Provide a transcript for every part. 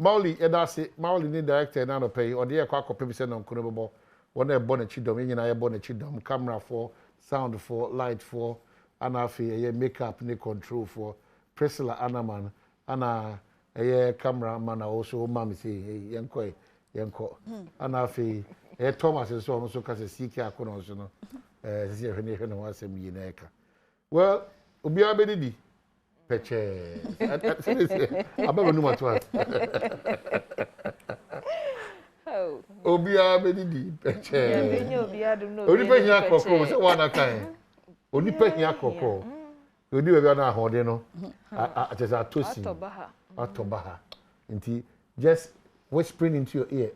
Mauli edase Mauli ni director na no pay or dey kwa kope bi se no nkono bebo wona e bo na chidom nyina e bo na chidom camera for sound for light for ana afi ye makeup ni control for Priscilla Anaman ana camera man also mama say yenko ana afi Thomas so no so ka se CK akono so no se hwe no asem yi na eka well obi abedidi peche ababa no matwa obi abedidi peche obi pe hia kokko se wana kan obi pe hia kokko obi we na ahode no atesa tosi atobaha nti just whispering into your ear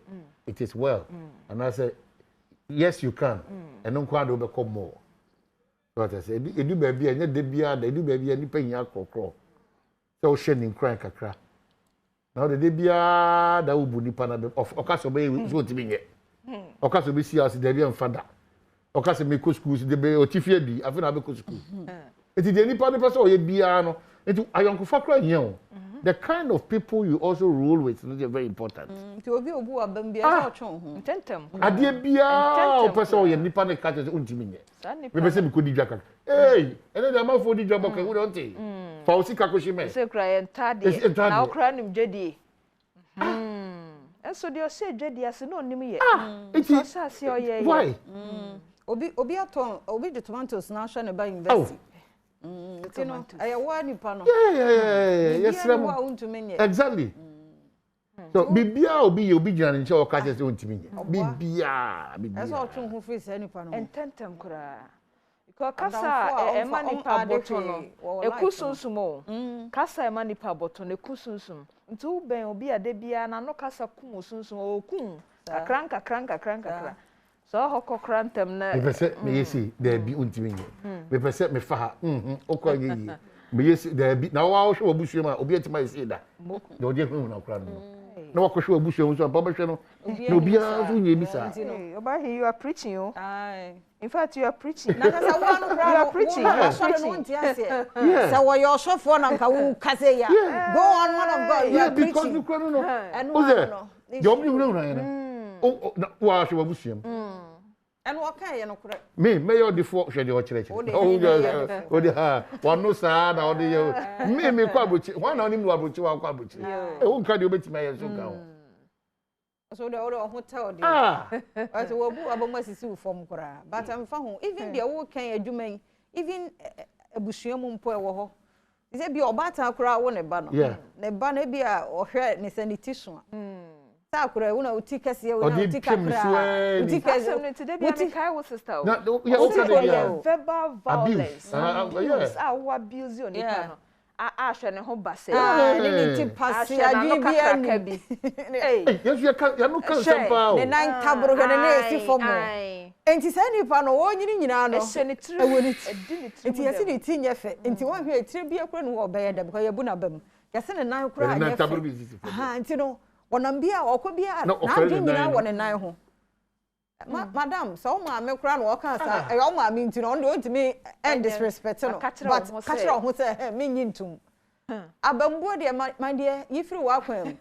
it is well and I say yes you can and no kwa do be come more what I say edu baby anya de bia da edu baby ani pa hia kokko so she nin kran kakra na de bia da ubu nipa na okaso be so timi nye okaso be si as de bia mfada okaso me ko school de be otifie bi afi na be ko school eti de nipa ne person oye bia no eti ayonkofa kra hia o the kind of people you also roll with is very important ti obi obu abam bia so twon ho tentem ade bia o person oye nipa ne ka je untimi nye me be se me ko di dwa kaka hey ene de amafo di dwa baka wo don te fa o sika ko shime se kra ye ntade na o kra nim dwedie enso de o se dwedie ase no nim ye iti so se o ye why obi aton obi de tomatoes na hwa ne ba university ayawani pano yes exactly so bibia obi jina nche o ka se ontimi nye bibia eso otun hu free se nipa no ententem kura ko kasa emanipa boto no ekusunsumo kasa emanipa boto no ekusunsum nti u ben obi ade bia na no kasa kum osunsum okun kakranka so hokokra ntem na me pese me yesi there be ontimi nye me pese me fa ha okwa ye me yesi there be na wa hwe obuhwe ma obi etima yesi da de odi ehunu na kra no na wakohwe obuhwe so ba behwe no na obi azu nye bi sa oba here you are preaching you in fact you are preaching na kasa wa no kra you are preaching you are preaching so we your shofo na nka wu kase ya go on man of God you are preaching because you kra no no yo mi wura wura no wa hwe obuhwe and what kind no kura me mayor the for hwe de o kire o de ha wonu sa na o de me kwa bochi wa na oni mu abochi wa kwa bochi e won ka de obeti mayor so ka so de o ho tell de but wo bu aboma sisi u form kura but am fa ho even the wo kan adwuma even abusuamu mpo e wo ho ise bi obata kura wo ne ba no ne ba na bi a ohwe ne sanitation Sakura, una utikasi ya una utikakra. Utikasi mne today be amikai wo sister. Verbal violence. Abuse. Wa abuse yo nipa no. Ahwe ne ho base. Ne ti pase adwi bi. Yes you no kan sempa o. Ne nan tabro hwe ne esi fomo. Enti sa nipa no wo nyini nyina no. Ewoni enti yesi ne ti nyefe. Enti wo hwe tire bi akura no wo beye da because yebu na bam. Yesi ne nan kura nyefe. Ne tabro bi sisi. Enti no wonambia okobia na adwina wone nan ho madam so ma me kura no oka sa e o ma me ntino on de ontimi end disrespect no but kachira ho say me nyintum abambo de my dear yifiri wa kwam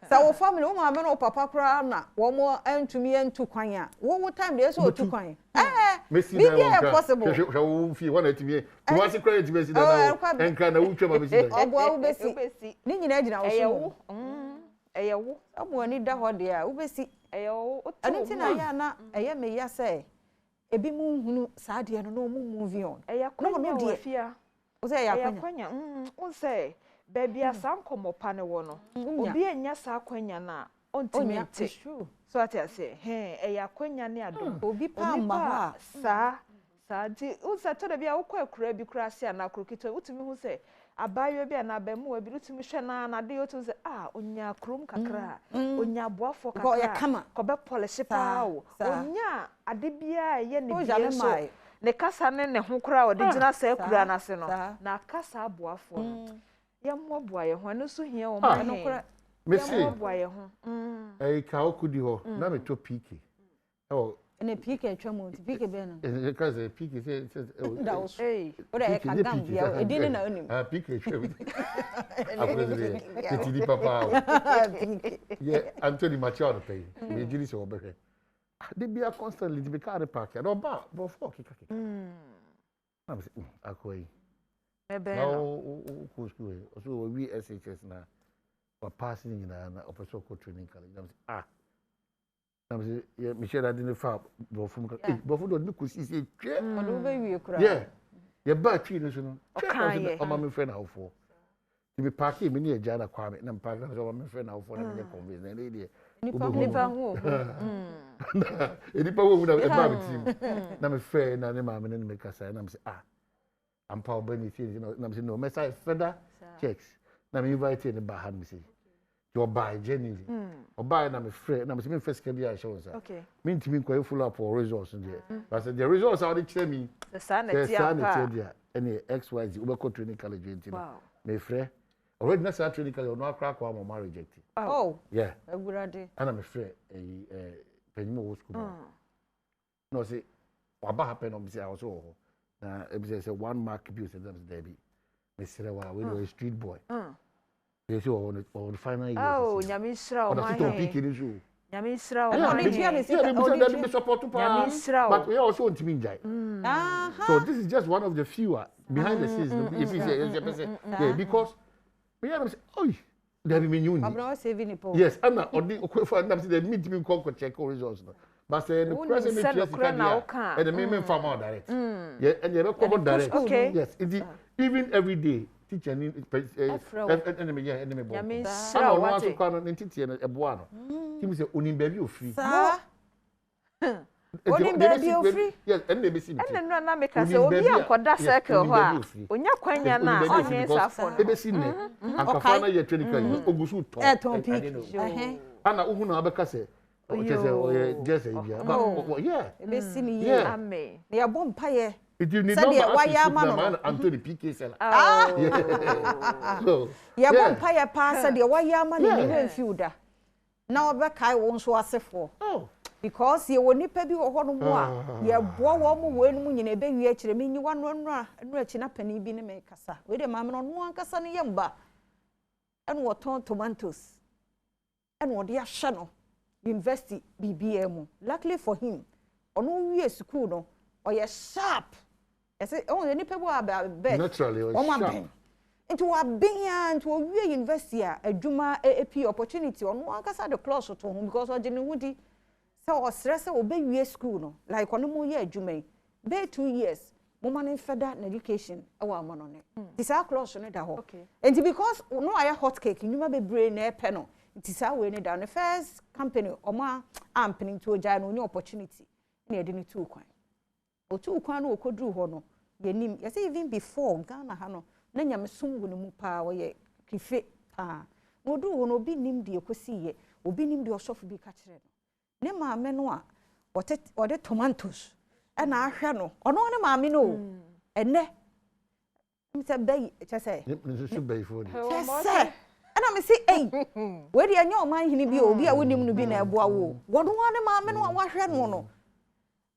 sa wo family wo ma me no papa kura na wo mo antumi entu kwan a wo time de so otu kwan be possible wo fi wona timi to wasi kura timi si da na enka na wutwa ma be si da obo wo be si ni nyina agina wo so eyewo amuani da ho de a ubesi eyewo anti na ya na eye me ya say ebi mu hunu saa de no no mu move on no de afia o say ya kwanya o say baby asankomo pa ne wo no obi enya saa kwanya na ontimi nte so ati ase eya kwanya ne adom obi pa ma ha saa di o say to de bia wo kwa akura bi kura ase na akrokito utimi hu say abayo bi na ba mu abi rutimi hwe na de yotu se onya krom kakra onya boafo kakra ko be polish pa o onya ade bia ye ne bia so ne kasa ne ho kra o de gina sa kura na se no na kasa boafo ye mo boa ye ho no so hia o ma no kra me se boa ye ho ka okudi ho na me to piki ene pike atwam pike be no because pike say hey ora e ka gambia edini na onim pike atwam akwere titidi papa pike yeah Anthony mature pay me jiri se obehwe they be constantly the car park no ba for kika na be akoyi ebe no ko school so we SHS na wa passing na operation training college Michelle identify Bofum. Bofum don't make us see. Yeah. Your back tree, no. Okay. I'm my friend out for. To be parking, me near Jana Kwame, and parking, I'm my friend out for the conveyance. And lady, any power would have a bad team. I'm a friend, and I'm going to make a sign. I'm saying, I'm power benefit, you know. I'm saying, no, Messiah, further checks. I'm inviting the Bahan, me say. You buy genuinely. Or buy na me free na me say first can be assurance. Okay. Me ntimi kwa full up for results there. But the results are the tell me. The sanity there. Any XYZ we go training college into. Wow. Me free. Already na start training college no akra kwa mo reject. Oh. Yeah. Agurade. Ana me free penimo wo school. No say what happen on say also. Na e say 1 mark bi say them there be. Me say we no street boy. Yes, on the final year. Oh, Nyamisra, oh my. Nyamisra, but we also want to mean Jai. So this is just one of the few behind the scenes. If you say, yeah, because we have to say, oh, they have been union. I'm not saving it. Yes, I'm not. Or the meet me conquer check results. But the president and the main farmer direct. Yeah, and you have a direct. Okay. Yes, even every day. Teacher enemy boy. Nyamisra, what you call an entity and a boano. He say, Unim baby of free. Unim baby of free? Yes, and they be seen. And then no make us obi akoda circle ho a. Onya kwanya na onye safo. They be seen. And kafana ye training kan ogusu to. Ana uhu na abeka say. Just yeah. Be seen ye. Amen. Ya bom paye. It you need man Anthony PK seller. So ya bon pa ya pass de wa ya ma na ni fielder. Na obekai won so asefo. Oh. Because ye woni pa bi wo ho no mo a ye bo wo mo we no nyina be wi akire me nyi wa no achi na pani bi ne me kasa. We de ma me no ankasa ne yemba. En wo ton tomatoes. En wo de ahye no university BBM. Luckily for him, ono wi school no or you're sharp. I say, oh, any people are bad. Naturally, or sharp. Into a being to a university, a Juma AP opportunity on one case the closer to home because of Jenny so stress will be year school, no, like on more year, Jume. Be 2 years, woman in further education, a woman on it. This are close on it. Okay. And because no, I have hot cake, you may be brain a panel. It is our way down the first company or more amping to a giant opportunity. Near the 2 coin. Otu kwan no okodru ho no yenim yese even before Ghana ha no na nyamesum wo ne mu pa wo ye kife pa wodu ho no obi nim de ekosiye obi nim de osofu bi ka kire no ne maame no a wote tomatoes e na ahwe no ono ne maame no ene mse bay chese nso bay for chese ana me say eh we de anya o man hini bi obi a wonim no bi na eboa wo wodu ho ne maame no a wahwe no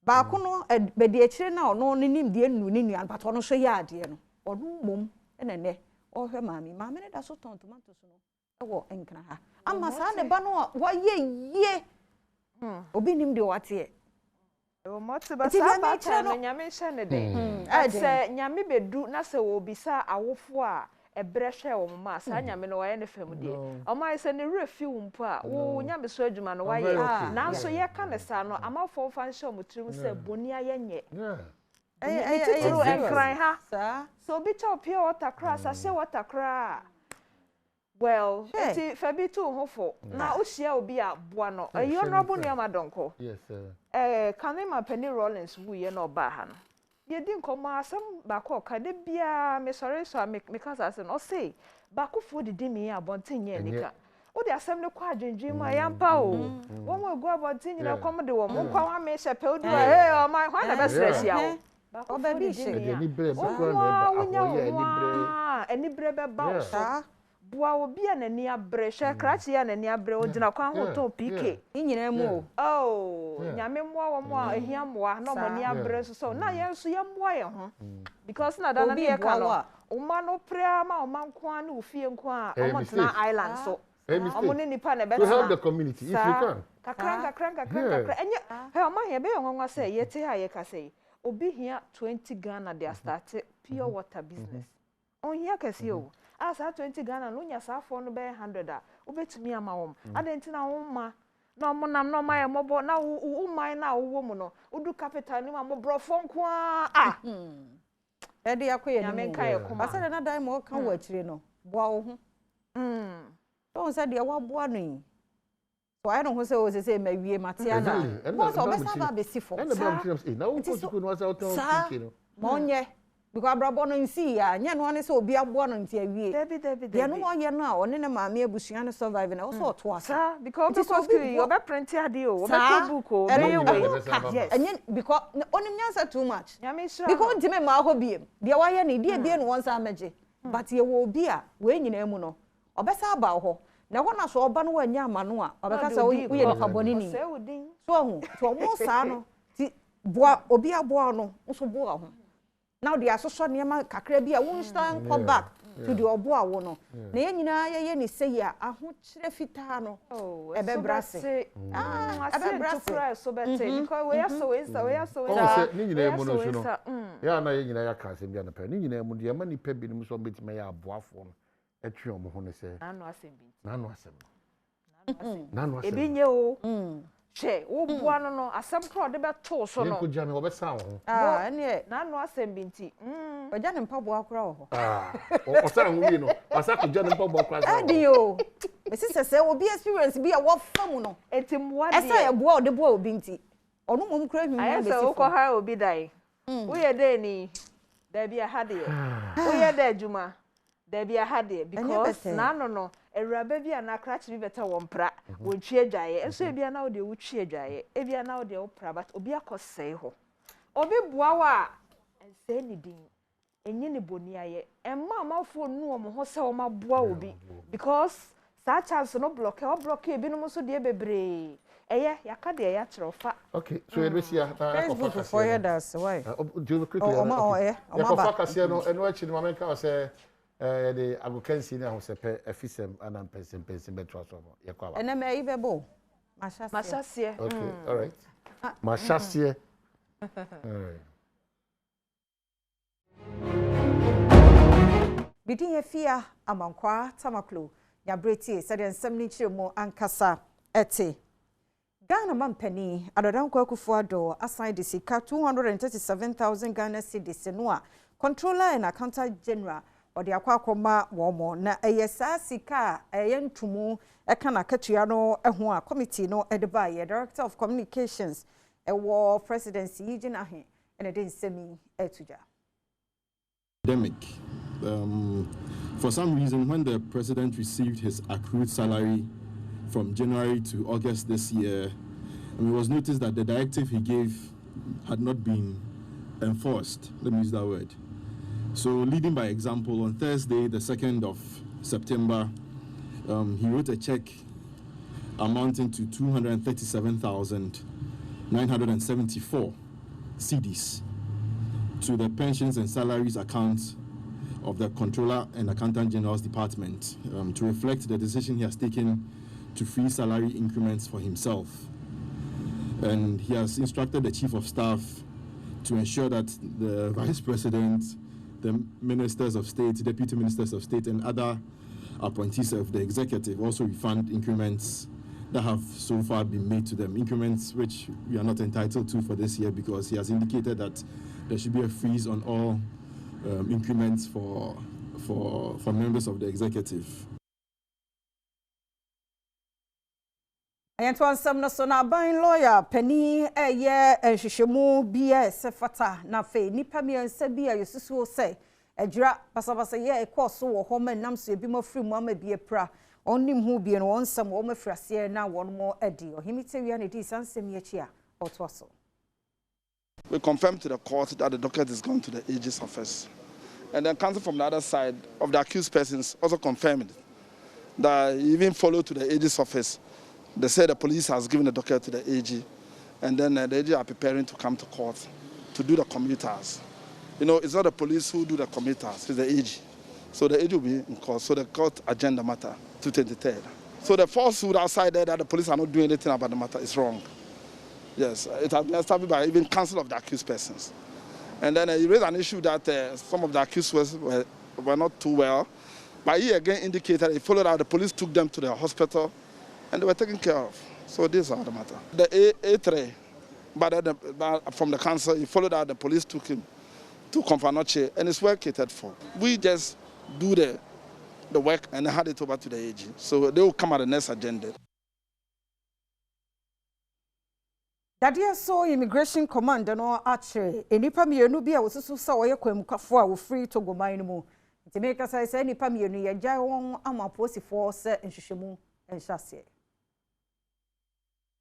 ba ko no be de akire na ono ne nim de enu ne nuan pato no so ya ade no onu mom enene o hwe maami ne da so ton tomatoes no e wo enkra ha ama sa ne ba no wa ye obi nim de wate o moti ba sa ba cha no nyame hye ne de se nyame bedu na se wo bisa awofo a ebre hwe wo ma sa nyame no wa ye ne fam de o ma se ne refi wo mpo a wo nyame so adwuma no wa ye na so ye ka ne sa no amafo fa nhye omutrim se boni aye nye titiro enkran ha so bi cha pure water crass ase water crass well eti fabi to hofo na ohia obi a boa no ayi honorable ne amadonko yes sir Kanema Penny Rollins wu ye no ba ha no ye di nkoma asem ba ko ka de bia me sorry so me kasa se no say ba ko fo de mi abonten ye nika o de asem ne kwa adwendwen ma yampa o wo mo egu abonten nyina kom de wo mo kwa wa me shepe o du o my hwa na be stress ya o ba bi she ni bre ba ko ne ba ahoye ni bre ani bre be ba so bua obi anani abre hwe krachi ya anani abre ogina kwa ho to PK nyina mu oh nyame moa wo mo ehia moa na omani abre so na ye so ye moa ye ho because na dana ye ka no oma no prea ma oma nko an ofie nko a omo tena island so omo ne nipa na be to help the community if you can kakra enye he oma he be yonwa say ye te ha ye ka say obi hia 20 Ghana they start pure water business on here kase o asa 20 Ghana no nya sa fo no be 100 a obetumi ama wom adenti na wo ma na mo nam no ma ye mobo na wo man na wo mu no udu capital ni ma mo brofo nko a e de yakoye ni men kai kuma asa na dai mo kan wa kire no boa wo ho don say de wa boa no so I don't say o say mawie matia na mo so be sa ba be sifo and the problem is na wo ko su no asa o ton kike no mo nye because abrabo no nsi ya nya no ne say obi aboa no nti awie Debi de no ye no a one ne maame abusua no survive na wo so to asa because you be print ade o we be book o yes and because onim nyansa too much because ntime ma ho biem de wa ye ne de bie no won sa meje but ye wo obi a we nyina mu no obesa aba ho na ho na so oba no wa nya amano a obeka sa wo ye nipa boni ni so hu so mo sa no ti boa obi aboa no nso boa ho now they are so near kakra bi a won stand come back to the oboa wo no na ye nyina ye ni say a aho kire fita no e be brase e be brase so bete because we are so ni nyina emu no so no ya na ye nyina ya ka se bia na pe ni nyina emu de ma ni pe bi ni so betima ya aboafo no etwe omo ho ne se nanu asem bi nanu asem ebi nye o che wo bua no asem kro de be to so no ko jame wo be sa ho ene nanu asem bi nti oja ne mpa bua kra ho o sa ho wi no asa ko jame mpa bua kra so adi o me se obi experience bi a wo fam no etimwa de esa ye bua o de bua obi nti onu mom kra hwi be si fo ko ha obi dai wo ye de ni da bi a ha de wo ye de adwuma da bi a ha de because nanu no ewuraba bi ana krachi bi beta wo mpra wo twie adwaye enso ebia na wo de wo twie adwaye ebia na wo de wo pra but obi akosei ho obi bua wa ense ni din enye ni boni aye emma amafo nu omo ho se wo ma bua obi because sa chance no block ebi no so de bebre eye yaka de ya kyerɛfa okay so you see Facebook for you that's why do you quickly o ma kase no eno achi no mamenka o se the agokansi na ho sepe afisem ana person betwa so ye kwa ba ena me ibebo mashasie okay all right mashasie all right bidin ye fia amankwa tamaklo ya breti se de nsem ni chiremo ankasa ete Ghana mampani adodan kwakufu ado assign the sika 237,000 Ghana cedis no a controller and accountant general or the akwakoma womo na eyesa sika eyentumu ekana katua no eho a committee no edeba ye director of communications ewo presidency yigina he ene de nsemi etuja pandemic for some reason when the president received his accrued salary from January to August this year, and it was noticed that the directive he gave had not been enforced. Let me use that word. So, leading by example, on Thursday, the 2nd of September, he wrote a check amounting to 237,974 cedis to the pensions and salaries account of the Controller and Accountant General's Department to reflect the decision he has taken to free salary increments for himself. And he has instructed the Chief of Staff to ensure that the Vice President, the Ministers of State, Deputy Ministers of State, and other appointees of the Executive also refund increments that have so far been made to them, increments which we are not entitled to for this year because he has indicated that there should be a freeze on all increments for members of the Executive. Ayanto some no so na ban lawyer pani eye hwehwemu bia sefata na fe nipa mi ansa bia yesusu say adwira pasapasa ye ekoso wo ho manam so ebi mafiri mu ama bia pra onim hu bia no onsam wo mafirase na won mo adi ohimite wi na di sansem ye chia otoso. We confirm to the court that the docket is gone to the AG's office. And then counsel from the other side of the accused persons also confirmed that he even followed to the AG's office. They said the police has given the docket to the AG, and then the AG are preparing to come to court to do the commuters. You know, it's not the police who do the commuters, it's the AG. So the AG will be in court. So the court agenda matter to 23rd. So the falsehood outside there that the police are not doing anything about the matter is wrong. Yes, it has been established by even counsel of the accused persons. And then he raised an issue that some of the accused were not too well. But he again indicated he followed out, the police took them to the hospital and they were taken care of. So this is the matter. The A3, but from the council, he followed out, the police took him to Confanoche and it's well catered for. We just do the work and hand it over to the AG. So they will come at the next agenda. Dadia so immigration command no ache enipa mienu bia wosusu sa woye kwamukafo a wo free to go mine mu nti make say enipa mienu ye gya won amaposifo se nhwehwemu enhyase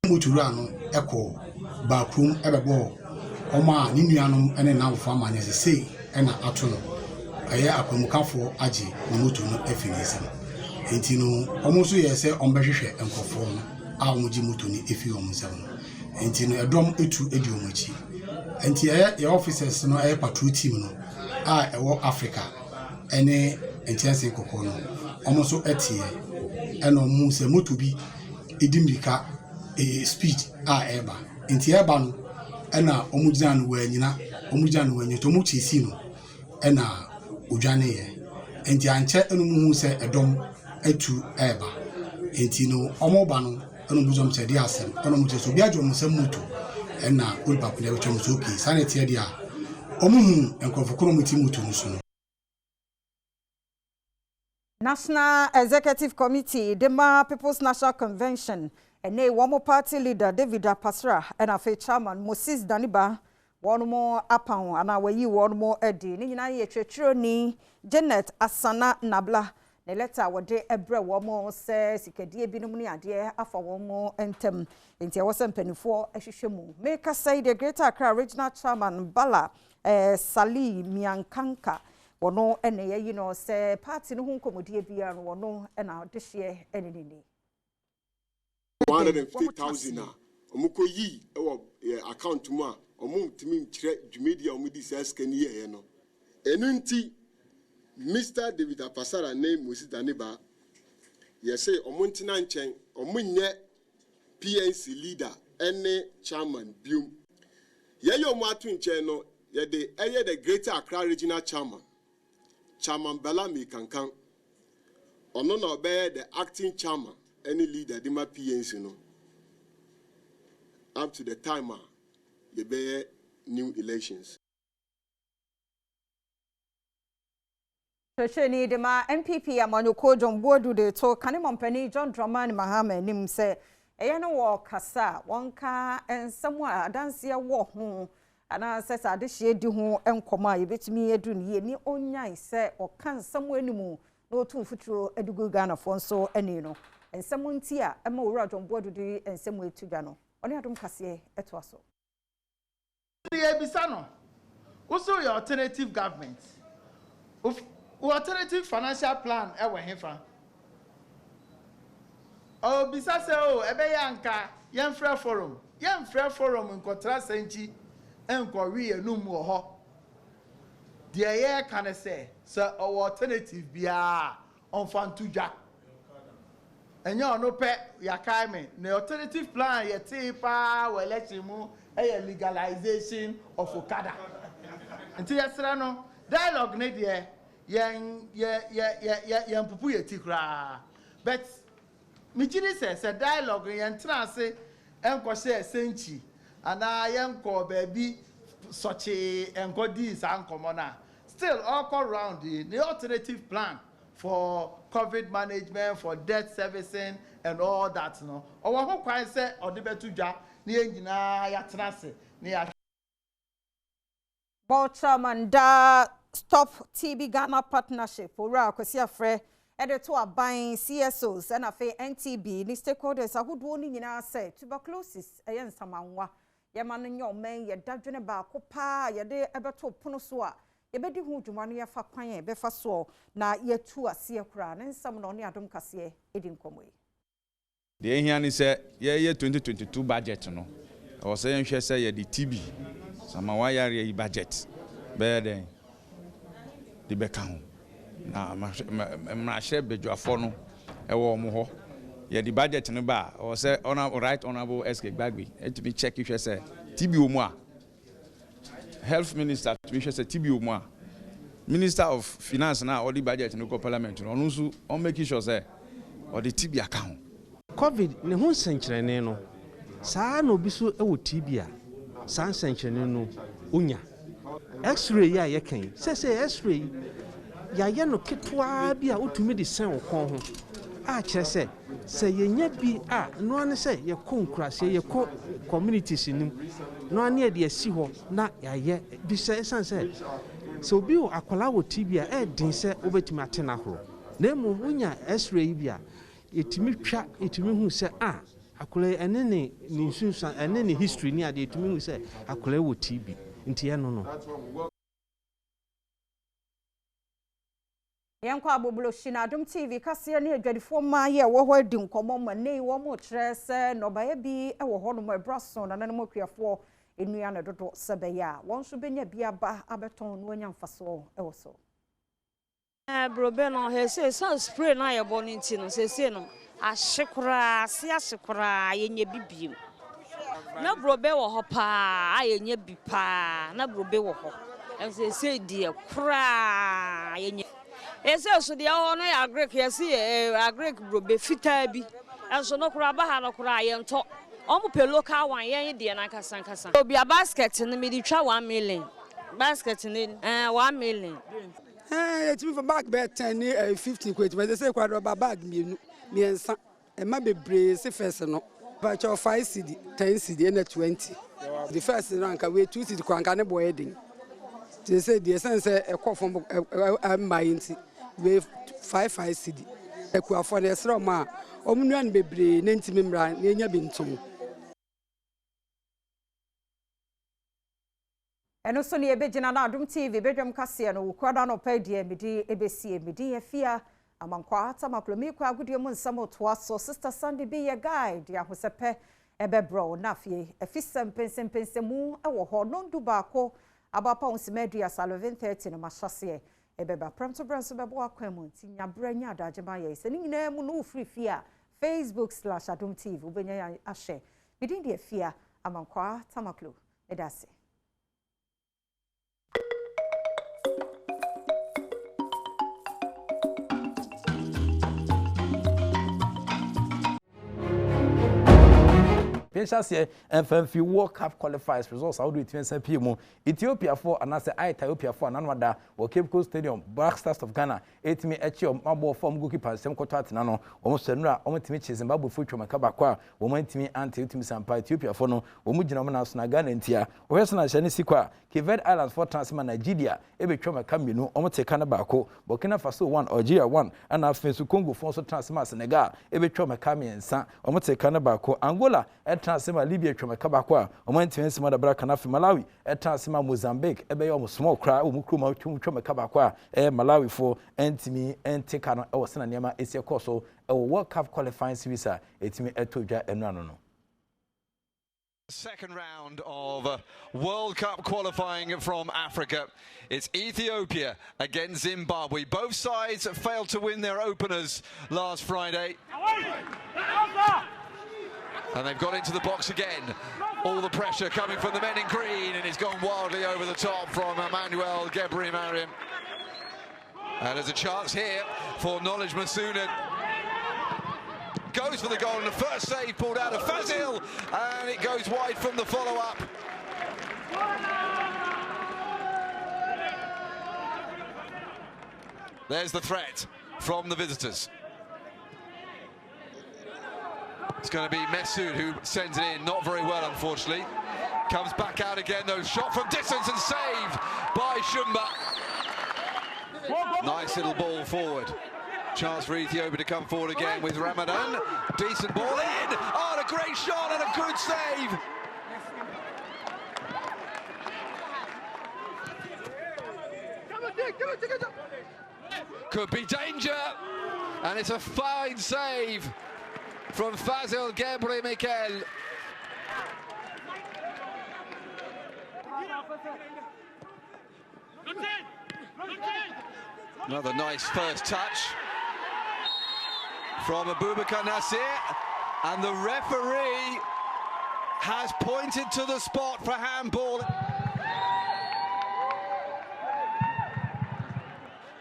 mutura no eko bakrum ebebo oma ni nuanom ene na wofo amanya sese ena ato no aye akwamukafo age ni moto no afinisi enti no omo so ye se ombehwehwe enkofo no a omoji moto ni efi omsem enti no edom etu edi omachi enti ye officers no aye patrol team no a ewo Africa ene entianse kokko no omo so etie ena omo se moto bi edimrika speed a eba enti eba no ena omo gina no wanyina to mo chesi no ena odwane ye enti anche enu mu se edom etu eba enti no omo ba no enu buzom se dia asem enu mu so bia jom se mutu ena ulpa kule we chom so okay sanete dia omo hu enkofokoro muti mutu no so no. National Executive Committee Dema People's National Convention and one party leader David Apasra and a chairman Moses Daniba one more upon and our you one more Eddie Nina Yetroni Janet Asana Nabla the letter what day Ebra one more says Ikadia Binumuni idea after one more entem into a wasn't penny for a shishimu. Make us say the Greater Accra Regional Chairman Bala Sali Miankanka wono ene you know say party no hu komodie bia no wono na this year ene 150,000 omuko yi account mu a omutimi nkire dwumedia omudi saskani ye no enu nti Mr. David Apasara ne Moses Daniba ye say omuntina nchen omunye PNC leader ene chairman bium ye yo mu atu nchen no ye the Greater Accra Regional Chairman Bellamy Kankan ono na obey the acting chairman any leader the ma PNC no up to the time the be new elections. Checheni de ma MPP amanyoko John Bodu de to kanimompani John Dramani Mahama nim say eye no wo kasa wonka ensamo adanse wo ho ana sesa ade hye di ho enkoma ye betimi edu ne ni onyan se okan samu animu no otu futuro edugu Ghana fo nso ani no ensamo nti a ema owura John Bodu di ensamo etudwa no oni adom kase eto aso the ebisa no also your alternative government of alternative financial plan ewe hefa o bisa se o ebe yanka yemfra forum nkotra senchi enko wi enum wo ho de ye kan say so alternative bia on fantudwa enye ono pe yakai me na alternative plan ye ti pa we election mu legalization of okada nti yesra no dialogue ne de yen pupu ye ti kra but mi chiri say dialogue yen trance enko say senchi ana yenko baby such a enko dis and common still all around the alternative plan for COVID management, for debt servicing and all that no owo ho kwan say odebetudwa na nyina ya trance na ya Chairman da Stop TB Ghana Partnership ora akwasi afre to aban CSOs and afa NTB ni stakeholders ahodo ni nyina say tuberculosis eyen samanwa ye man nyo men ye dadwene ba ko pa ye de ebeto pono so a yɛbɛdi ho dwuma no yɛfa kwan a yɛbɛfa so na yɛtu aseɛ koraa ne nsɛm na ɔne Adom kaseɛ ɛdi nkɔmmɔ yi. The here say year 2022 budget no. I was saying she say the TB. Some wire budget. Better the beckham. Now my share bejuafo no. Ewo mo ho. Ye the budget no ba. I was say honorable SK Bagby. To be check if she say TB omo. Health Minister to be say TB omo. Minister of Finance now all the budget no go parliament no. Onso on make sure say or the TB account. COVID ne ho nsɛnkyerɛnne no saa na obi so ɛwɔ TB a saa nsɛnkyerɛnne no onya x-ray ya yɛkan sɛ x-ray ya yɛ no ketwa bi a otumi de sɛn wo kɔn ho a kyerɛ sɛ yɛnya bi a no ane sɛ yɛkɔ nkurase yɛkɔ communities nim no ane yɛ de asi hɔ na yɛayɛ bi sɛ ɛsan sɛ obi wɔ akwala wɔ TB a ɛden sɛ wobɛtumi ate na horo na mmom wonya x-ray bi a etimi twa etimi hu sɛ akole ene ne nsunsan ene ne history ni ade etimi hu sɛ akole wɔ TB nti ɛno no yɛnkɔ abobolo hina Adom TV kaseɛ ne adwadifo ma yɛ wɔ hɔ adi nkɔmmɔ ma nei wɔ mo kyerɛ sɛ nɔbaeɛ bi wɔ hɔ no mo ɛbraso na nanom akuafoɔ enua ne dodo sɛ bɛyɛ a wɔn nso benya bi aba abɛtɔn no anya mfasoɔ ɛwɔ so. Brobe no he say sun spray na ye boni nti no say no ahyekora se ahyekora yenye bibiem na brobe wo ho pa ayenye bi pa na brobe wo ho e say die kora yenye e say so de ho no ya agrek ye say agrek brobe fitaa bi enso no kora ba ha no kora ye nto omo pe local one yen de na kasankasa obi a basket no me di twa 1 million basket ni 1 million. It's me for back bet 10 15 quid but they say quite rubber bag me ensa e ma bebre se first no but your 5 cedi 10 cedi and 20 the first rank we 2 cedi kwanka ne boy edin they say the sense e call from my nti we 5 cedi e ku afọ na esro ma omnu an bebre na ntimi mra na enya bintum. Eno so ne ebegina na Adom TV bedwam kase no wokwada no paidie medi ebesie medi afia amankwa tamaklomi kwa agudie mu nsam to so sister Sunday be your guide ya hosepe ebebro na afie afisem pensempensemu ewo ho no ndu baako abapa onsimedua salo 2030 no mahase ebeba pramto branso bebo akwamu tinya branya adagema ye se ni nyina mu no free fia Facebook/Adom TV ubenya ya ahye medi die afia amankwa tamaklo edase. Penshase FMF World Cup qualifiers results how do it 20 PM Ethiopia for and as Ethiopia for another or Cape Coast Stadium Black Stars of Ghana 8 me echi mabo form goalkeeper sem kwata na no omo senura omo timi che Zimbabwe futwa makaba kwa omo timi anti timi sampa Ethiopia for no omo gina mo na so na Ghana ntia o hwe so na hye ne sikwa Cape Islands for transfer Nigeria ebetwa maka mienu omo te kana baako Burkina Faso 1 Algeria 1 and afensu Congo for so transfer Senegal ebetwa maka miensa omo te kana baako Angola transfer Libya twamaka bakwa omanti nsema da braka na Malawi transfer Mozambique ebe yo small cry omukruma twamaka bakwa Malawi for entimi entika no e sena niam esi ekoso e World Cup qualifying series a etimi etodwa enu ano no. Second round of World Cup qualifying from Africa. It's Ethiopia against Zimbabwe. Both sides failed to win their openers last Friday. And they've got into the box again. All the pressure coming from the men in green, and he's gone wildly over the top from Emmanuel Gebrimariam. And there's a chance here for Knowledge Masunen. Goes for the goal, and the first save pulled out of Fazil, and it goes wide from the follow-up. There's the threat from the visitors. It's going to be Messoud who sends it in, not very well, unfortunately. Comes back out again, though. Shot from distance and saved by Shumba. Nice little ball forward. Chance for Ethiopia to come forward again with Ramadan. Decent ball in. Oh, and a great shot and a good save. Could be danger, and it's a fine save from Faso Gebre Mikel. Another nice first touch from Abubakar Nasir, and the referee has pointed to the spot for handball.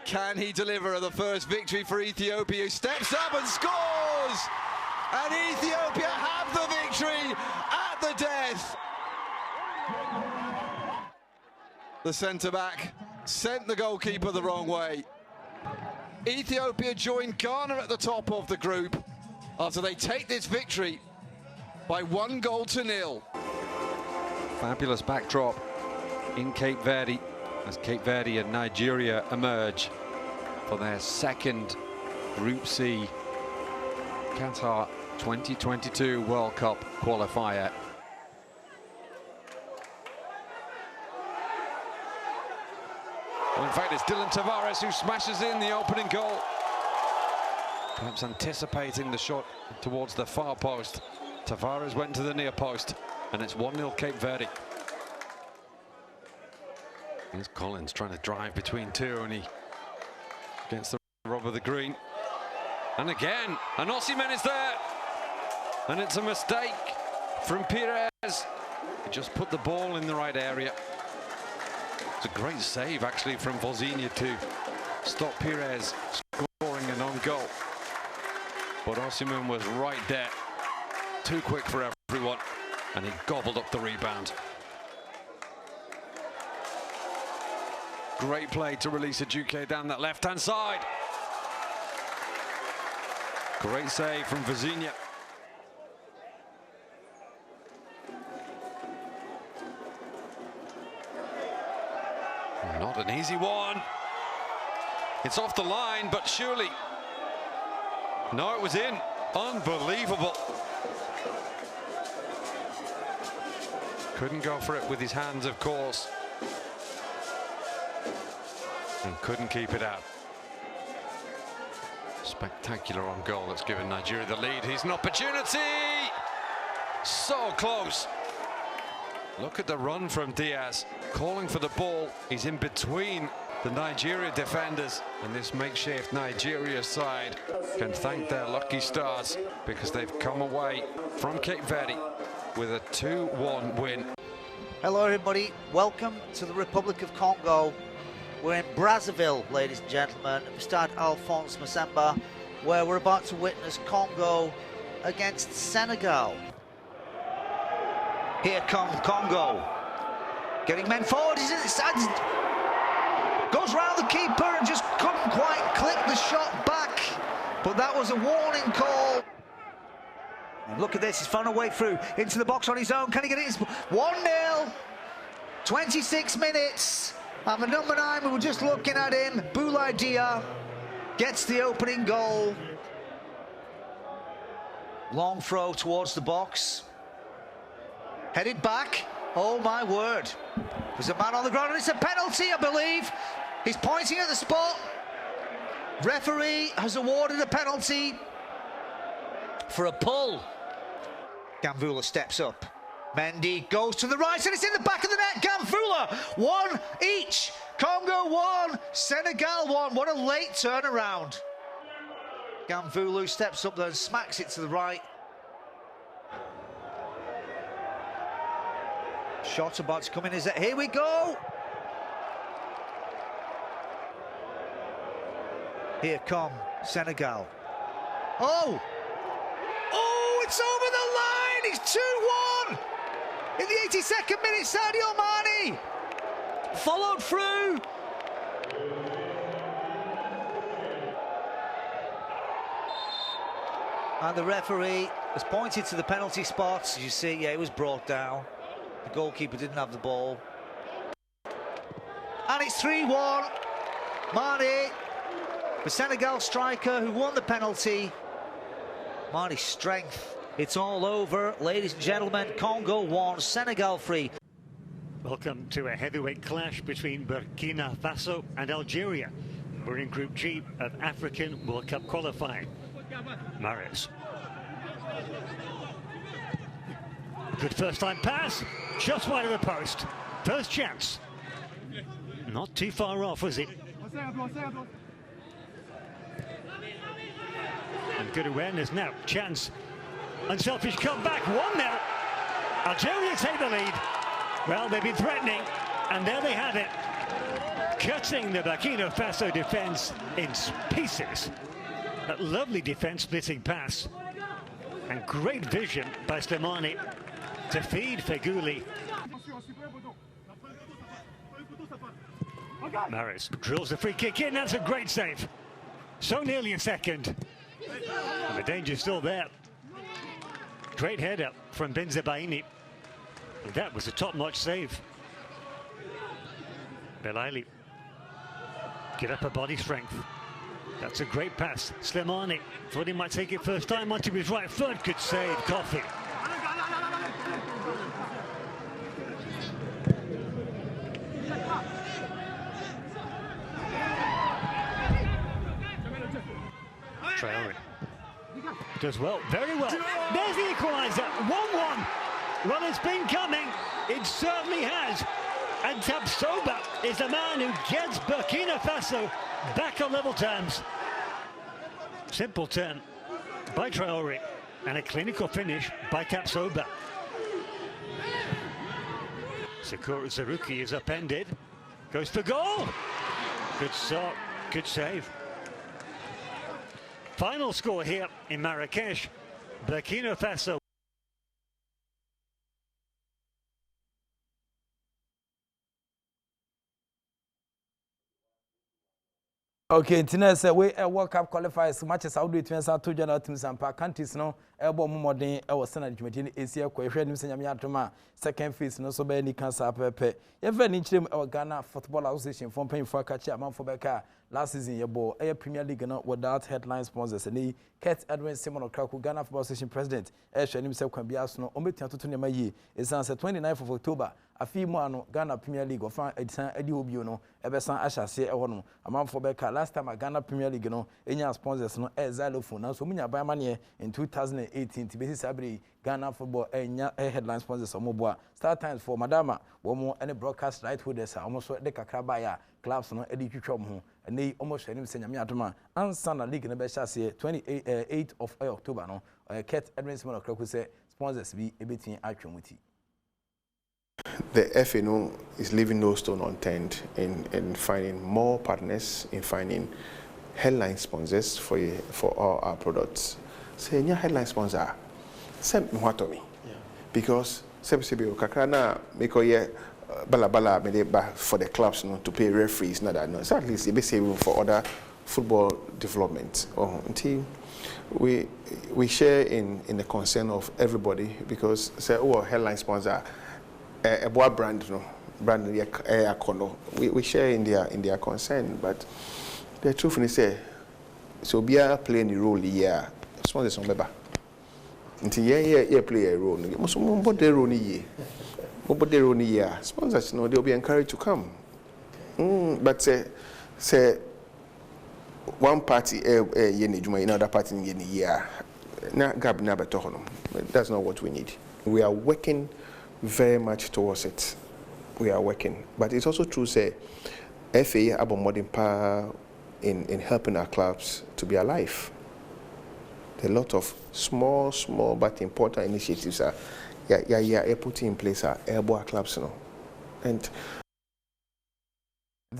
Can he deliver the first victory for Ethiopia, who steps up and scores? And Ethiopia have the victory at the death. The centre-back sent the goalkeeper the wrong way. Ethiopia join Ghana at the top of the group after they take this victory by 1-0. Fabulous backdrop in Cape Verde as Cape Verde and Nigeria emerge for their second Group C Qatar 2022 World Cup qualifier. Well, in fact, it's Dylan Tavares who smashes in the opening goal. Perhaps anticipating the shot towards the far post. Tavares went to the near post, and it's 1-0 Cape Verde. Here's Collins trying to drive between two, and he gets the rub of the green. And again, and Osimhen is there. And it's a mistake from Pires. He just put the ball in the right area. It's a great save, actually, from Vozinha to stop Pires scoring an own goal. But Osimhen was right there. Too quick for everyone, and he gobbled up the rebound. Great play to release Ajuke down that left-hand side. Great save from Vozinha. Not an easy one. It's off the line, but surely. No, it was in. Unbelievable. Couldn't go for it with his hands, of course. And couldn't keep it out. Spectacular on goal that's given Nigeria the lead. Here's an opportunity. So close. Look at the run from Diaz, calling for the ball. He's in between the Nigeria defenders, and this makeshift Nigeria side can thank their lucky stars because they've come away from Cape Verde with a 2-1 win. Hello everybody, welcome to the Republic of Congo. We're in Brazzaville, ladies and gentlemen, Stade Alphonse Masemba, where we're about to witness Congo against Senegal. Here comes Congo, getting men forward, he's inside, goes round the keeper and just couldn't quite clip the shot back, but that was a warning call. And look at this, he's found a way through into the box on his own, can he get it? 1-0, 26 minutes, and the number 9, we were just looking at him, Boulaye Dia, gets the opening goal. Long throw towards the box. Headed back, oh my word. There's a man on the ground and it's a penalty, I believe. He's pointing at the spot. Referee has awarded a penalty for a pull. Gamvula steps up. Mendy goes to the right and it's in the back of the net. Gamvula, 1 each. Congo 1, Senegal 1. What a late turnaround. Gamvula steps up there and smacks it to the right. Shot about to come in, is it? Here we go! Here come Senegal. Oh! Oh, it's over the line! It's 2-1! In the 82nd minute, Sadio Mane! Followed through! And the referee has pointed to the penalty spot. As you see, yeah, it was brought down. The goalkeeper didn't have the ball. And it's 3-1. Mane, the Senegal striker who won the penalty. Mane's strength. It's all over. Ladies and gentlemen, Congo 1, Senegal 3. Welcome to a heavyweight clash between Burkina Faso and Algeria. We're in Group G of African World Cup qualifying. Maris. Good first-time pass, just wide of the post. First chance. Not too far off, was it? And good awareness now. Chance. Unselfish comeback. 1-0. Algeria take the lead. Well, they've been threatening, and there they have it. Cutting the Burkina Faso defence in pieces. That lovely defence-splitting pass. And great vision by Slimani to feed Feghouli. Maris drills the free kick in. That's a great save. So nearly a second. And the danger's still there. Great header from Benzebaini. That was a top-notch save. Belaili. Get up a body strength. That's a great pass. Slimani thought he might take it first time onto his right foot. Good save, Coffee. Traore does well, very well. There's the equaliser, 1-1. Well, it's been coming. It certainly has. And Tapsoba is the man who gets Burkina Faso back on level terms. Simple turn by Traore and a clinical finish by Tapsoba. Sakura Zaruki is upended. Goes for goal. Good shot, good save. Final score here in Marrakesh. Burkina Faso. Okay, Tina said we World Cup qualifiers matches out with Twensa two general teams and park countries no elbow modern our Senate Jumati Asia Quafer Nims second phase no so be any cancer pepe. Even in Chim our Ghana Football Association from paying for catch a man for Becca last season your ball Premier League no without headline sponsors and he Kurt Edwin Simon Kraku Ghana Football Association President Esha himself can be asked no ombetia to Tony Mayi is answer 29th of October. A few more no Ghana Premier League or fan Eddie Obio no Eberson Asha say a one a man for Becca last time a Ghana Premier League no any sponsors no xylophone so many buy money in 2018 to be Sabri Ghana football a headline sponsors or mobile start times for Madama one more any broadcast right holders almost the Kakrabaya clubs no Eddie Chuchom and they almost any senior Miatoma and Sana League in the best 28th of October no Kurt Edwin Simon Kraku say sponsors be a bit in Achumuti. The FNO is leaving no stone unturned in finding more partners, in finding headline sponsors for all our products. Say, your headline sponsor, send me what to me. Because, Kakrana, make a bala for the clubs to pay referees, not that. No. So at least it be saving for other football development. We share in the concern of everybody because, say, headline sponsor. A boy brand, no brand we share in their concern, but the truth is say so be a playing the role here. Sponsors on beba. Until yeah play a role. Most of the role here. Sponsors they'll be encouraged to come. But say one party another party year. That's not what we need. We are working very much towards it. We are working. But it's also true, say, FA about modern power in helping our clubs to be alive. A lot of small but important initiatives are putting in place our airborne clubs, And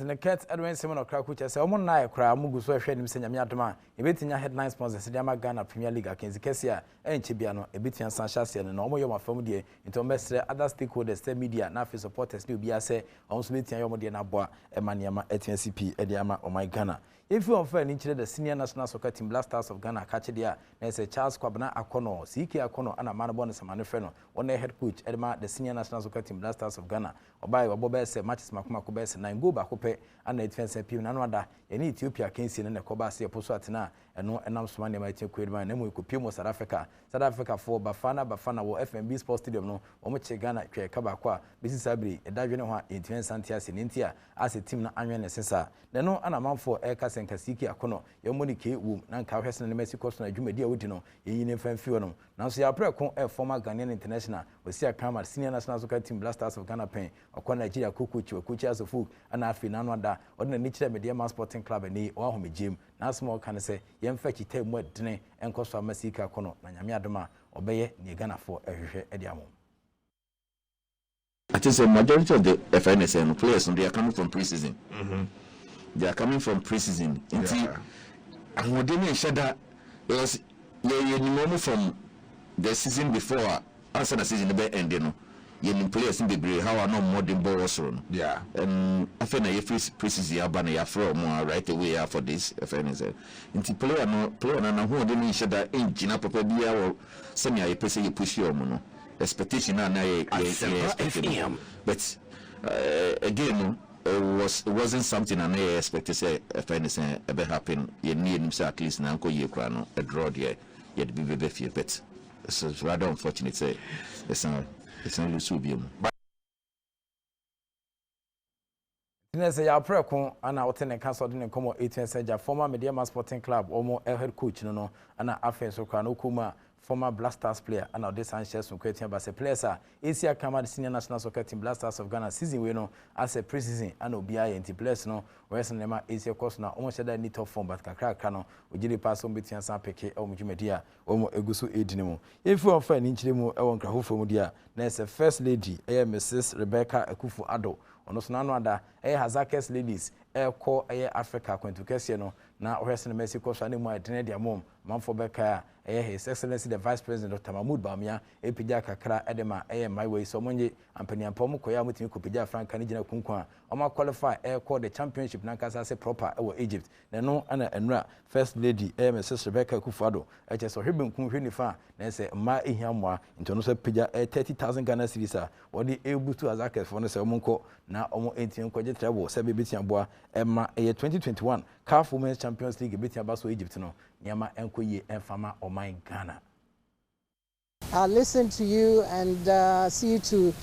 the Kurt Edwin Simon Kraku says, "Omo na ekra mugu so ehwe nim senya miadoma ebetinya headline sponsors de ama Ghana Premier League akenzi kesia enchebia no ebetinya sanshase no omo yoma fam de into mestre other stakeholders the media na face supporters ne obi ase omo so betinya yomo de na boa emaniama etinya CP e de ama o my Ghana If you unfair in the senior national soccer team Black Stars of Ghana catch dia na say Charles Kwabena Akono CK Akono ana manabo ne samanefreno one head coach edema the senior national soccer team Black Stars of Ghana obai obobe say matches makoma ko be say 9 goal ba ko pe ana defense pim na no ada ene Ethiopia kensi ne koba se poso atena eno enam soma ne ma tie ko edema na mo ekopie mo South Africa for Bafana wo FNB Sports Stadium no omo che Ghana twe kaba kwa bisi sabri edadwe ne ho defense antia se nentia as a team na anwe ne sesa na no ana manfo senka CK Akono yomoni ke wum na nka hwese ne Mexico so na dwumadi a wodi no yeyi ne famfio no nanso ya preko former Ghanaian international osi akama senior national soccer team Black Stars of Ghana pen okwa Nigeria kokuchi asofu ana afi na anwada odna ni kire media sporting club ni o ahomegem na asmo kan se yemfa chita mu adene enkoso ama CK Akono na nyame adoma obeye ne Ghana for ehwehwe edi amo. I think the majority of the FNSN players they are coming from pre-season. They are coming from pre-season. And what they shada is you from the season before after the season the end, you know. You players in the break how are not more than balls run. Yeah. And I think I pre-season abana ya from right away for this FNSN. Inti player no who they shada engine up bia or semi I person you push your mono. Expectation na but again it wasn't something I expected to say if anything ever happen you need him say at least na ko ye kra no a draw there yet be fear but it's rather unfortunate say it's not lusubium. Say ya preko ana otene cancel den komo 18 Seja former Media Sporting Club omo head coach no ana afenso kwa no kuma former Black Stars player and this Sanchez from Creating Bass players are Asia Kamad senior national soccer team Black Stars of Ghana season we know as a pre-season and OBI and players no whereas nema Asia course na almost that need top form but kakra no ojiri pass on between San Peke or Mujumedia or Egusu Edinimo. If we offer an inchimo I Krahu from Mudia, there's a first lady, Mrs. Rebecca Ekufu Ado. Ono so nanu ada Hazakes ladies call Africa kwentukese no na ohwese na Mexico so anemu adene dia mom manfo beka His Excellency the Vice President Dr. Mahmoud Bawumia epija kakra edema my way so monye ampani ampom koya mutimi kopija franka ni gina kunkwa oma qualify call the championship na kasa se proper Egypt na no ana enra first lady Mrs. Rebecca Kufado so hwebem kun hwe nifa na se ma ehiamwa ntono so pija 30,000 Ghana cedis a wodi ebutu Hazakes for no se omonko na omo entien kwaje treble se bebetia boa ema 2021 CAF Women's Champions League betia baso Egypt no nyama enkoye enfama oman Ghana. I'll listen to you and see to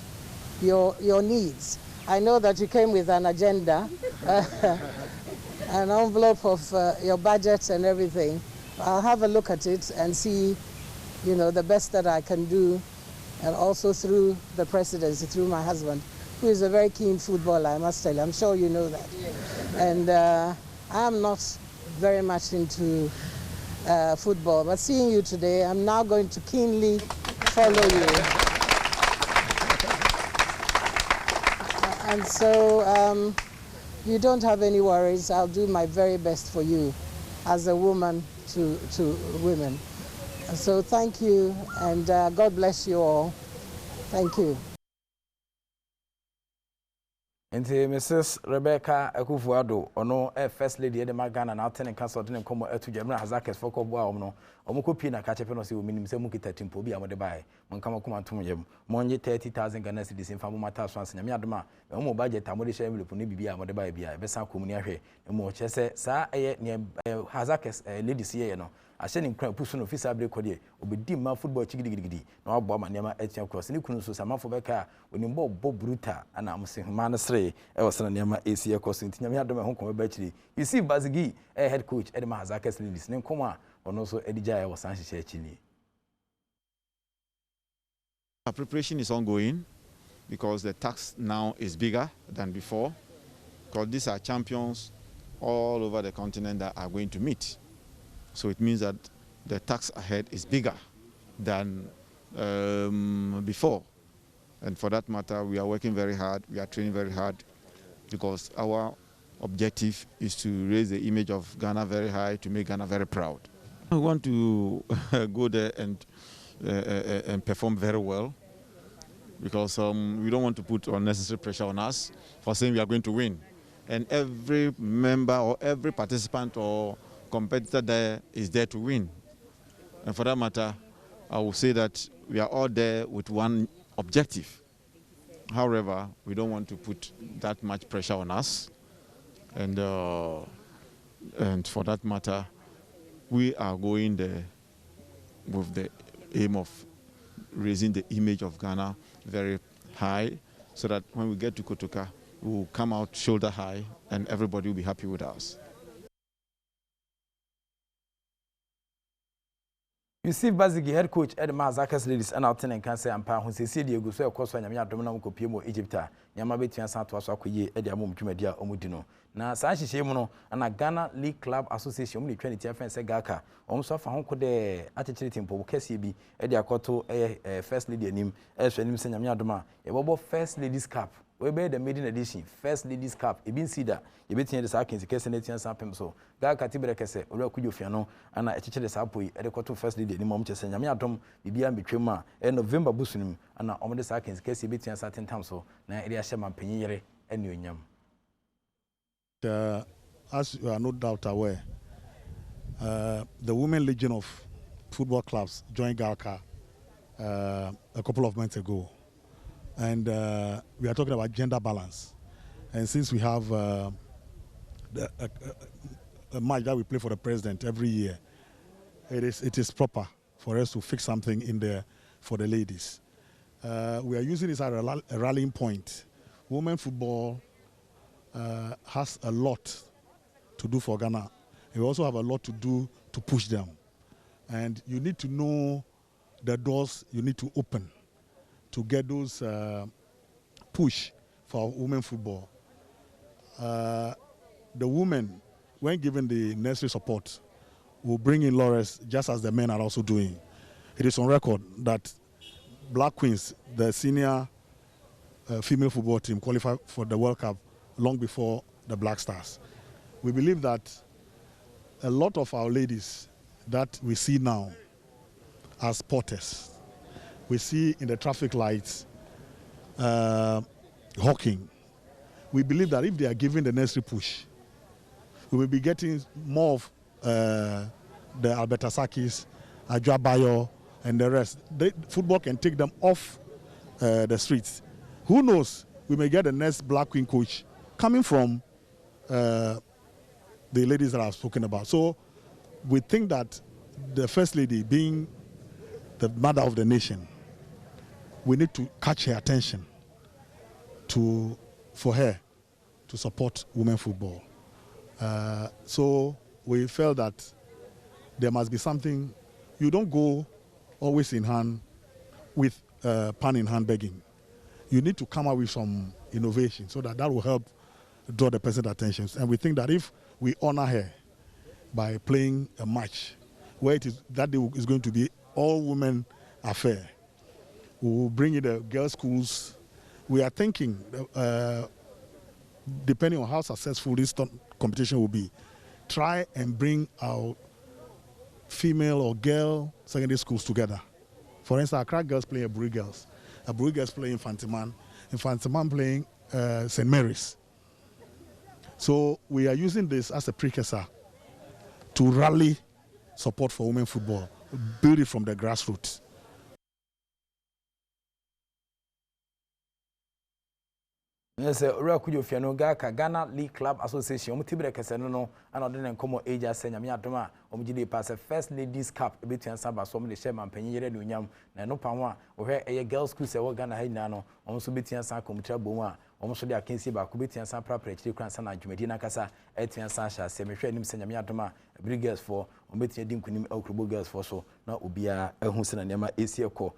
your needs. I know that you came with an agenda, an envelope of your budgets and everything. I'll have a look at it and see, you know, the best that I can do, and also through the presidency, through my husband, who is a very keen footballer, I must tell you. I'm sure you know that. And I'm not very much into football, but seeing you today, I'm now going to keenly follow you. And so you don't have any worries. I'll do my very best for you as a woman to women. So thank you, and God bless you all. Thank you. Nti Mrs. Rebecca Ekufuado ono first lady de Ghana na atene council de nkomo atujamra Hazakes foko boa omno omukopi na ka chepe no se ominim se mukita timpo bi amode bae monkama kuma tom yem monye 30,000 Ghana cedis in famu mata so anse nyame adoma mo budget amode share envelope ne bibia amode bae bia be san komuni ahwe mo chese sa eye ne Hazakes ladies ye no ahye ne nkran pusu no ofisa abre kodie obedi ma football chigidigidi na wabo ama nema etia cross ni kunu so samafo beka onimbo bo bruta ana amse huma na sre e wasana nema AC cross ntinyame adoma ho koma ba chiri you see Bazigi head coach Edema Hazakes ladies ne nkoma ono so edija e wasan hye chini. Our preparation is ongoing because the task now is bigger than before, because these are champions all over the continent that are going to meet. So it means that the task ahead is bigger than before. And for that matter, we are working very hard, we are training very hard, because our objective is to raise the image of Ghana very high, to make Ghana very proud. We want to go there and perform very well, because we don't want to put unnecessary pressure on us for saying we are going to win. and every member or every participant or competitor there is there to win. And for that matter, I will say that we are all there with one objective. However, we don't want to put that much pressure on us. And for that matter, we are going there with the aim of raising the image of Ghana very high, so that when we get to Kotoka, we will come out shoulder high and everybody will be happy with us. You see, Bazigi head coach Ed Mazakas ladies and out and can say and pound who say Diego so of course when Yamia Domino Copiemo Egypta, Yamabeti and Santo Aswakuye, Ediamum Jumedia Omudino. Now Sashi Shemono and a Ghana League Club Association only 20 and Segaka, almost off a home code attitude in Pobokesi, Edia Koto, first lady name, as when him send Yamia Doma, a Bobo First Ladies Cup. We made the maiden edition, First Ladies Cup, a bin cedar, a bit in the Sakins, Kessanetian Sampem so. Gaka Tiberekese, Urakuyo Fiano, and I teach the Sapui, at the Koto First Lady, the Momches and Yamiatom, Bibian Bitrima, and November Busunum, and now on the Sakins, Kessi bit and certain time so, now Edia Shaman Penire, and New Yam. As you are no doubt aware, the Women Legion of Football Clubs joined Galka a couple of months ago. And we are talking about gender balance. And since we have a match that we play for the president every year, it is proper for us to fix something in there for the ladies. We are using this as a rallying point. Women football has a lot to do for Ghana. We also have a lot to do to push them. And you need to know the doors you need to open to get those push for women football. The women, when given the necessary support, will bring in laurels just as the men are also doing. It is on record that Black Queens, the senior female football team, qualified for the World Cup long before the Black Stars. We believe that a lot of our ladies that we see now as porters, we see in the traffic lights, hawking. We believe that if they are given the necessary push, we will be getting more of the Albertasakis, Ajabayo, and the rest. Football can take them off the streets. Who knows? We may get the next Black Queen coach coming from the ladies that I've spoken about. So we think that the First Lady, being the mother of the nation, we need to catch her attention for her to support women football. So we felt that there must be something. You don't go always in hand with pan in hand begging. You need to come up with some innovation so that will help draw the person's attention. And we think that if we honor her by playing a match where that day is going to be all women affair, we will bring in the girls' schools. We are thinking, depending on how successful this competition will be, try and bring our female or girl secondary schools together. For instance, Accra girls playing Aburi girls, Aburi girls playing Infantiman, Infantiman playing St. Mary's. So we are using this as a precursor to rally support for women football, build it from the grassroots. Yes, Rakuyo Fiano Gaka, Ghana League Club Association, Mutibere Casano, and Odin Como Age as Senyamia Doma, Omjidi pass a First Ladies Cup, a bit and Saba, so many Sherman, Penny, Yam, Nano Pama, or where a girls' school say, Ghana Hainano, almost Biti and San Comitra Boma, almost the Akinsi Bakubiti and San Property, Cransana, Jumedina Casa, Etian Sasha, Semi-Tradim Senyamia Doma, Brigades for, Omiti Dim Kunim Okrubo girls for so, not Ubia, Elhunsen and Yama, Asiako.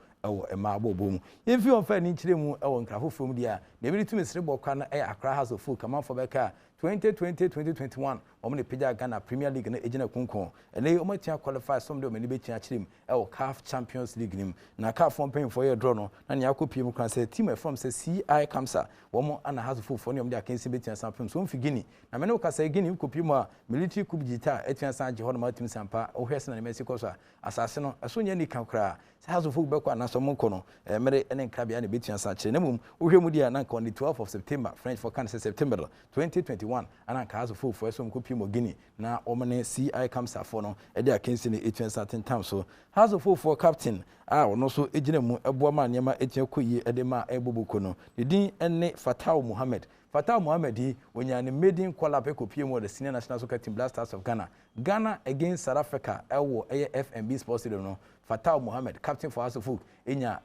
A marble boom. If you are finding Chilemu, or Krafu from the maybe to Miss Ribokana, Accra has a full command for Becca 2020-2021, Omni Pija Ghana Premier League and Agent Kunko, and they might qualify some of many bitch Chim, our CAF Champions League name. Now, CAF from paying for your drone, and Yaku people can say, Team from say CI Kamsa, one more and a half full for the Akinsi Bitch and Sampum, so for Guinea. Now, Menoka say Guinea Kupima, military Kubjita, Etian San John Martin Sampa, or Hesson and Mexico, Assassino, as soon as you can cry. Has a full back and so mo ko no mere ene nkrabia na betua sa kire nemum wohwe mu dia na on the 12th of September French for can say September 2021 ana ka aso fofo so mko pimo Guinea na omne CI comes afo no e dia kensi ne etua certain time so hazo fofo captain ono so ejina mu eboa ma nyema etia koyi ede ma eboboko no the din ene Fatau Mohammed hi wonyane maiden qualify kopie mu the senior national soccer team Black Stars of Ghana against South Africa ewo FNB Sports Stadium no Fatau Mohammed captain for House of Folk enya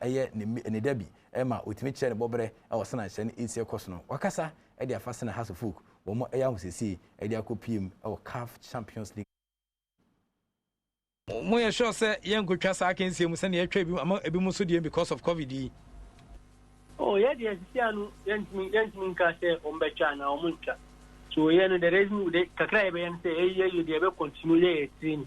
ne derby ema otimi chere bobre ewo sana hye ne esi ekoso no wakasa e dia fa sana House of Folk wo mo eya hosesi e dia kopie mu ewo CAF Champions League mo ye sure say yen go twa sa kensie mu se ne atwa bi ama ebi mu so die because of COVID. Oh, yeah, yes, Yansmin Castle, Ombachana, Omuncha. So, yeah, the reason they Kakraibe and say, hey, you never continue train.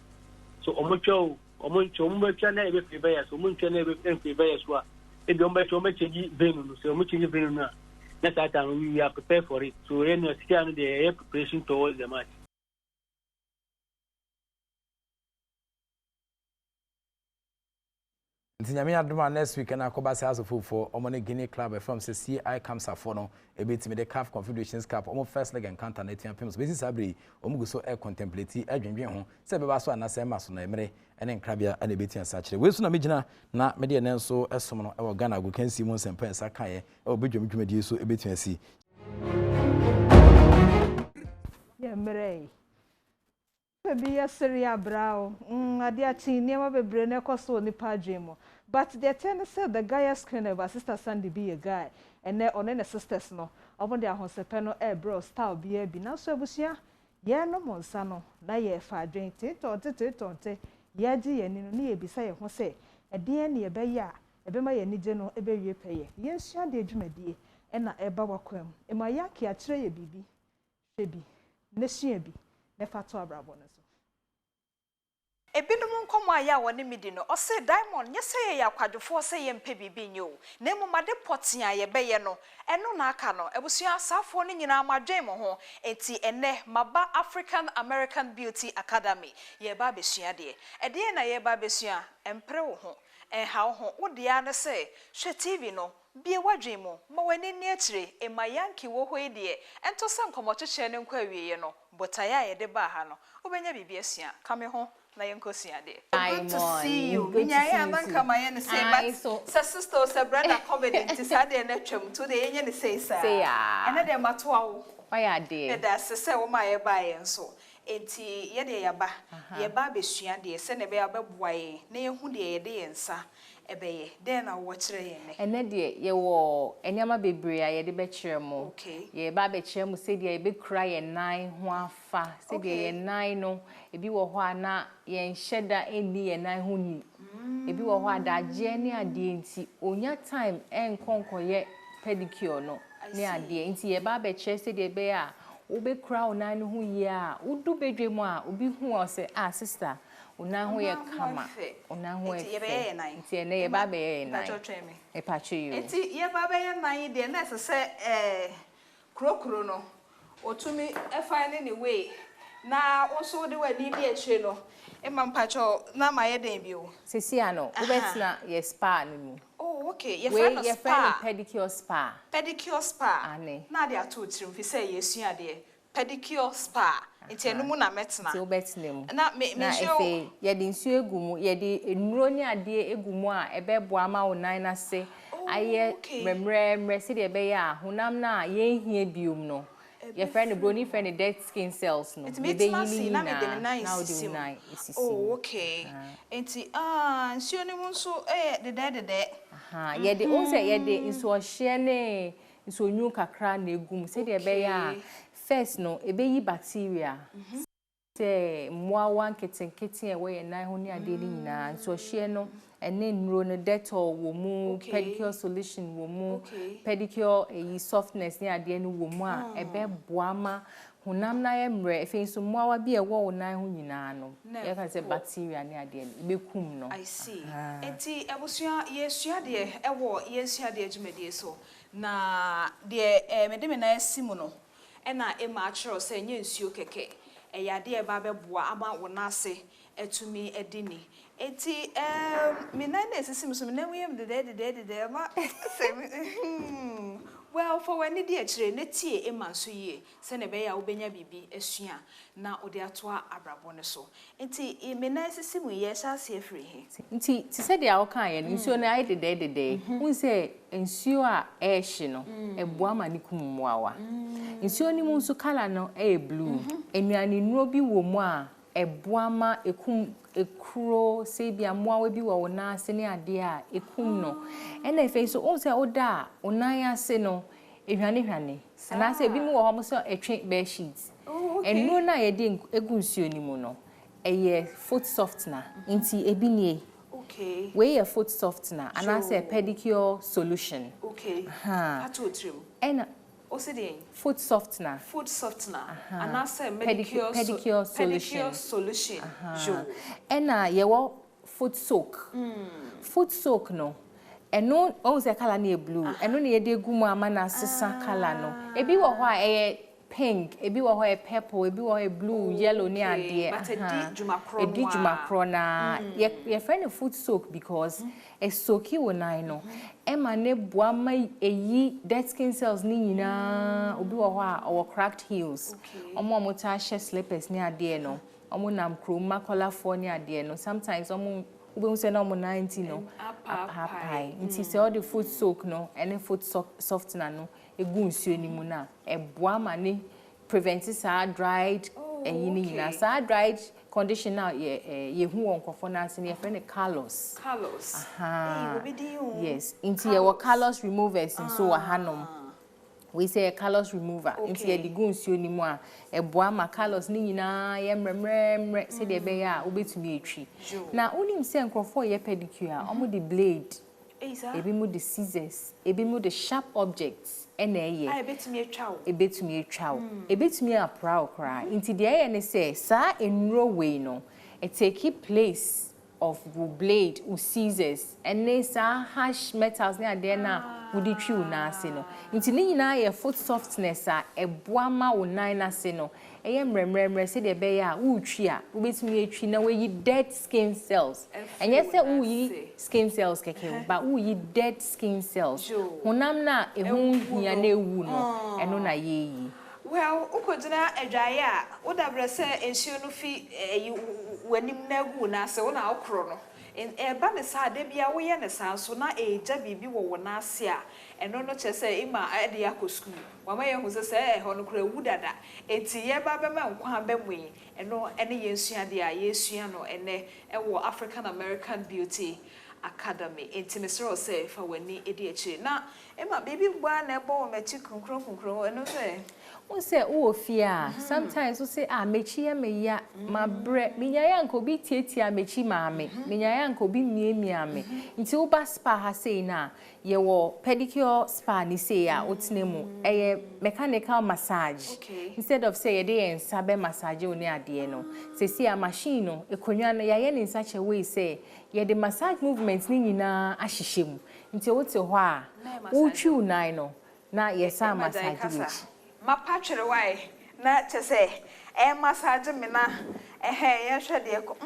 So, Omucho, Ombachana, every favor, so Muncha never favor as well. If you Ombachi Venus, so much in Venus. That's that time we are prepared for it. So, then you stand the preparation towards the match. Ntinyame adoma next week na akoba se aso for omone Guinea club from say CI comes afo no ebetimi the CAF Confederations Cup omo first leg encounter na tiam pems besi sabri omugo so e contemplate adwenwen ho se beba so anase ma so na emre ene nkrabia na ebetian sa kire we so na megina na mede ene so esom no e wo Ghana go kansi mu sempa ensa kae e obedwom dwumadi so ebetian si ya mrei Baby, yes, Syria brow. Adia teen, never be brain, so nipa dreamo. But the tenant said the guy screen of sister Sandy be a guy, and there on any sisters no. Over there, Honsepeno, bro, style be a now so busia. Ye no monsano, na ye fa drink tit or tit, ye g and near beside Jose. A dear near Baya, a bema ye nijeno, a baby pay. Yes, ya dear Jumedi, and a bawaquem. And my yaki a tray bibi. Baby, Neshiabi. Nefato abrabona so Ebinum nkomo aya woni midi no o se Diamond nyese ya kwadwofo se ye mpe bibi nyo na mu made potin aye beye no eno na aka no ebusua asafo no nyina amadwen mo ho enti ene maba African American Beauty Academy ye ba besua de ede na ye ba besua empre wo ho ha wo ho wo de ya ne se hwe TV no bie wadwen mo ma wani ni akire e mayanki wo ho de ento se nkomo kyekye ne nkwa wiye no botaya ye de ba ha no obenya bibi asua kame ho na yenkosia de good to see you nyaya manka maye ne say but sister say brother confident sade na twam to de yenye ne say sa ene de matoa wo why de e da se wo ma ye ba ye nso enti ye de ye ba besua de se ne be abeboa ye na ye hu de ye de yensa ebeye den na wo kire ye ne ene de ye wo enyama bebre ye de be kire mo ye ba be kire mo se de ye be kura ye nan ho afa se de ye nan no ebi wo ho ana ye nhyeda eni ye nan ho ni ebi wo ho adaje ne ade enti onya time enkonko ye pedicure no ne ade enti ye ba be kire se de be a wo be kura o nan ho ye a udu bedwe mo a obi hu o se sister una ho ye kama una ho ye be nine enti ne ye ba be nine e pacho you enti ye ba be nine de na se krokro no otumi e find any way na also de wani bi e che no e mam pacho na ma ye den bi o sesia no wo betina ye spa no oh okay ye friend pedicure spa na de ato tirim fi say ye sua de pedicure spa enti enum na metna ti obetinem na me show ye de nsu egumu ye de enuro ni ade egumu a ebebo ama wo nan na se aye memre se de be ya honam na ye hia biom no your friend brony friend dead skin cells no be yini na now do nine oh okay enti nsu ni mu so de ye de o se ye de nsu o hye ne nsu onyu kakra na egum se de be ya first no ebe yi bacteria se mwa nketen e we nan ho ni ade ni nyina nsu o hye no ene nuro no Dettol wo mu pedicure solution wo mu pedicure softness ni ade ni wo mu a ebe boama honam na ye mre efe nso mwa bi e wo nan ho nyina no ye kan se bacteria ni ade ni bekum no I see enti ebusua yesua de ewo yesua de adwumade so na de medeme na asimu no ena e ma achro se nye nsuo keke eyade e ba beboa ama wona ase etumi edini Enti me na na esisim so me na we am de ma well for when the akire na tie e man so yie se na be ya obenya bibi asua na ode atoa abrabo ne so enti me na esisim ye sha se afiri he nti ti se dia wo kan ye nsuo na ai de hun se nsuo a e hye no eboa ma ne kummuawa nsuo ni mu nso kala no e blue enuane nuo bi wo mu a eboa ma ekuro se bia moawe bi wo na ase ne ade a ekum no ena efe so on se oda onan ase no ehwane ana se bi mu wo ho so etwe bear sheets enu na ye de egu nsuo ni mu no eye foot softener nti ebi nie okay we ye foot softener ana se pedicure solution ha to trim ena Osidien foot softener and I say pedicure solution ena ye wo foot soak no eno on se color na blue eno na ye de gu mu ama na sesa color no ebi wo ho a pink ebi wo ho a purple ebi wo ho blue yellow ni ade edi jumakro na ye friend foot soak because e soaki wo nan no ema ne boa ma eyi dead skin cells ni nyina obi wo ho a or cracked heels omo ta she slippers ni ade no omo nam chroma colorful ni ade no sometimes omo we say no 90 no apapai nti say all the foot soak no any foot softener no egu nsuo ni mu na eboa ma ne prevent sa dried eyi ni nyina sa dried condition now ye hu won kofo na ase ne friend Carlos yes nti ye wo Carlos removers so wa hanom we say a Carlos remover nti ye digu nsuo ni mu a eboa ma Carlos ni nyina ye mremremre se de be ya obetumi etwi na onim se nkrofo ye pedicure omo the blade ebi mu the scissors ebi mu the sharp objects ena ye ebetumi etwa ebetumi apra okra nti de ye ne say sa enro we no it take place of blade or scissors and they sa harsh metals ne ade na wudi twi una ase no nti ni nyina ye foot softness a eboa ma unan na ase no eye mremremre se de be ya utwi a ubetumi etwi na we dead skin cells enye se uyi skin cells keke ba uyi dead skin cells honam na ehun hia na ewu no eno na yeyi well ukodina adwaye a wodabre se ensuo no fi wanim na gu na se wona okro no eba ne sa de bia wo ye ne sa so na eja bibi wo na ase a eno no che se ima ade yakọ school wa ma ye hu se ho no kra wu dada enti ye ba be ma nkwa ba mu eno ene ye nsua de a ye sua no ene wo African American Beauty Academy enti mesro se fa wani edi echi na ema baby gba na ebo ma chi kunkron eno se we say o fia sometimes we say mechi ya me ya ma bre me ya nko bi tietia mechi maame me ya nko bi miemia me nti wo ba spa ha say na ye wo pedicure spa ni say ya otinemu mechanical massage instead of say ye dey sabe massage oni ade no say see a machine no ekonwa no ye in such a way say ye the massage movements ni nyina ahyehyem nti wo te ho a wo twi unan no na ye sa massage ni ma patchere why na che say massage me na ye hwe de ko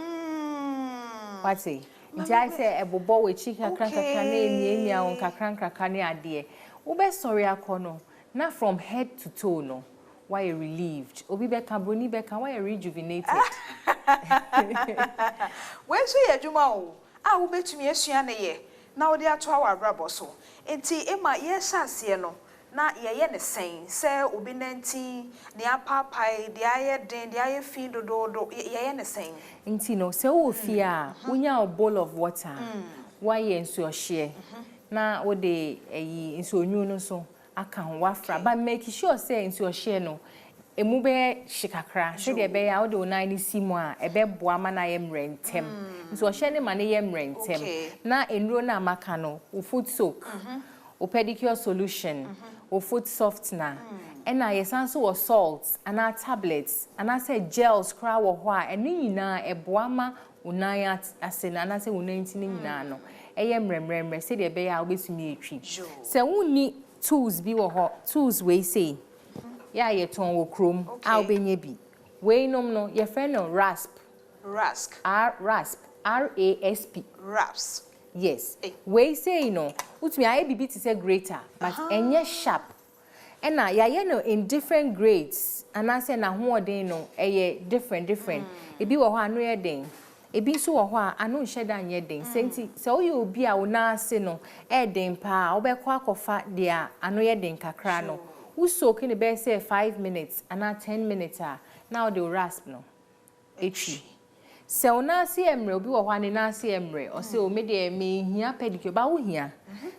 what's nti I say ebobo we chi kakran kakran na emiemia won kakran kakran ne ade wo be sorry akono na from head to toe no why you relieved obi be carboni be kan why you rejuvenated when so ye djuma o wo betumi asua ne ye na wo de ato awabrabo so enti ema ye hyase no na ye ne sen se obi nanti ne apapai de aye den de aye fin dodo ye ne sen nti no se wo fi a unya a bowl of water why ye nso hye na wo de eyi nso onyu no so aka ho wafra but make sure say nso hye no emu be shikakra so de be ya wo de onan ni simu a ebe boa ma na ye mrentem nso hye ne ma ne ye mrentem na enro na amaka no wo foot soak o pedicure solution or foot softener and I yesanso was salts and our tablets and I said gels cry wo ho a eni nyina eboama unaya asena and I say unanti ni nyina no eye mremremre say de be ya obetumi etwi se wonni tools bi wo ho tools we say ya ye ton wo krom a obenye bi we nom no ye friend no rasp RASP. Rasp. Yes. We say no. Utmi aye bibi to say greater, but enye sharp. And na ya no in different grades. And I say na ho den no different. Ebi wo ho anu ye den. Ebi so wo ho a anu hye da nye den. Senti se o ye obi a wo na ase no den pa obekwa akofa dia anu ye den kakra no. Wo soak in be say 5 minutes and 10 minutes now the rasp no. Etri. Se o na ase emre obi wo ho ane na ase emre o se o me de me hia pedicure ba wo hia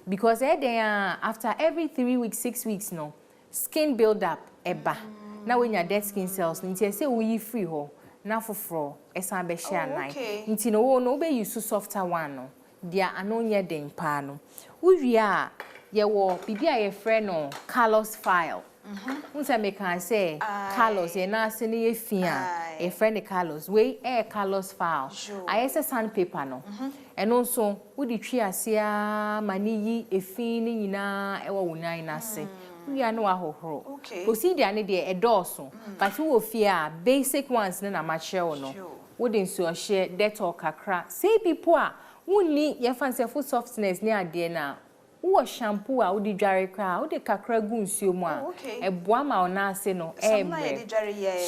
because den after every 3 weeks 6 weeks no skin build up eba na when your dead skin cells nti say wo yi free ho na foforo esan be share nine nti no wo no be use softer one no dia anonya den pa no wo wi a ye wo bibia ye frɛ no callus file unse me kan say callus ye na ase ne ye fi a e frɛ ne callus we callus file ayese sandpaper no eno so wo di twi ase a mani yi efi ne nyina e wo wunan na ase we are no ahohoro procedure ne de edoso but wo fia basic ones ne na ma share no wo de nso share detol kakra say people a wonni ye fancy full softness ne ade na wo shampoo a wo di dware kra wo de kakra gu nsuo mu a eboa ma ona ase no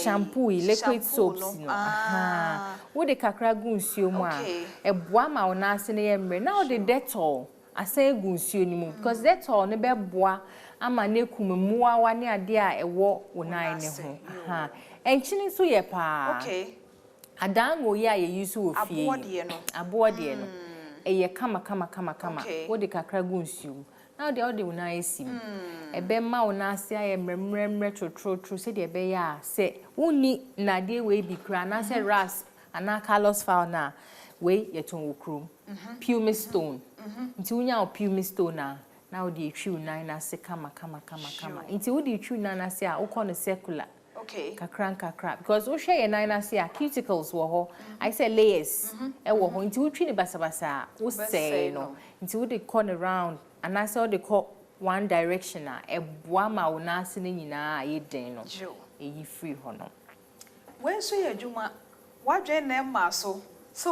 shampoo liquid soaps no wo de kakra gu nsuo mu a eboa ma ona ase ne emre na wo de detol ase gu nsuo ni mu because detol ne be boa ama ne kumemua wa ne ade a ewo wonan ne ho enchini so ye pa adango ye a ye use wo fie abode no eye kama wo de kakra gu nsuo na de wonan esim ebe ma wona ase aye mremremre trotro se de ebe ya se woni na de we bi kra na se rasp ana callus file na we yeton wo krum pumice stone nti wonya pumice stone na now the true nine ase kama nti wo the true nine ase a wo call no circular kakra because wo share nine ase a cuticles wo ho I say layers e wo ho nti wo twi ne basabasa wo say no nti wo de corner around and I saw the call one direction a eboa ma wo na ase ne nyina ye den no e free ho no when so ye adwuma wadwen na ma so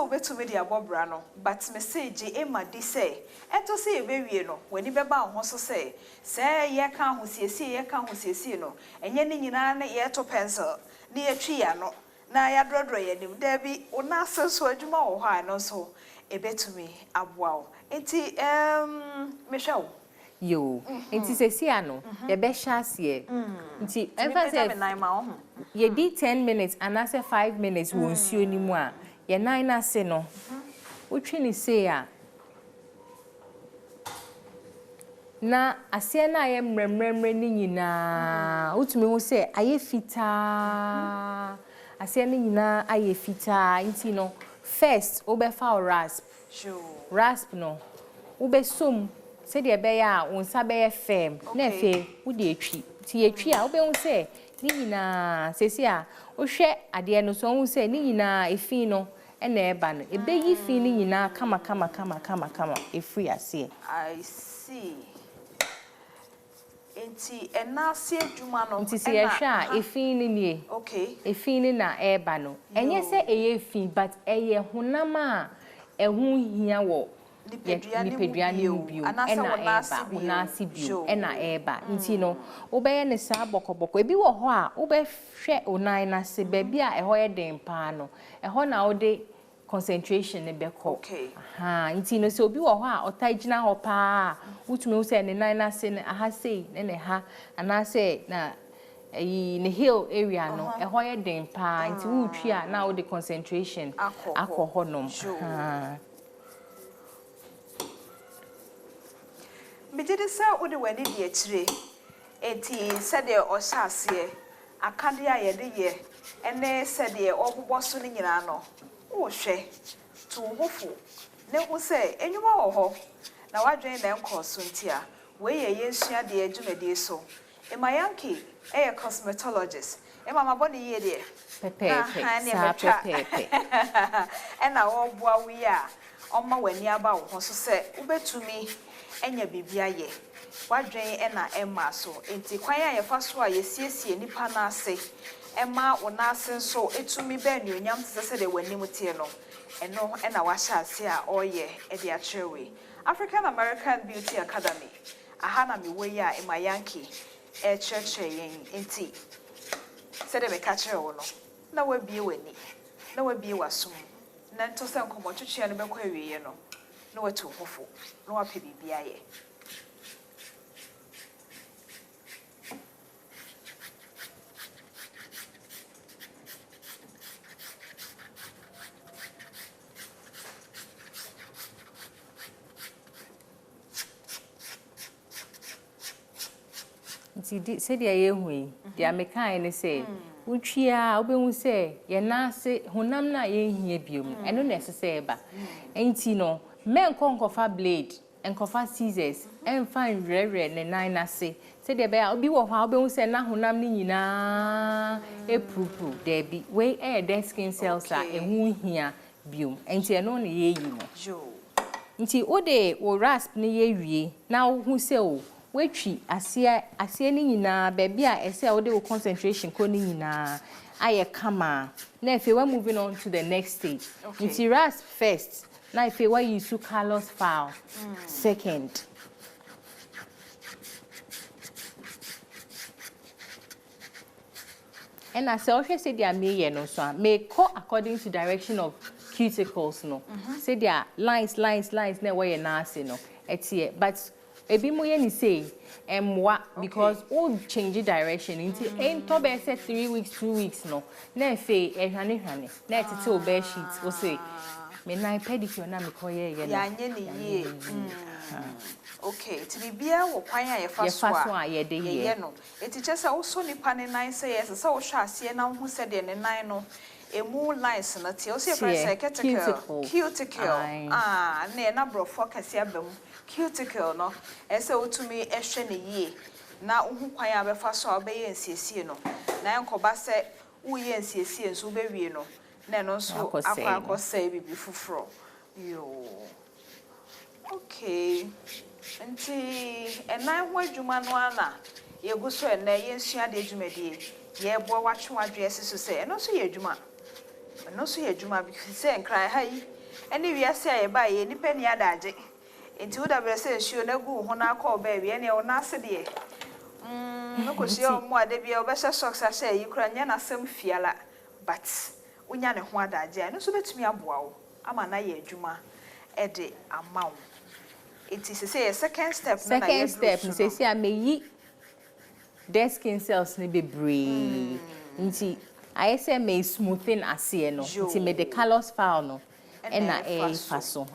betumi dia bobra no but message ema di say eto say ebewie no wani beba ho so say ye ka ho siesie no enye ne nyina na ye to pencil na ye twi ya no na ya drodro ye nim da bi ona asenso adwuma wo ha no so ebetumi aboa wo enti mehwe yo enti sesia no ye be hyasie enti emphasis ye di 10 minutes and I say 5 minutes wo nsuo ni mu a ye nine na se no utwi ni se a na ase na ye mremremre ni nyina utumi wo se aye fita ase ni nyina aye fita nti no first obefa rasp no obesom se de be ya wonsa be ye firm na efe wo de etwi ti etwi a obe wo se ni nyina sesi a wo hwe ade no so wo se ni nyina efi no ena eba no ebe yi fi ni nyina kama efri ase I see enti ena ase adwuma no enti se ye hwa efi ni nie efi ni na eba no enye se eye fi but eye honama ehu hia wo nipeduane bio ena eba unasi bio ena eba nti no obeye ne sa bokoboko ebi wo ho a obehwe onan na se ba bi a eho ye den pa no eho na ode concentration ne beko nti no se obi wo ho a otagina ho pa utumi wo se ne nan na se ne aha sei ne ha ana se na ne hill area no eho ye den pa nti wo twi a na ode concentration akọ nom Mijidi sa udi wani di etire enti sede osase akade a yede ye ene sede ogbogbo so ni nyina no wo hwe to hofu ne wo se enwuma wo ho na wadwen na enkoso ntia we ye yensua de adwumade so emayanki cosmetologist maboni ye de pepe ena wo bua wi a omma wani aba wo ho so se ubetumi enya bibia ye wadwen ena emma so enti kwan ya yefa so a yesiesie nipa na ase emma wona ase so etumi ba nuonyam tse se de wani mutie no eno na washa ase a oye e de achewe African American Beauty Academy aha na me we ya Emayanki e cheche yen enti se de be ka chere wo no na wabie wani na wabie wasum na nto se nkomo twetwe no be kwa wiye no na watu hofo na wape bibia ye Nti se dia ye hui dia mekan ne se utwia obehu se ye na se honam na ye hia biom eno na se ba enti no men konkofa blade enkofa scissors enfa nrere ne nan na se dia be obi wo ha obehu se na honam ni nyina eprupu there be we dead skin cells a ehu hia biom enti eno na ye yi no nti ode wo rasp ne ye wie na hu se o wetwi asie ni nyina baby a ese wo de concentration ko ni nyina aye kama na if we moving on to the next stage it's rasp first na if we use colors file second and as I say dia me no so make according to direction of cuticles no say dia lines na we na ase no etie but ebi mo ye ni say emwa because all change direction into ento be say 3 weeks 2 weeks no na fe ehwane na tete o be sheet o say me na pedicure na me koye ye ya nye ni ye okay ti bibia wo kwan a ye fa so a ye de ye no eti chese wo so nipa ne nan say yes say wo hwa ase na hu se de ne nan no emu lines na ti o say cuticle na brofo kase abam cuticle no ese otumi ehwe ne yie na uhu kwan abefa so obeye nsiesie no na enkoba se uye nsiesie nso bewie no na no so akwa bibi fufuro yo okay nti enan ho adwuma no ana yegu so ena yensua de adwumadie ye bo watwe adwe so se eno so ye adwuma bi se nkran ha yi ene wiase aye ba ye nipa ni adaje enti wo da be se nsuo na gu ho na akọ baby ene wo na ase de no ko se o mo ade bia obehye socks ahye yi kura nya na sam fiala but unya ne ho adaje ene so betumi aboa wo ama na ye adwuma e de amawo enti se say second step na ye se say ameyi dead skin cells ne bebre nti I say me smoothing ase no nti me the colors file no e na Faso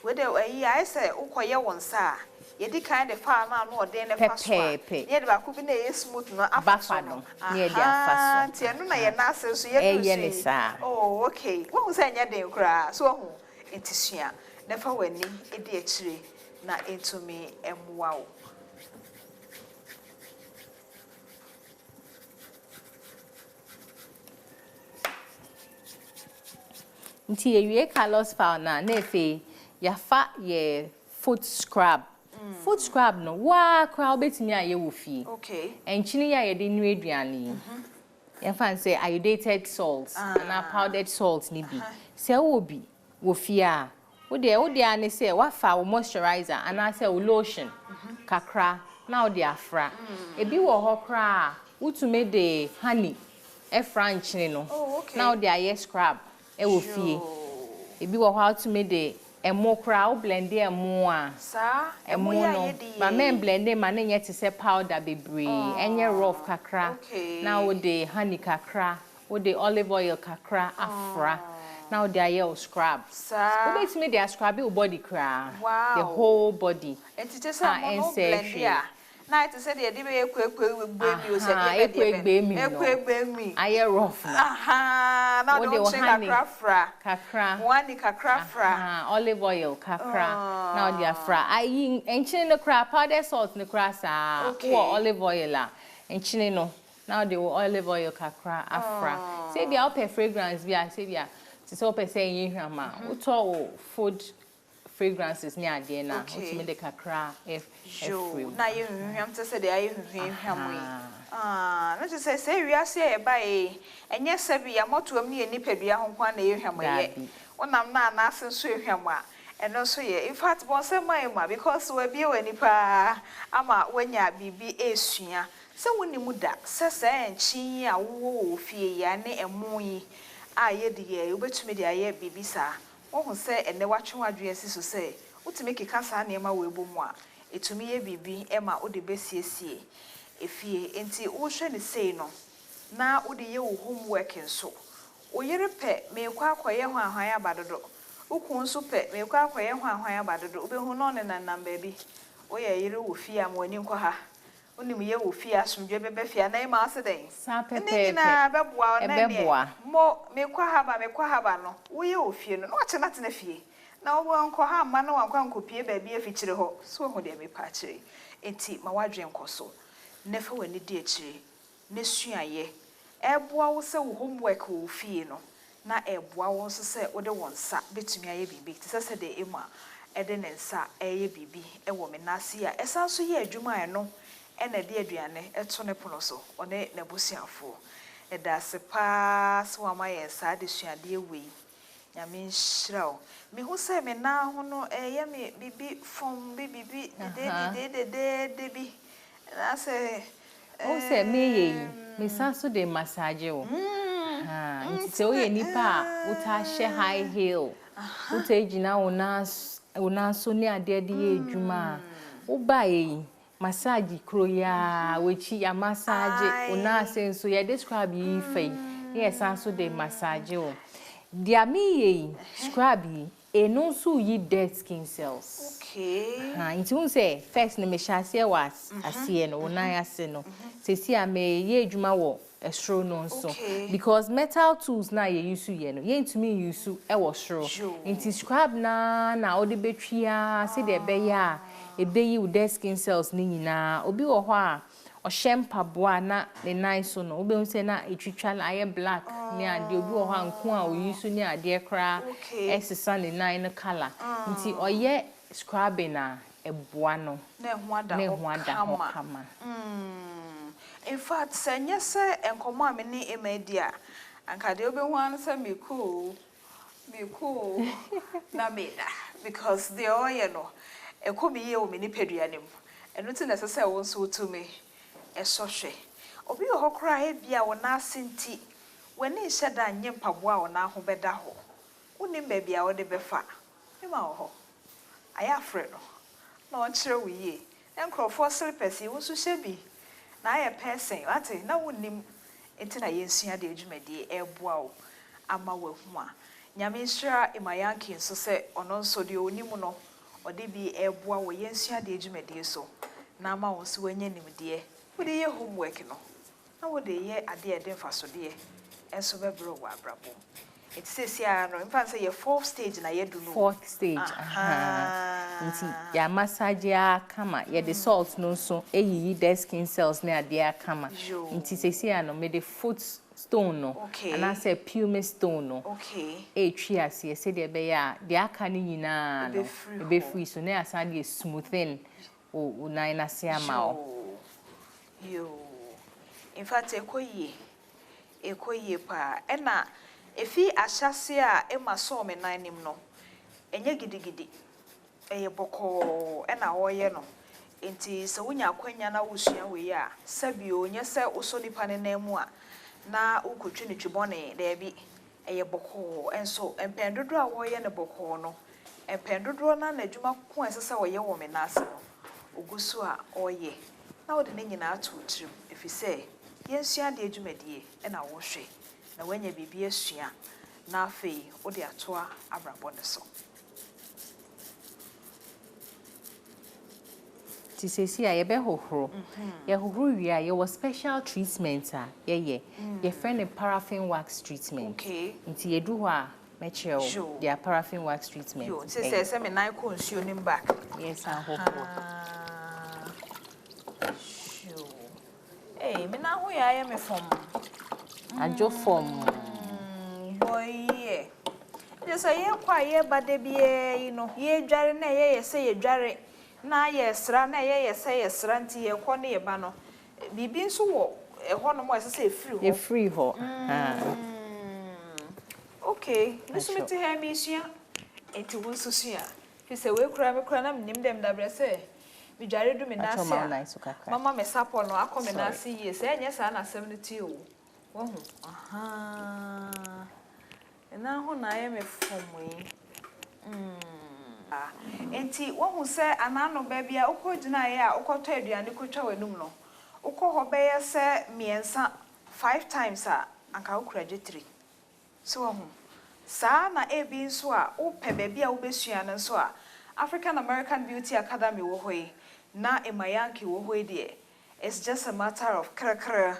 we de I say ukoye wonsa ye di kind of file na no de ne Faso ye de ba ku bi na ye smooth no afaso no ye de afaso nti eno na ye na ase so ye do say oh okay wo say nya den kura so ho enti sua na fa wani e de akire na entumi emwa wo nti ye colors file na efe ya fa ye foot scrub no wa kwa obetimi aye wo fie okay enchini ya ye de nu aduane ye fan say iodinated salt na powdered salt ni bi se wo bi wo fie a wo de ane say wa fa wo moisturizer ana say wo lotion kakra na wo de afra ebi wo ho kra utume de honey e franchini no na wo de aye scrub e wo fie ebi wo how to make the emo kra o blend the emo a sa emo no ma men blend ma na nyɛ te sɛ powder bebree enye rough kakra na wo de honey kakra wo de olive oil kakra afra na wo de aye scrub sa wo betimi de scrub your body kra the whole body enti te sɛ mo blend ya na it said the be ekwegbe mi o se ekwegbe mi aye rough na do kakra wani kakra olive oil kakra na o dia fra ayi enchine no kra powder salt no kra sa wo olive oil la enchine no na o de olive oil kakra afra say bia o fragrance bia say bia se o pe say yin hwama o to food fragrances near the na ultimate the kakra if na you hwam to say dey hwam yi no to say we ase e bae enye sabi ya moto am ne nipadua ho kwa na ye hwam ye wonam na asenso hwam a eno so ye in fact bon say my because we be we nipa ama wanya bibi esua se woni mu da se enchi a wo fie ya ne emo yi a ye de ye obetumi de aye bibi sa wo hu se ene watwe wadwe asi so se utimi keka sa na ema we bomu a etumi ye bibi ema wo de besiesie efie enti wo hwe ne sei no na wo de ye wo homework nso wo yere pe me kwa akoye ho ahwan abadodo ukun so pe me kwa akoye ho ahwan abadodo obehu no ne nanam baabi wo ye yere wo fie am wani nkwa ha onim ye wo fie asomdwe bebe fie na ema aseden sa pepe na beboa na ne mo me kwa haba no wo ye wo fie no wache na tena fie na wo nkwa ha ma na wankwa nkopie baabi afikyire ho so ho de me pa kyire enti ma wadwe nkoso nefa wani di akire ne suaye eboa wo se wo homework wo fie no na eboa wo so se wo de wonsa betumi aye bibi ti se de ema ede ne nsa eye bibi ewo me nase a esa so ye adwuma eno ena de aduane eto ne pono so one na busiafo eda se pa so ama ye sa de suade ewe nyame nhyirawo me hu se me na ho no eye me bibi fom bibi de bi na se o se me ye me sanso de massage o nti se o ye nipa uta she high heel uta ejina ona so ne ade de edwuma o ba ye massage kroya wechi ya massage ona senso ye describe yi fai ye sanso de massage o dia me ye scrub eno so yi dead skin cells nti un say first ne me hyase was ase no ona ya se no sesi a me ye adwuma wo esro no nso because metal tools na ye use ye no ye ntumi use e wo sro nti scrub na odi betwia se de be ya ebeyi wo dead skin cells ni nyina obi wo ho a o shempa boa na ne nice so no obi unse na etwitwa na aye black ni ade obi wo ho anko a o use ni ade kra esesa ne nine color nti oye scrubbing na eboa no na ho ada kama in fact senye se enkomo ameni emedia ankade obi hu an se miku na meda because the oil no ekomi ye o meni peduanem eno ti na se wo nso tumi esohwe obi ho kra he bia wo na asenti wani hyeda nye mpaboa wo na ho beda ho unim ba bia wo de befa e ma ho aya frɛ no na on kyerɛ wo yie enkrofo slippers wo so hye bi na aye person ate na wonim enti na yensua de adwumadi eboa wo ama wahu a nyame nhyira imayanki nso se ono nso de onim no ode bi eboa wo yensua de adwumadi so na ama wo so wanya nimde wo de ye homework no na wo de ye ade ede mfaso de enso bebro wo abrabo it says ya no in fact say your fourth stage na ye do no fourth stage nti ya massage ya kama ya the salt no so eyi dead skin cells na ade ya kama nti says ya no me the foot stone no and I say pumice stone no etwi ase se de be ya de aka ni nyina no e be free so na asa de smoothing o nine ase ama o yo in fact ekoye pa ena efi ahyase a ema so me nanim no enye gidigidi eye boko ena woye no enti se wonya kwanya na wosua we ya sabio nye se oso nipa ne namu a na ukotwe ne twibone da bi eye boko enso empendodo a woye ne boko no empendodo na adwuma ko esese woye wo me nase no ogusu a oye na wode ne nyina atu trim efise yensua de adwumadie ena wo hwe na wanya bibi asua na afei odi atoa abrabo ne so ti sesi a ye be hohoro ye hohoro wi a ye was special treatment a ye friend paraffin wax treatment nti ye du ho a me cheo their paraffin wax treatment yo se me nai ko nsuo nim back yes a hohoro me na ho ya me fom ajo form boy Just a year quiet, but they be you know, ye dware na ye say ye dware na ye sra na ye say ye sranti ye kɔ ne ye ba no. Bibi nso wo ho no mo say free ho. E free ho. Okay, Miss Miti ha mi sua. Enti wo nso sua. Fi se we kura me kura na mnim dem da bre se. Mi dware du me na ase. Mama me sapo no akɔ me na ase ye. Se enye sa na 70 o. Wo ho. Aha. Na ho na ye me fomwe. Enti wo hu se anano ba bia ukogina ye a ukotɔ aduane kotwa wanum no. Ukɔ ho be ye se miensa 5 times a anka ukura je 3. So wo hu. Sa na ebi nso a upe ba bia ubesua no nso a African American Beauty Academy wo hoi na emayanki wo hoi de. It's just a matter of krakra.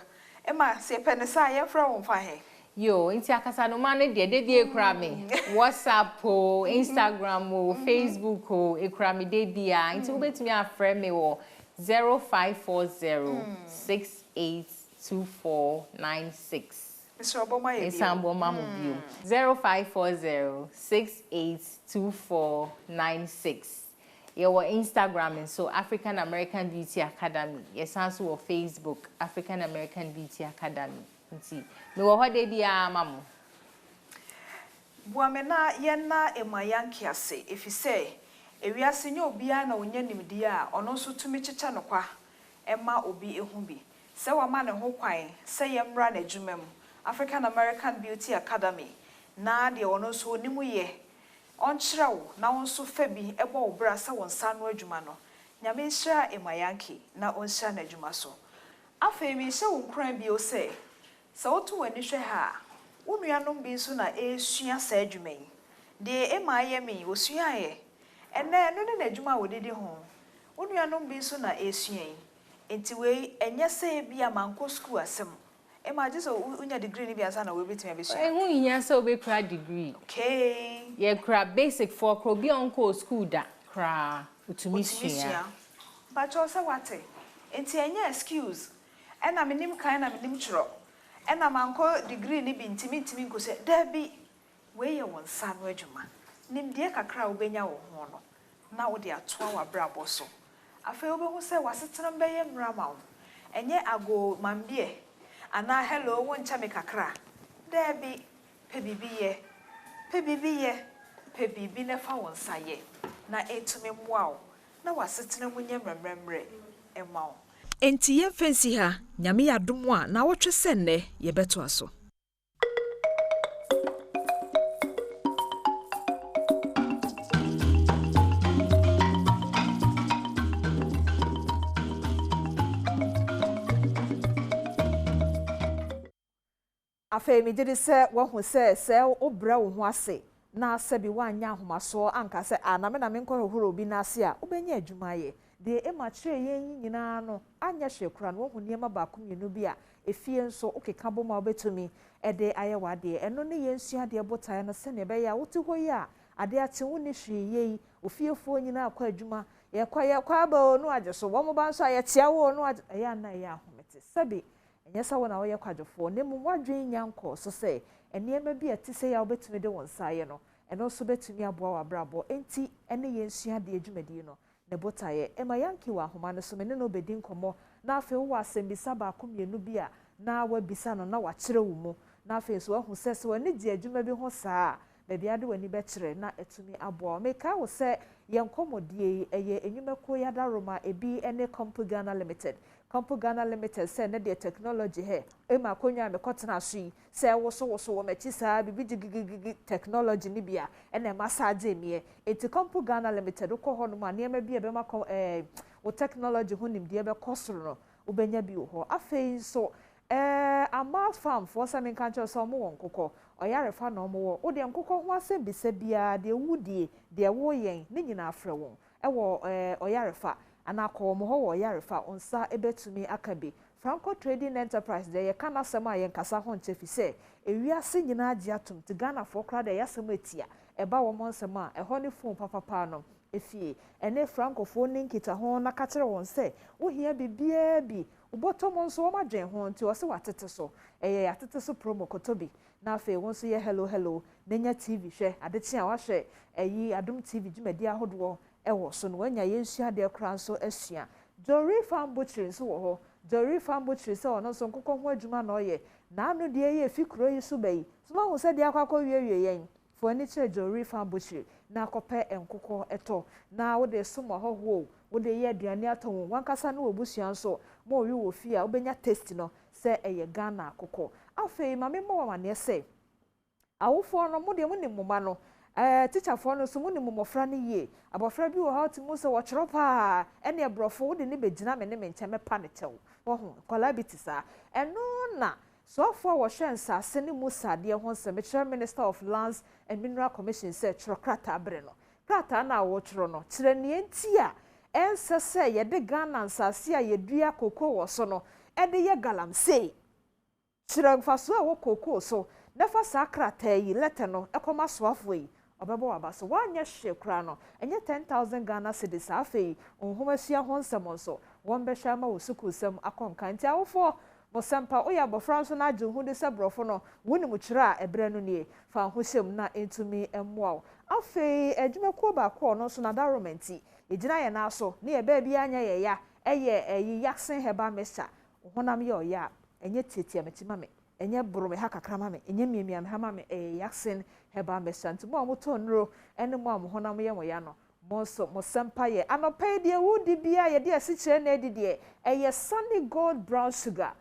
Ema se penesa ye fra wo mfa he. Yo, inti akasa no man de ekura me. WhatsApp o, Instagram o, Facebook o, ekura me de bia. Inti ubetumi afre me wo 0540 682496. Mr. Obama ye. Isambo mamu bio. 0540 682496. Your Instagram and so African American Beauty Academy. Yes, also on Facebook African American Beauty Academy. See, me wo hode bia mamu. Buamena yenna emayanki ase efise ewiase nya obia na onya nimdi a ono so tumi chicha no kwa ema obi ehu bi se wa ma ne ho kwan se yemra na adwuma mu African American Beauty Academy na de ono so nimu ye onkyerɛ wo na wonso fa bi ɛbɔ wo bra sa won sa no adwuma no nyame nhyira emayanki na onhyira na adwuma so afei mi hyɛ wo nkran bi o se wotu wani hwɛ ha wonuanom bi nso na esua sa adwuma yi de emaye mi osua ye ene no ne adwuma wo didi ho wonuanom bi nso na esua yi enti we enye se bi amanko school asem Imagine so unya degree ni bi ansa na we betimi abesua. Ehun nya se obe kra degree. Okay. Ye kra basic for kro bi onko school da kra utumi sua. But you say what? Enti enye excuse. Ena menim kan na menim chro. Ena manko degree ni bi ntimi nko se da bi we ye won sa no adwuma. Nim de kakra obenya wo ho no. Na wo de atoa wa brabo so. Afa obehu se wasetena mbeye mrama wo. Enye ago mambie. Ana hello won chame kakra debi pebibiye pebibi na fa won saye na etumi mwa na wasetena munye mremremre ema enti ye fancy ha nyame yadom a na wotwe senne ye beto aso Afa mi did say what who says sell o bra wo ho ase na sabi wanya ahomaso anka se aname na menko hohoro bi na ase a obenya adwuma ye de e ma kire yen nyina no anya hwekura no ho niema ba komyenu bi a efie nso okeka bo ma obetumi e de ayewa de eno ne yensua de botae no se ne be ya wote hoyi a ade ate wo ne hweye ofiefo nyina akwa adwuma ye kwa ba onu ajeso wo mo ba nso aye tia wo onu ya na ya ahomete sabi Enyesa wona wo ye kwadwofo ne mu wadwen nyanko so se enema bi atise ya obetumi de wonsaye no eno so betumi aboa wa brabo enti ene yensua de adwumadi no ne botaye ema yanki wa homa no so me ne no bedi nkomo na afi wo asembisa ba akomienu bi a na wabisa no na wakire wo mu na afi so ahu se se woni di adwuma bi ho saa bebi ade wani bekire na etumi aboa meka wo se yenkomodie eye enwumako yada roma ebi ene Compugana Limited Compugana Limited say na the technology here ema akonya me kotena so yi say wo so wo mechi saa bibi gigigigi technology ni bia ene massage emie eti Compugana Limited ko ho no ma ne ma bia be ma wo technology ho nimde be kosoro no ubenya bi ho afei so ama farm for some country so mo wonkoko oyarefa no mo wo de nkoko ho asem bisa bia de wudie de wo yen ne nyina afre won wo oyarefa anako mo ho oyarefa onsa ebetumi akabe Franco Trading Enterprise de ye kana sema ye nkasa ho nchefi se ewiase nyina agi atom te Ghana for kra de yasem etia eba wo monsema e ho ne phone papa no efie ene francofo ne nkita ho na ka kire won se wo hia bibia bi ubotom nso wo madwen ho nti wo se watete so atete so promo kotobi na afa won so ye hello nenya tv hwe adechi a wa hwe Adom TV dwumadi ahodo ewo so no wanya yensua de kra nso asua Jori Farm Butchery nso wo ho Jori Farm Butchery se ono so nkokọ ho adwuma na oye na anu de ye fikuro yi so bayi so ma hu se de akwakọ wie yen fo ani kire Jori Farm Butchery na akọpẹ enkokọ eto na wo de somo hoho wo de ye aduane aton wankasa na obusua nso mo wi wo fi a obenya taste no se eye Ghana akọkọ afei mame mo wa ne se awofo no mo de mo ni moma no teacher for no so mu ni momofra ne yie abofra bi wo ha ti mu se wo kyero pa ene ebrofo wo de ne begina me ne menche me pa ne tew wo ho collaborative sa eno na so for wo hwensa se ne mu sade ho se me kyerɛ Minister of Lands and Mineral Commission se kyero krata abre no krata na wo kyero no kyerɛ ne enti a ense se ye de Ghana nsase a ye dua koko wo so no e de ye galamsey kyerɛ Faso a wo koko so nefa sakrata yi letter no ekoma soafo yi obebo abaso wanya hye kra no enye 10,000 Ghana cedis afei onhomasua ho nsem nso won be hwa ma wo sukusem akonka nti awofo mo sempa oya bofra nso na agye hu de se brofo no woni mu kyerɛ a ebre no nie fa ho hyem na entumi emmoa afei adwumakuo ba ko no so na daromenti egina ye na aso ne ye ba bi anya ye ya eye yaksen heba mesa honam ye oya enye tietia metima me enye buru me ha kakra ma me enye miamia me ha ma me yaksen heba mesanti mo amoto nro ene mo amhonam ye moya no mo so mo sempa ye anopai de wudi bia ye de asikyere na edide eye sunny gold brown sugar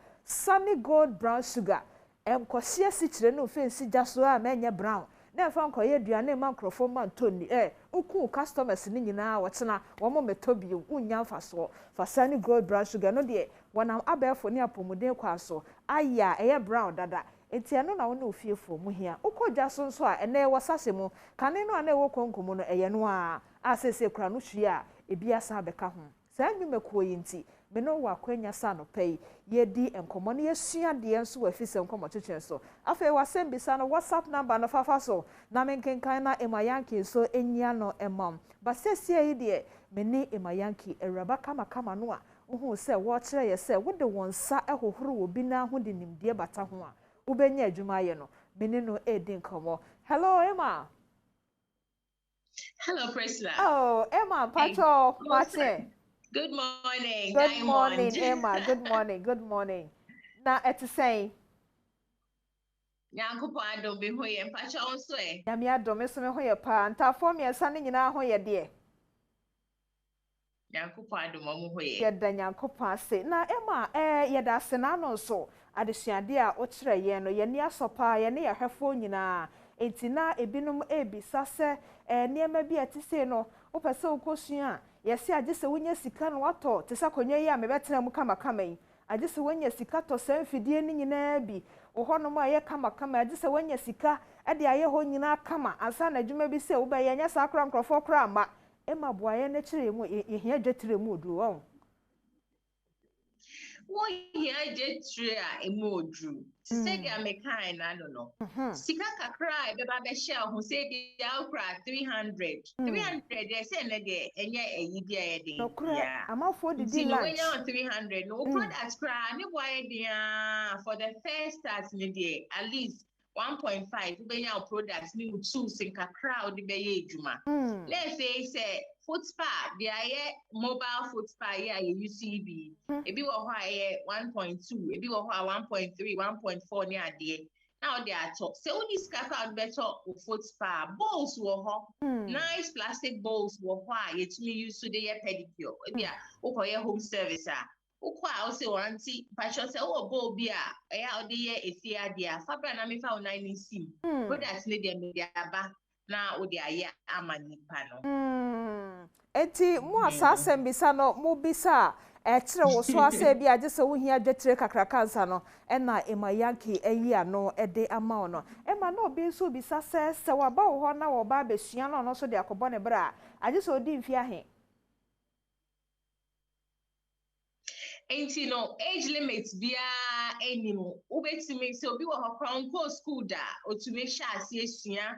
enkohye asikyere no fensi jaso a menye brown na fa nkoye aduane ma nkrofo ma ntoni uku customers ni nyina wotena wo mo metobi unya mfaso fa sunny gold brown sugar no de wonam abefo ne apomuden kwaso aya eye brown dada enti eno na wona ofiefo mu hia ukogya so nso a ene wasase mu kane no ana ewo konkomu no eye no a asese kura no hwie a ebia sa beka ho saa nwumekuo yinti me no wa kwanya sa no pay yedi enkomo ne yesua de enso wa fise enkomo chechen so afei wasem bisa no WhatsApp number no fafa so na menkenkan na emayanki so enyia no emam basesie yi de me ni emayanki ewraba kama no a uhu se wo kire ye se wo de wonsa ehohoro obi na ho de nimdie bata ho a ubenya adwuma ye no meni no edi nkomo. Hello Emma. Hello Priscilla. Oh Emma Pacho Martin. Good morning. Good morning Emma. Good morning. Na etisay Nyankopo Adom bi hoye Pacho onso e. Ya mi Adom so me hoye pa ntafo me esa ne nyina hoye de. Nyankopo Adom omo hoye. Ye da nyankopo ase. Na Emma ye da ase na no so adesuade a o kire ye no ye ne asopa ye ne ye hwefo nyina enti na ebinom ebisa se niema bi atise no wo pese ukosua ye se agese wonya sika no wato te sa konwa yi a mebetena mu kama yi agese wonya sika to sanfidie ni nyina bi wo hono mu aye kama agese wonya sika ade aye ho nyina kama ansa na adwuma bi se wo ba ye nya sa akra nkrofo kra ma ema boaye na kire mu ye hia dwetire mu odu won wo hia dwetire a emu odu say dia mekan na no no sika kakra e be ba be share ho say dia okra 300 dey say na dey enye eyi dia ye dey yeah amafo di lunch when you 300 no product kra ne boy dia for the first start ne dey at least 1.5 ubenya products ni utu sinka crowd be ye adwuma let's say foot spa they are mobile foot spa here you UCB ebi wo ho aye 1.2 ebi wo ho 1.3 1.4 ni ade now they are top say only scaffold better foot spa bowls wo ho nice plastic bowls wo ho aye to me use to the pedicure ebi a wo ye home service a ukwa ose wanti passion say wo bowl bi a ya ode ye efi ade a fabra na me fa 9 sim products ne dem dia ba na ode aye amanipa no eti mu asasem bisa no mu bisa kire wo so ase bi agese wo hia dwetire kakra kansa no na emayanki eyi ano ede ama no ema no obi so bisa se waba wo ho na wo ba besua no so de akobo ne bra agese odi mfi ahe ain't no age limit bia anymore ubetimi se obi wo hokron ko school da otumi sha ase esua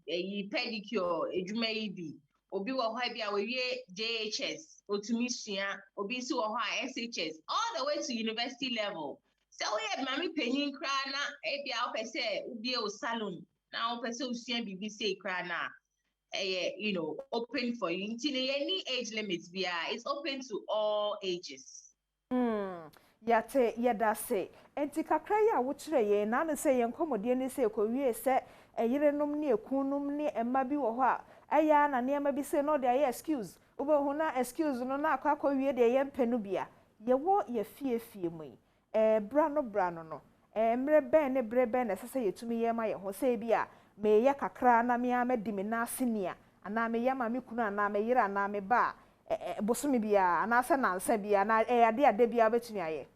pedicure edwuma yi bi obi wo ho bia we JHS otumisua obi si wo ho SHS all the way to university level so we mami penyin kra na e bia o pese ubi o salon na o pese usua bibi say kra na you know open for you any age limits bia it's open to all ages. Yate yedase enti kakra ya wo kire ye na ne se ye nkomodie ne se kowie se eyerenom ne ekunum ne emma bi wo ho a eya na ne emma bi se no de aye excuse wo be hu na excuse no na akwa wie de ye mpenu bia ye wo ye fie mu bra no no mre ben ne bre ben na sese yetumi ye ma ye ho se bia me ye kakra na me amedi me na senia ana me ye ma me kunu ana me yira ana me ba bosomi bia ana se nansa bia na ade bia betumi aye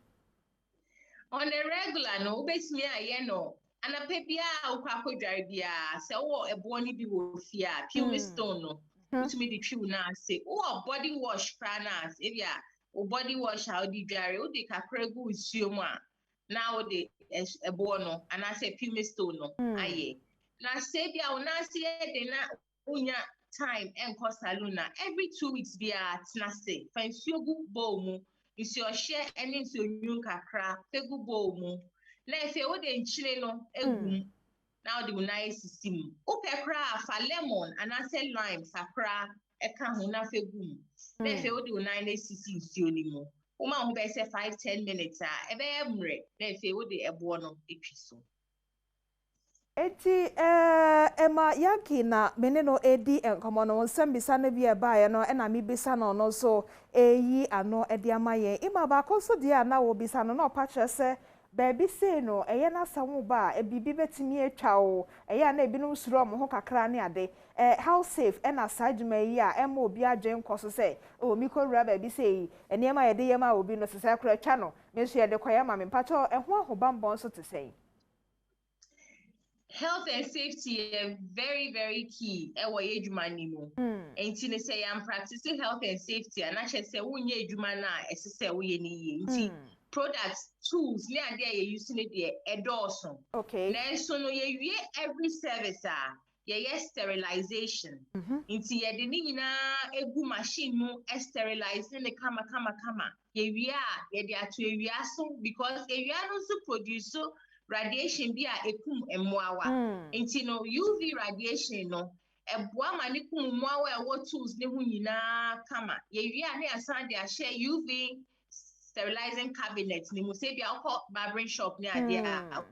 on a regular no betumi aye no ana pe bia ukwa kodware bia se wo ebo ni bi wo fia pure stone no betumi di twi na se wo body wash prana se bia wo body wash how di dware wo di kakra gu usuo mu a na wo di ebo no ana se pure stone no aye na se bia wo na se de na unya time enko salon na every 2 weeks bia tina se fansuo gu bowl mu isi o share any nsi onyu kakra fegu bowl mu na efe wo de nchire no egum na wo de unai system o pekra fa lemon anase lime sakra eka ho na fegu na efe wo de unai na sisi nsi onimu o ma ho be say 5-10 minutes a ebe emre na efe wo de ebo no etwiso eti ema yanki na meneno edi enkomo no nsambisa na bia baaye no na mi bisa no so eyi ano edi amaye ima ba konso dia na wo bisa no na opache se baby say no eye na samu ba ebibi betimi atwa o eye na ebinum suro mo ho kakra ne ade how safe na sajuma yi a ema obi adwen koso se o mi ko wura baby say ene ema ye de yema obi no se sa kra twa no me so ye de kwaya ma me mpacho eho ahobambon so te say health and safety are very, very key. Ewa ejuma nimo. Enti ne say I'm practicing health and safety and I say unye ejuma na esese uye ni enti products tools ne ade ye using it there endorse. Okay. Na so no ye every service ye sterilization. Enti ye de ni nyina egu machine mu sterilize ne kama. Ye de atu ewia so because ewia no so produce so radiation bi a ekum emmoawa enti no UV radiation no eboa manikum emmoawa e wo tools ne hu nyina kama ye wi a ne asan de a share UV sterilizing cabinet ni mu se bia okọ barbering shop ne ade a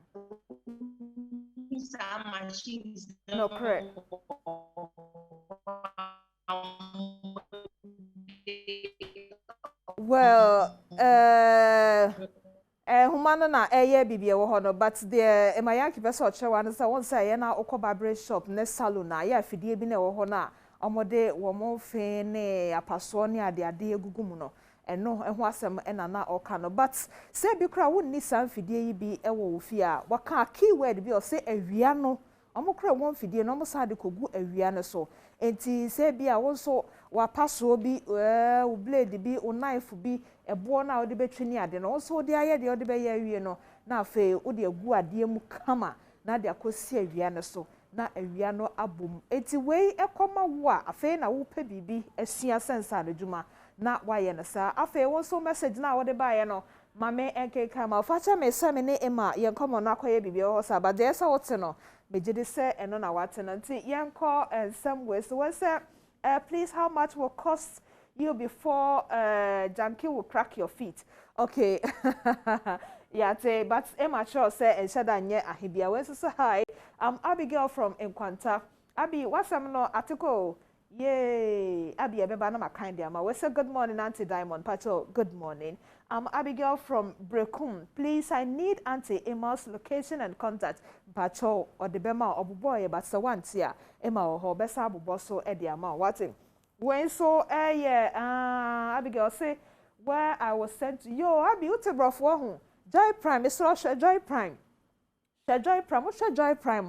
some machines no correct well humana na eye bibie wo ho no but the emayanki person chewa no say won say ye na okọ barber shop ne salon na ya afidie bi na wo ho na omode wo mo fe ne apaso ne ade egugu mu no eno ho asem na oka no but say bi kra wonni san fidie yi bi ewo wo fi a waka keyword bi o say awia no omokra won fidie no mo sa de kogu awia no so enti say bi a won so wa paso bi wo blade bi wo knife bi ebo na wo de betwini ade no so de aye de wo de be ya awie no na afa wo de agu ade mu kama na de akosi awia no so na awia no abom enti wei ekoma wo a afa na wo pe bibi asua sensa adwuma na wa ye no sa afa wo so message na wo de ba ye no mame enke kama facha me se me ne ema ye komo na akoye bibi ho sa ba de se wote no mejide se eno na wate no nti yenko some way so say please how much will cost you before Janky will crack your feet okay yeah but Emma sure say and said anye ahibia we so hi Abigail from Enkwanta Abi what's no article yay Abi ebeba na makan dia ma we say good morning Auntie Diamond Pacho good morning Abigail from Brekum please I need Auntie Emma's location and contact Pacho or the bema obuboy but so once ya Emma ho besa abubo so e dia ma what when so yeah Abigail say where I was sent to yo Abi utebro for ho Joy Prime is Russia Joy Prime Joy Prime what Joy Prime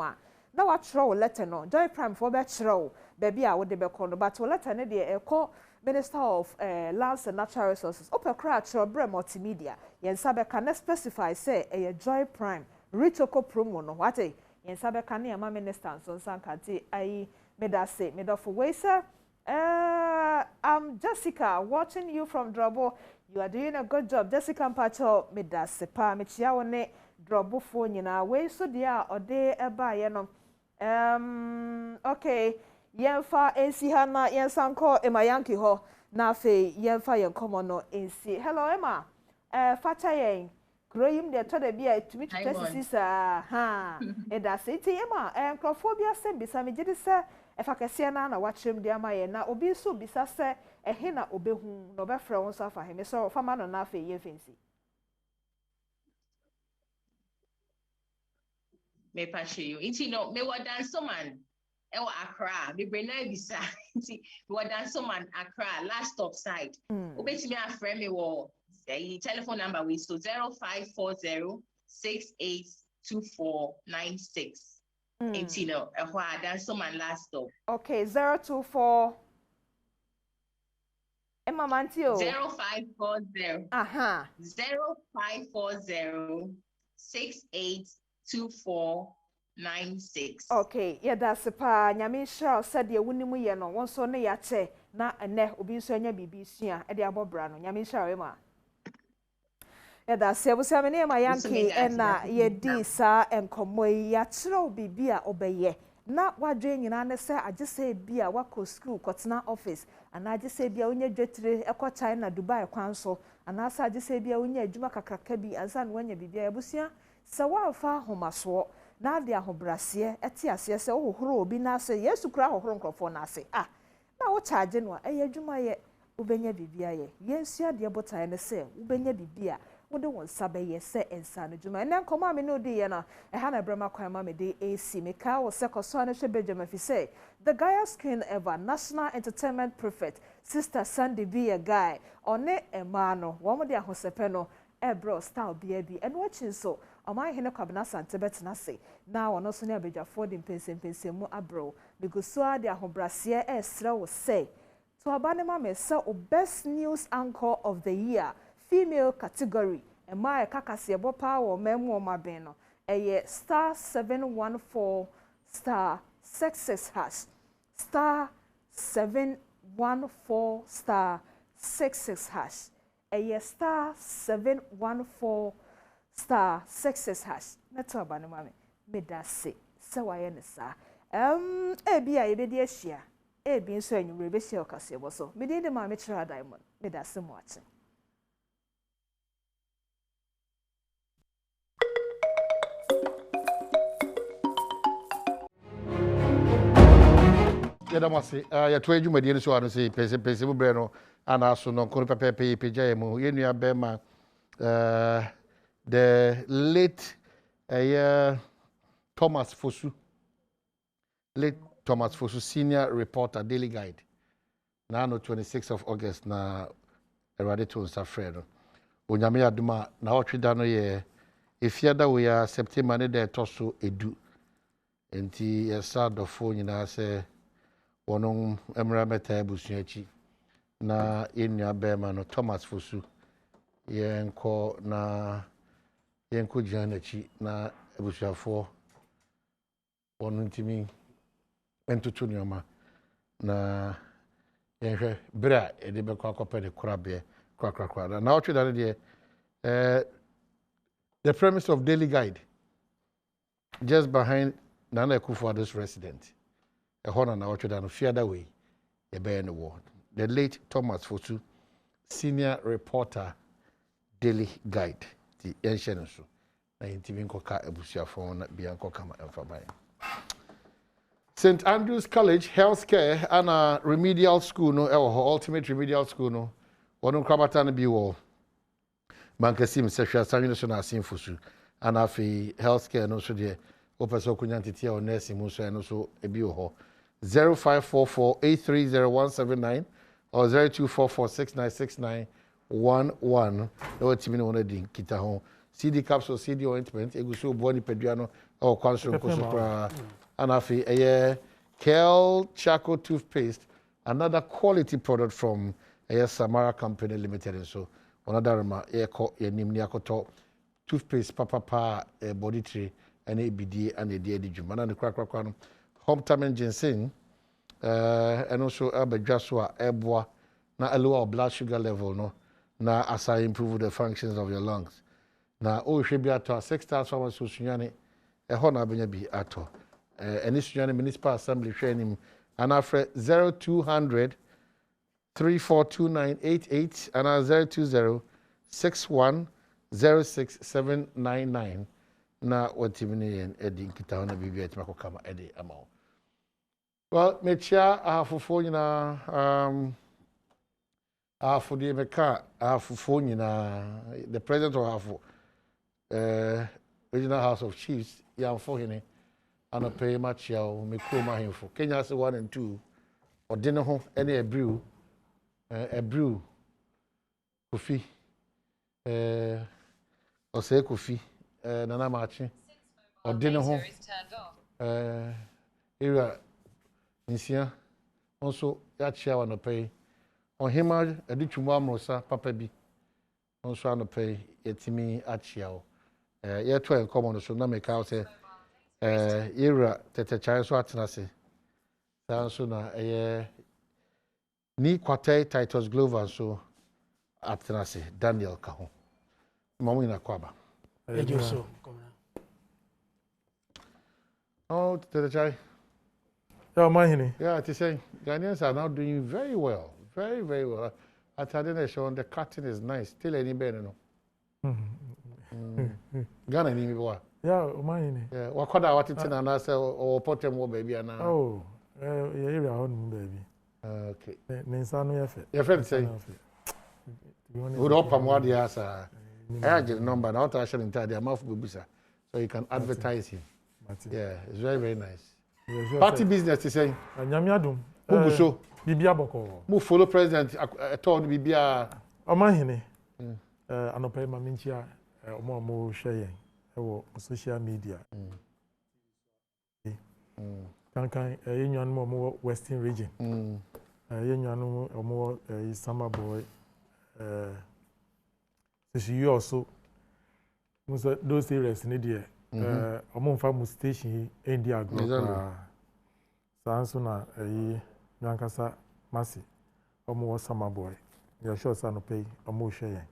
na wa throw letter no Joy Prime for be throw baby a wo de be call no but letter ne de e call Minister of Lands and Natural Resources opekra throw bre multimedia yensa be can specify say e Joy Prime Richoko promo no what yensa be can e ma minister so sankati ai me da say me do for we say I'm Jessica, watching you from Drobo. You are doing a good job. Jessica Mpacho, me da sepa, me chia one Drobo phone nyina. We so dia ode eba ye no. Okay. Yemfa ensi hana yensanko Emma Yankee ho. Na fe yemfa yenkomo no ensi. Hello Emma. Fata yen. Growing the to the beer to me to sister. Ha. E da se ti Emma. Enkrofobia sem bisa me gidi se if I can see na watch him dear my na obi so bisa se ehe na obehu no be frɛ won so afa him so fama no na afa ye fancy me pache you inti no me wa danso man e wa Accra me bre na bisa inti me wa danso man Accra last stop side obetimi afrɛ me wo telephone number we so 0540 682496 no, that's someone last stop. Okay, 024. Emma Mantio. 0540. 0540 682496. Okay, yeah, that's a pa. Nyamisha said the wunimu ye no. One so ne yache na ene obi so anya bibi sua e de abobra no. Nyamisha Emma. Yeah, that's it. We say my name Yankee na ye di sa enkomo ya chiro bibia obeye. Na wadwe nyina ne say age say bia wako school kotena office ana age say bia onye dwetire ekọ China Dubai kwan so ana asa age say bia onye adwuma kakraka bi ansa na wanya bibia ebusua se wafa homaso na de ahobrase ete ase se hohoro obi na ase Yesu kura hohoro nkrofo na ase na wo charge no eye adwuma ye ubenya bibia ye yensua de botae ne se ubenya bibia wode won sabe se ensa no dwuma enen koma me no di ye na ha na brema kwan ma me de AC me ka wo se koso na hwe bedwama fi say the guyest queen ever national entertainment prophet sister Sandy be a guy one emano wo mo de ahosepe no ebro style bia bi eno achin so oman hene kwabena sante betena se na wono so ne abedwafo de mpensempensemu abro because so ade ahobrase esre wo say to abanema me say o best news anchor of the year female category my kakase bopa wo memu maben no eye star 714 star 66 hash star 714 star 66 hash eye star 714 star 66 hash neto abane mame medase se waye ne sa ebi a yebedi ahia ebi nso anwure be hia okase bo so mede de mame kira diamond medase mo ache Yadamasi, ya tuwe juma diye so anu si pese bubreno ana aso no kono pepe peja emu yenu bema the late Thomas Fosu senior reporter Daily Guide na no 26th of August na erade to nsafredo onyame aduma na otweda no ye efiada we ya September ne de toso edu enti yesa dofo nyina se wonon emra meta busuachi na enua bema no Thomas Fosu yenko janachi na ebusuafo wonon timi entutu nyoma na yenhwe bra ede be kwa kope de krabe kwa na otwe dane de the premise of Daily Guide just behind Nana Akufo-Addo's resident a honor na otwe dane fear that way e be in the world the late Thomas Fosu senior reporter Daily Guide the ancient so na intimi nkoka ebusuafo na bia nkoka ma emfaban St. Andrew's College Healthcare and a remedial school no ultimate remedial school no one krabata na bi wo mankasim sehwa sanwe so na asimfusu and afi healthcare no so de opeso kunyantitia o nursing mu so no so ebi wo 0544830179 or 0244696911 no timi no na din kita ho CD capsule CD ointment eguso body peduano o kwansoro kosopra and afi Kel Charcoal toothpaste, another quality product from Samara Company Limited. And so another nimniakoto toothpaste papa body tree and ABD and a DD Jumana and the crack hometamen ginseng and also abedjaswa eboa na lower blood sugar level no na as I improve the functions of your lungs na o hwe bi ato 6000 so sunyane ho na abenya bi ato any sunyane municipal assembly hwe anim and after 0200 342988 and 020 6106 na watimini yen edi nkita na bibi etima ko kama edi amao. Well, mechia ahafofo nyina ahafodi meka ahafofo nyina the president of ahafo regional house of chiefs yamfo hene anope machia o mekro mahemfo Kenya se 1 and 2 odene ho ene ebrew kofi ose kofi nana machi odene ho area nsia also ya chia wa no pay ohima aditwumu amrosa papa bi also no pay etimi achia o ye to en common so na make out say area tete chai so atena se so na ni kwate Titus Glover so atena se Daniel Kaho mamu ina kwaba ejoso oh tete chai. Yeah, to say Ghanaians are now doing very well, very, very well. At Adonation, the cutting is nice. Still any better, no? Ghana, ni what? Yeah, mine. Yeah, what could I want it and I say, or put them more baby and oh, you're on baby. Okay. Ninsano, your friend say, would open what he has. I had the number, not actually in the mouth will be, so you can advertise him. Yeah, it's very, very nice. Party business is saying. Nyamiadum. Mubuso. Bibia boko. Mu follow president atọ no bibia. Omahene. Anope maminchia omo share ewo social media. Kankan yenwan mo Western region. Yenwan omo Summer boy so you also those areas in there. Omo fa mu station India group sanso na nyankasa masi omo Summer boy ya sure sa no pay omo hwe yen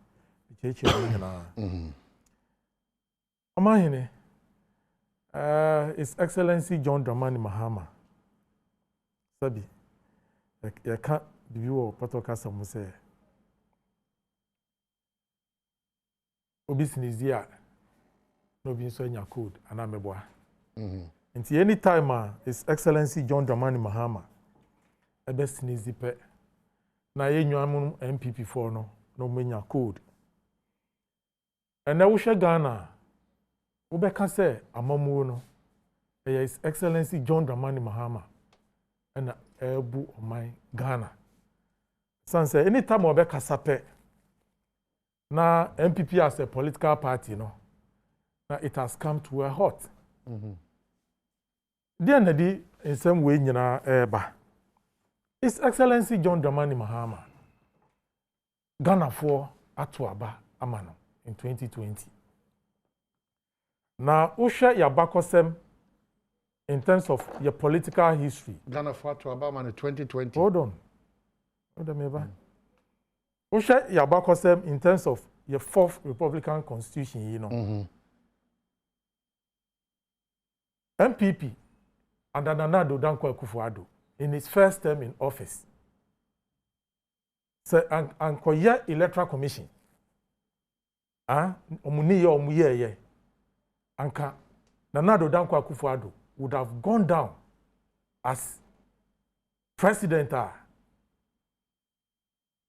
bichechi nyina omahene His Excellency John Dramani Mahama sabi ya ka biwo patoka samu se obisinizia no be so nya code ana meboa nti anytime His Excellency John Dramani Mahama best sneeze pe na yenwam MPP4 no menya code ena wo hwe Ghana wo be ka se amamu no His Excellency John Dramani Mahama ena ebu oman Ghana sanse anytime wo be ka sape na MPP as a political party no now it has come to a halt. Dear Nadi, in some way, His Excellency John Dramani Mahama, Ghana for Atuaba Amano in 2020. Now, Usha Yabakosem, in terms of your political history. Ghana for Atuaba Amano in 2020. Hold on, Eva. Usha Yabakosem, in terms of your 4th Republican Constitution, you know. MPP under Nana Addo Dankwa Akufo-Addo in his first term in office. So, and Koya Electoral Commission. Omuye Anka Nana Addo Dankwa Akufo-Addo would have gone down as president.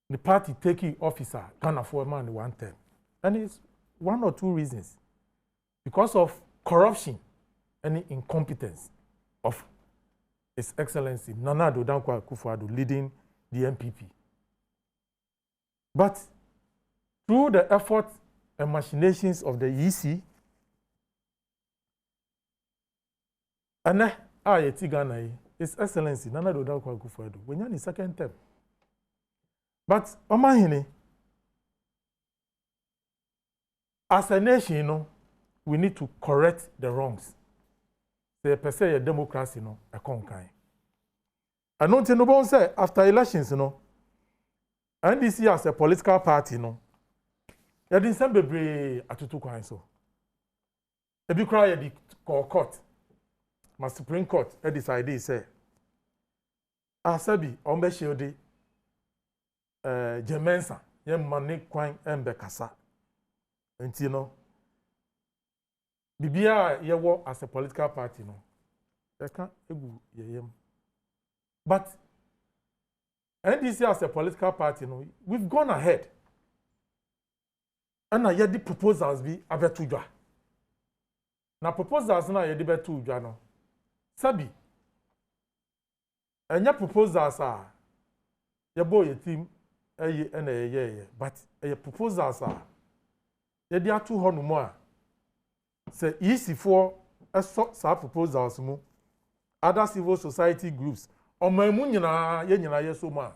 The party taking officer Ghana for a man in 1 term. And it's 1 or 2 reasons. Because of corruption. Any incompetence of His Excellency Nana Addo Dankwa Akufo-Addo leading the MPP. But through the effort and machinations of the EC, and His Excellency Nana Addo Dankwa Akufo-Addo when you're in 2nd term. But Omahene, as a nation, you know, we need to correct the wrongs. The per se democracy no a conquer. I don't know say after elections, NDC as a political party, you didn't send bebre atutu kwan so. Ebi cry the court, my Supreme Court, decided say, Asabi ombe shield Jemensa, yem mani kwan embe kasa. And Bibia ye wo as a political party you can't egu yem. But NDC as a political party we've gone ahead. And I the proposals be abetuja. Na proposals na ye di betuja no. Sabi. Enya proposals ye boy ye team ye but ye proposals ye di atu ho no mo a say easy for sa proposals mu other civil society groups omamu nyina ye so ma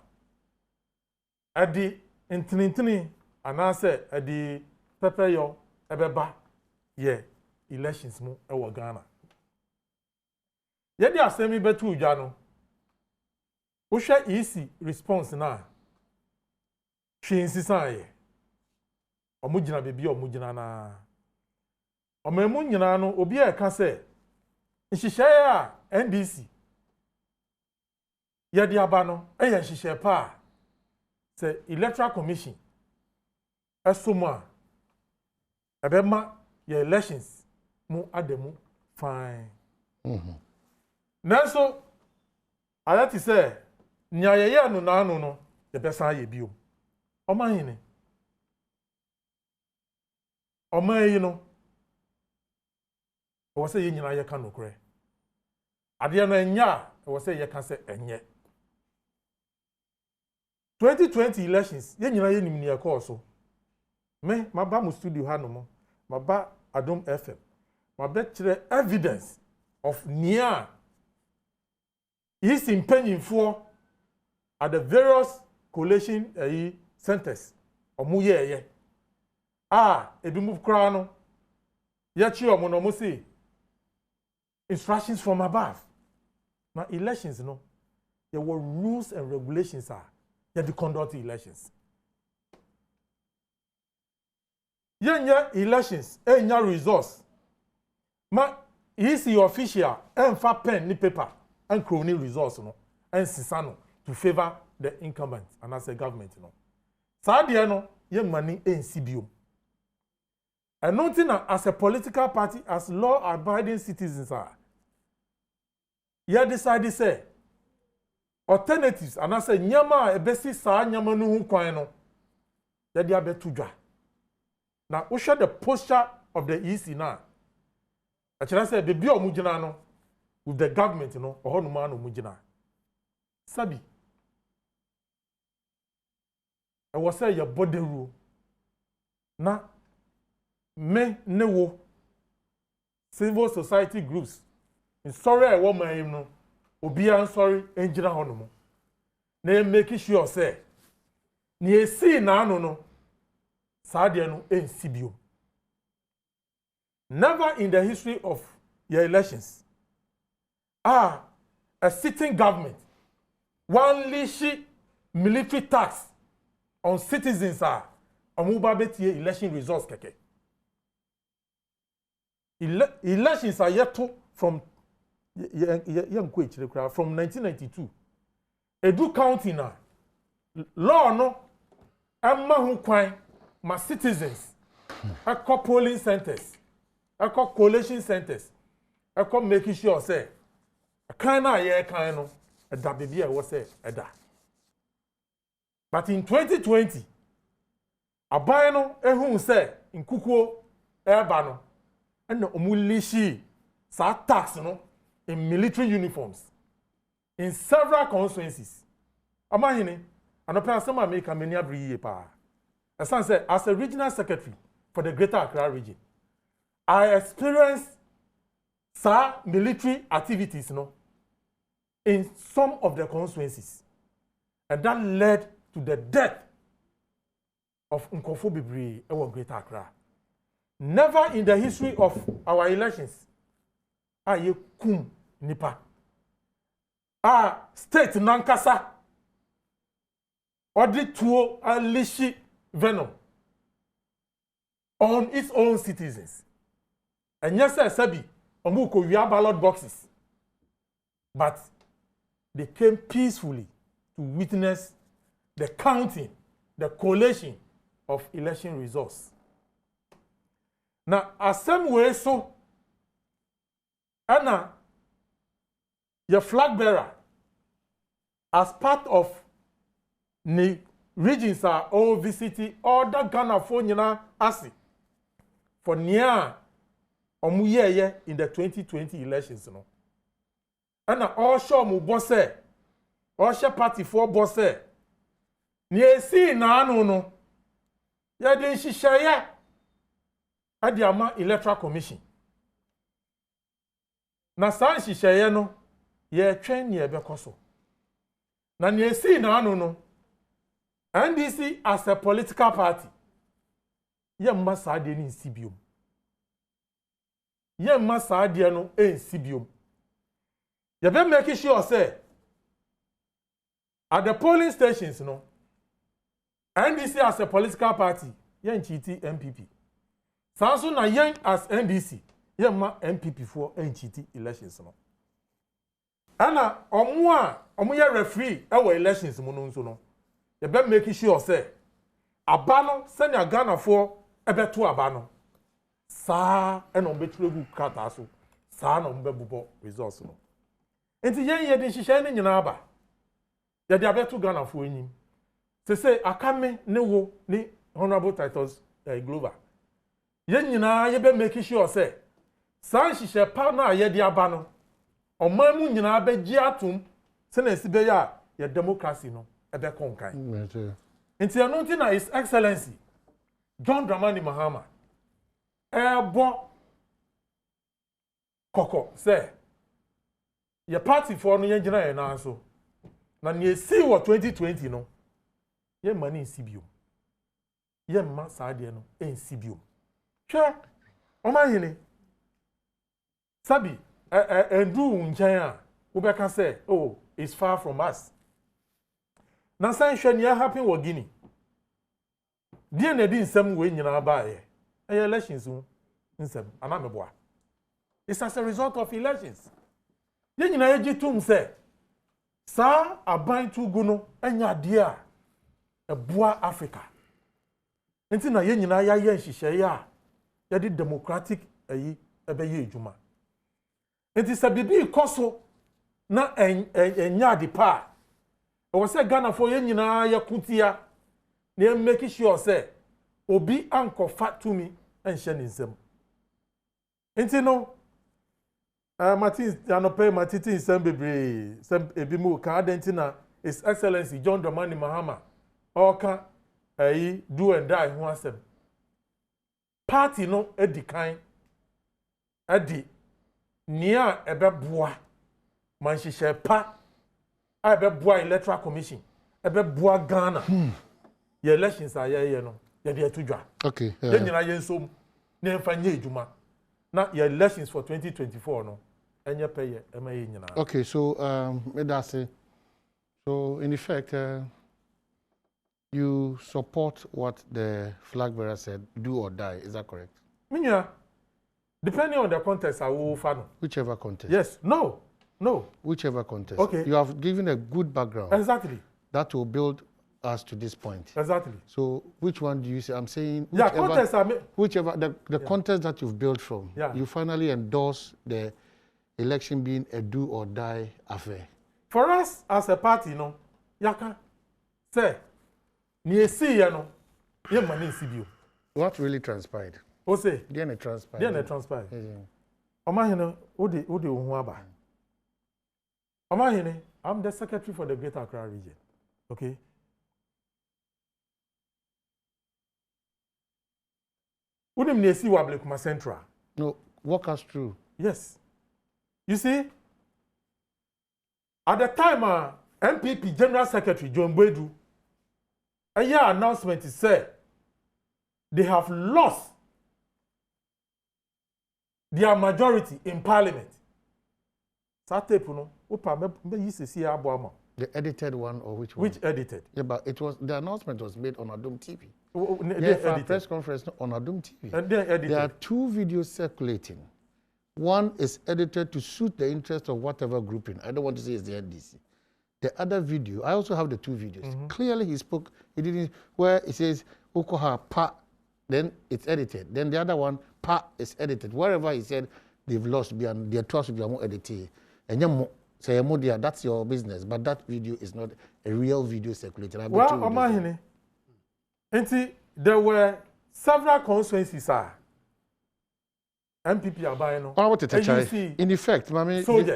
adi intini anase adi pepeyo ebeba ye elections mu ewo Ghana ye di asemi betu udwa no wo hwe easy response na hwinsisan ye omugina bebi omugina na omamu nyina no obi e ka se nhihye a NDC ye di aba no eye nhihye pa se electoral commission esoma ebema ye elections mu ademu fine nanso ayati se nya ye anu na anu no ye besa ye bio omahini omayi no o se ye nyina ye ka nokre ade no enya o se ye ka se enye 2020 elections ye nyina ye nimni ekọ so me maba mu studio ha no mo maba Adom FM maba kire evidence of near is impanyinfo at the various collation centers omuye ebi mu kra no ye chi omo no mo say instructions from above. Now elections there were rules and regulations you to conduct elections. Yenya elections enya results ma is the official and fa pen ni paper and crony results and sisano to favor the incumbent and as a government sa de ye mani NCBO and nothing as a political party as law abiding citizens ye decide say alternatives and as a nyama ebesi sa nyama no hu kwan no ye dia betudwa na we share the posture of the EC now actually say the bi omugina no with the government ohono ma no omugina sabi I was say your body rule na me ne wo civil society groups in sorry I want my no obi an sorry enjina hono mo na make sure say ni esi na anu no saade no NCBO never in the history of your elections a sitting government one leash military tax on citizens omuba betie election results keke elections are yet to from from 1992 Edu County na law no amma hu kwan ma citizens akọ polling centers akọ collation centers akọ making sure say kan na ye kan no da bebia wo say eda but in 2020 aban no ehun say nkukuo eba no na omulishi sa tax no in military uniforms in several constituencies amahini anope asema make many abri pa as a regional secretary for the Greater Accra region I experienced military activities in some of the constituencies and that led to the death of Nkofo Bebree in Greater Accra. Never in the history of our elections aye kum nipa state nankasa odi tuo unleash venom on its own citizens. And yes, Sabi, Omuko, we have ballot boxes. But they came peacefully to witness the counting, the collation of election results. Now, as same way, so, Anna, your flag bearer, as part of the regions are all visiting all the Ghana for Asi for near Omuye in the 2020 elections. No? And all show mu bosse, all share party for bosse. Near see na no. Ya den shishaya at the Ama Electoral Commission. Na san shishaya no, ye train ye bekoso. Na near see na no. NDC as a political party, ye masa de ni sibium. Ye masa de no sibium. Ye be make sure say at the polling stations, no, NDC as a political party, ye nchiti MPP. Sanso na ye as NDC, ye ma MPP for nchiti elections no. Ana omo ye referee e elections mo no nso no. You better make sure say abano send your Ghana for ebetu abano sa eno betulegu kata so sa no mbebubo results no enti ye de hihye ne nyina aba ye de abetu Ghana for enyim say akame ne wo ni honorable titles global ye nyina ye be make sure say sa hihye pa na ye de aba no omamu nyina be gi atum se na sibe ya ye democracy no ebe konkai. Inti anunti na His Excellency John Dramani Mahama ebo koko say your party for no yengina ye na so na ne si wo 2020 no ye mani sibio ye ma saade no en sibio hwe o ma hene sabi endu nchen a wo be ka say oh it's far from us. Na san hwe ya happen wo Guinea. Die na di nsem we nyina ba ye. Elections nsem anameboa. It's as a result of elections. Ye nyina ye gitum say sa aban tugu no anya de a eboa Africa. Nti na ye nyina ya ye nhihye ya ye di democratic ayi ebe ye edwuma. Nti sa bibi koso na enya de pa. O say Ghana for ye nyina ya kutia na make sure say obi anko fat to me enhye nsem. Enti no Martin anope matiti nsem bebre sem ebi mu ka adentina His Excellency John Dramani Mahama oka ayi do and die ho asem. Party no edikan edi nia ebeboa manhihye pa ebe boa Electoral Commission ebe boa Ghana ye elections aye no ye de atudwa okay ye nyina ye nsom na emfa nye edwuma na ye elections for 2024 no enye peye ema ye nyina. Okay, so me da say so in effect you support what the flag bearer said, do or die, is that correct? Minya, depending on the context I will follow. Whichever context. Yes, no. Whichever context. Okay. You have given a good background. Exactly. That will build us to this point. Exactly. So which one do you say? I'm saying whichever the context that you've built from, you finally endorse the election being a do or die affair. For us as a party, no, yaka say ni esi ya no, ye mani nsibio. What really transpired? O say, then it transpired. Then it transpired. Omahene, odi ohun aba. Omahene, I'm the secretary for the Greater Accra region. Okay? Udim ni esi wa Blekuma Central. No, walk us through. Yes. You see, at the time, MPP General Secretary John Bwedu, a year announcement is said they have lost their majority in Parliament. Satepu no, Opa, me used to see Badwam. The edited one or which one? Which edited? Yeah, but it was the announcement was made on Adom TV. Yeah, a press conference on Adom TV. And they're edited. There are 2 videos circulating. One is edited to suit the interest of whatever grouping. I don't want to say it's the NDC. The other video, I also have the 2 videos. Clearly he spoke, he didn't, where it says, Okoha pa, then it's edited. Then the other one, pa, is edited. Wherever he said they've lost, their trust will be more edited. And say, that's your business, but that video is not a real video circulated. Well, Omahini, there were several constituencies. MPP are buying. In effect,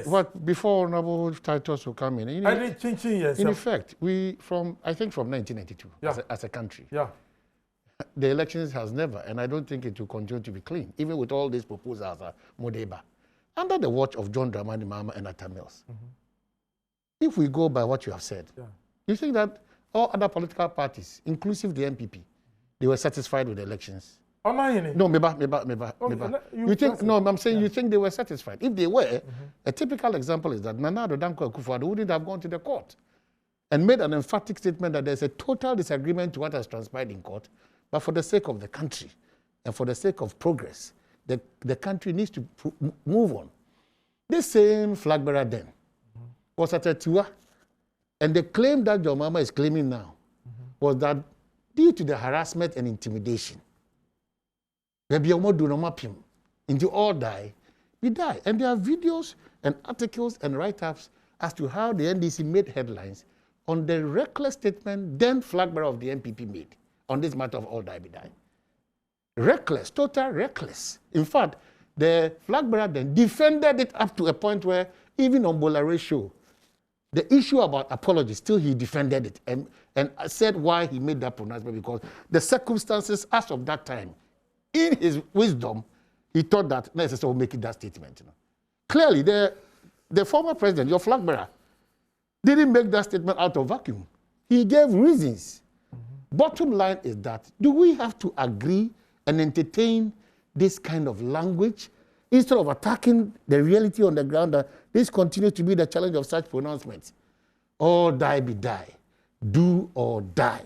what before Honorable titles will come in. In effect, I think from 1992, as a country, the elections has never, and I don't think it will continue to be clean, even with all these proposals, Modeba, under the watch of John Dramani Mahama and Atta Mills. If we go by what you have said, you think that all other political parties, inclusive the MPP, they were satisfied with the elections? No, you think, no, I'm saying you think they were satisfied. If they were, a typical example is that Nana Addo Dankwa Akufo-Addo wouldn't have gone to the court and made an emphatic statement that there's a total disagreement to what has transpired in court, but for the sake of the country and for the sake of progress, the country needs to move on. This same flag bearer then was at a Tiwa, and the claim that your mama is claiming now was that due to the harassment and intimidation, into all die, we die. And there are videos and articles and write-ups as to how the NDC made headlines on the reckless statement then flag bearer of the MPP made on this matter of all die, we die. Reckless, total reckless. In fact, the flag bearer then defended it up to a point where even on Bolare show, the issue about apology, still he defended it and said why he made that pronouncement, because the circumstances as of that time, in his wisdom, he thought that necessary will make it that statement. Clearly, the former president, your flag bearer, didn't make that statement out of vacuum. He gave reasons. Bottom line is that, do we have to agree and entertain this kind of language instead of attacking the reality on the ground that this continues to be the challenge of such pronouncements? All die be die. Do or die.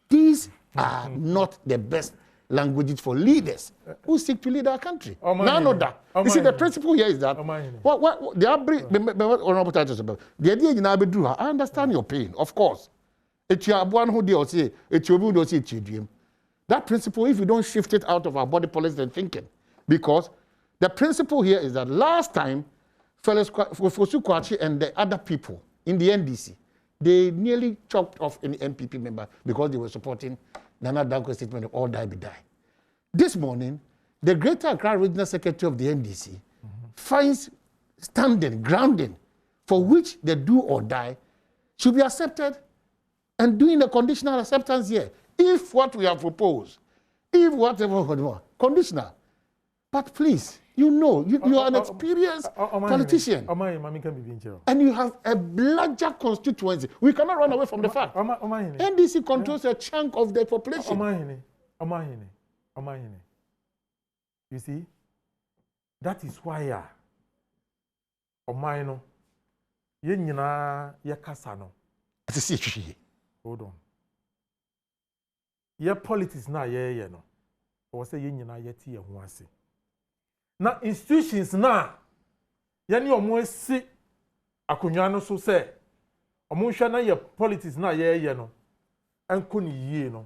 These are not the best languages for leaders who seek to lead our country. None of that. You see, the principle here is that what the honorable titles about the idea in Abedru, I understand your pain, of course. It's your one who deal say it's your who say that principle, if you don't shift it out of our body policy and thinking, because the principle here is that last time, fellas Fosu Kwachi and the other people in the NDC, they nearly chopped off an MPP member because they were supporting Nana Dankwa's statement of all die be die. This morning, the Greater Accra Regional Secretary of the NDC finds standing, grounding, for which the do or die should be accepted and doing a conditional acceptance here. If what we have proposed, if whatever, conditional. But please, you know, you are an experienced politician. And you have a larger constituency. We cannot run away from the fact. NDC controls a chunk of the population. You see, that is why hold on. Your politics na no. Or say ye na institutions na yani omo si akonwa no so say omo hwa na ye politics na no enko ni yie no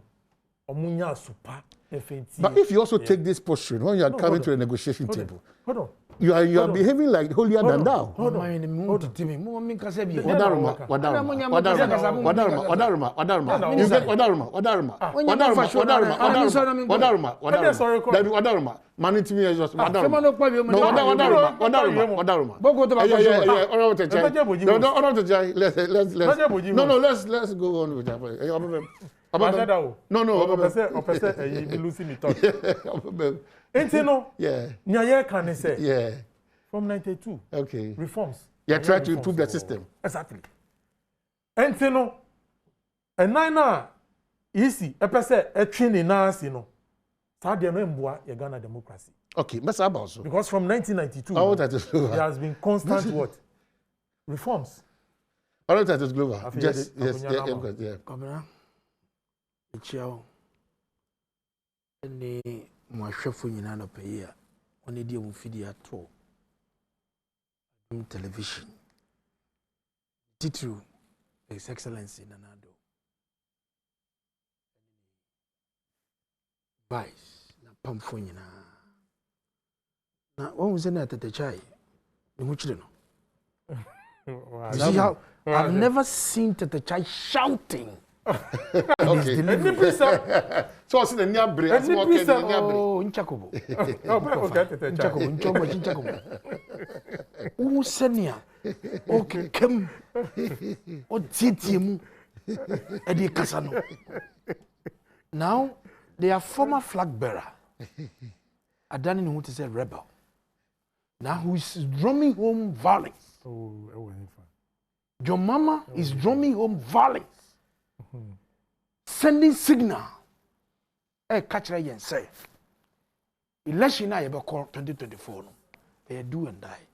omo nya supa efenti. But if you also take this posture when you are coming to a negotiation table, you are behaving like holier than thou. Let's go on with that. From 92. Okay. Reforms. You try to improve the system. Exactly. And and now easy. A training now, Ghana democracy. Okay, Mr. Abaso. Because from 1992, there has been constant what? reforms. All right, that is global. Just yes, yeah. Governor, the chair, and the Mwashafu Yinano Paya, on the deal with the tour. Television. Titru, His Excellency Nanado. Vice, na Pamfonina. Now, what was in at the chai? The Muchino. See how I've never seen the chai shouting. Okay. So I see the Niabre. Oh, Inchakobo. Inchakobo. Oh, Senia. Okay, come. Oh, Titimu. Eddie Casano. Now, they are former flag bearer. I don't know what to say, rebel. Now, who is drumming home violence? Oh, your mama is drumming home violence. Sending signal. Catch her and say, election I ever call 2024. They do and die.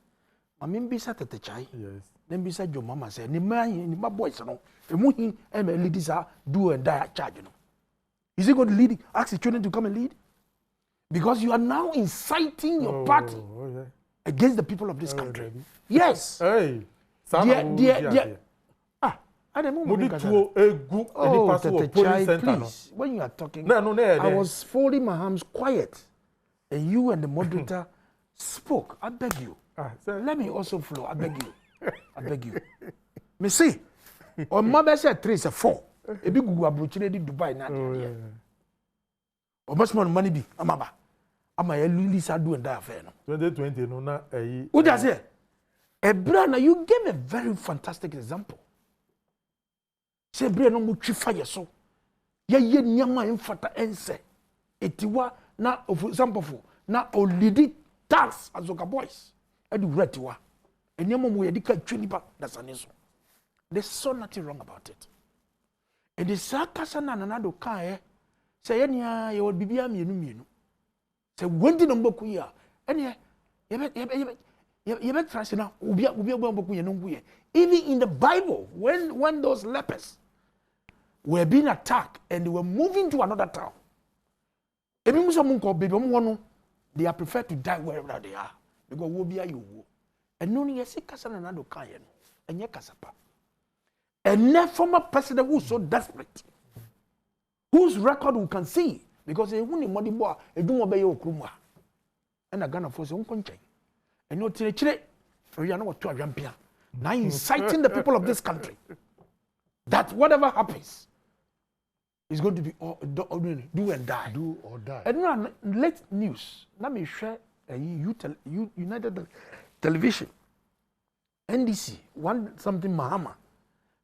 I mean, be sat at the chai. Yes. Then beside your mama say, ni my boys, no. The moving and ladies are do and die at charge, you know. Is he going to lead? Ask the children to come and lead? Because you are now inciting your party against the people of this country. Yes. Hey. Please, when you are talking, I was folding my arms quiet, and you and the moderator spoke. I beg you. Let me also flow. I beg you. I beg you. Me see, on my best said 3 is a 4. A big opportunity Dubai now. Or much more money be. Amaba. Am I really sad doing that affair? 2020 no na what does it? Ebrana, you gave a very fantastic example. Say Ebrana no fire so. Ye nyama infata ense. Etiwa na of example na olidi dance azoka boys. Edu retiwa. Enyama mo yedika twinipa that's an issue. There's so nothing wrong about it. And the sakasa na nanado kan say enya ye would bibia mienu. Say when did number kuya? Enya even in the Bible, when those lepers were being attacked and they were moving to another town, they are preferred to die wherever they are because we'll be a you. And no, yes, Casanado Kayan and Yakasapa. And a former president who's so desperate, whose record we can see because they won't money more, they don't obey your Kruma. And a gun of force, and no chile, we are not to a rampia. Now inciting the people of this country that whatever happens is going to be do and die. Do or die. And now late news. Let me share United Television, NDC, one something Mahama.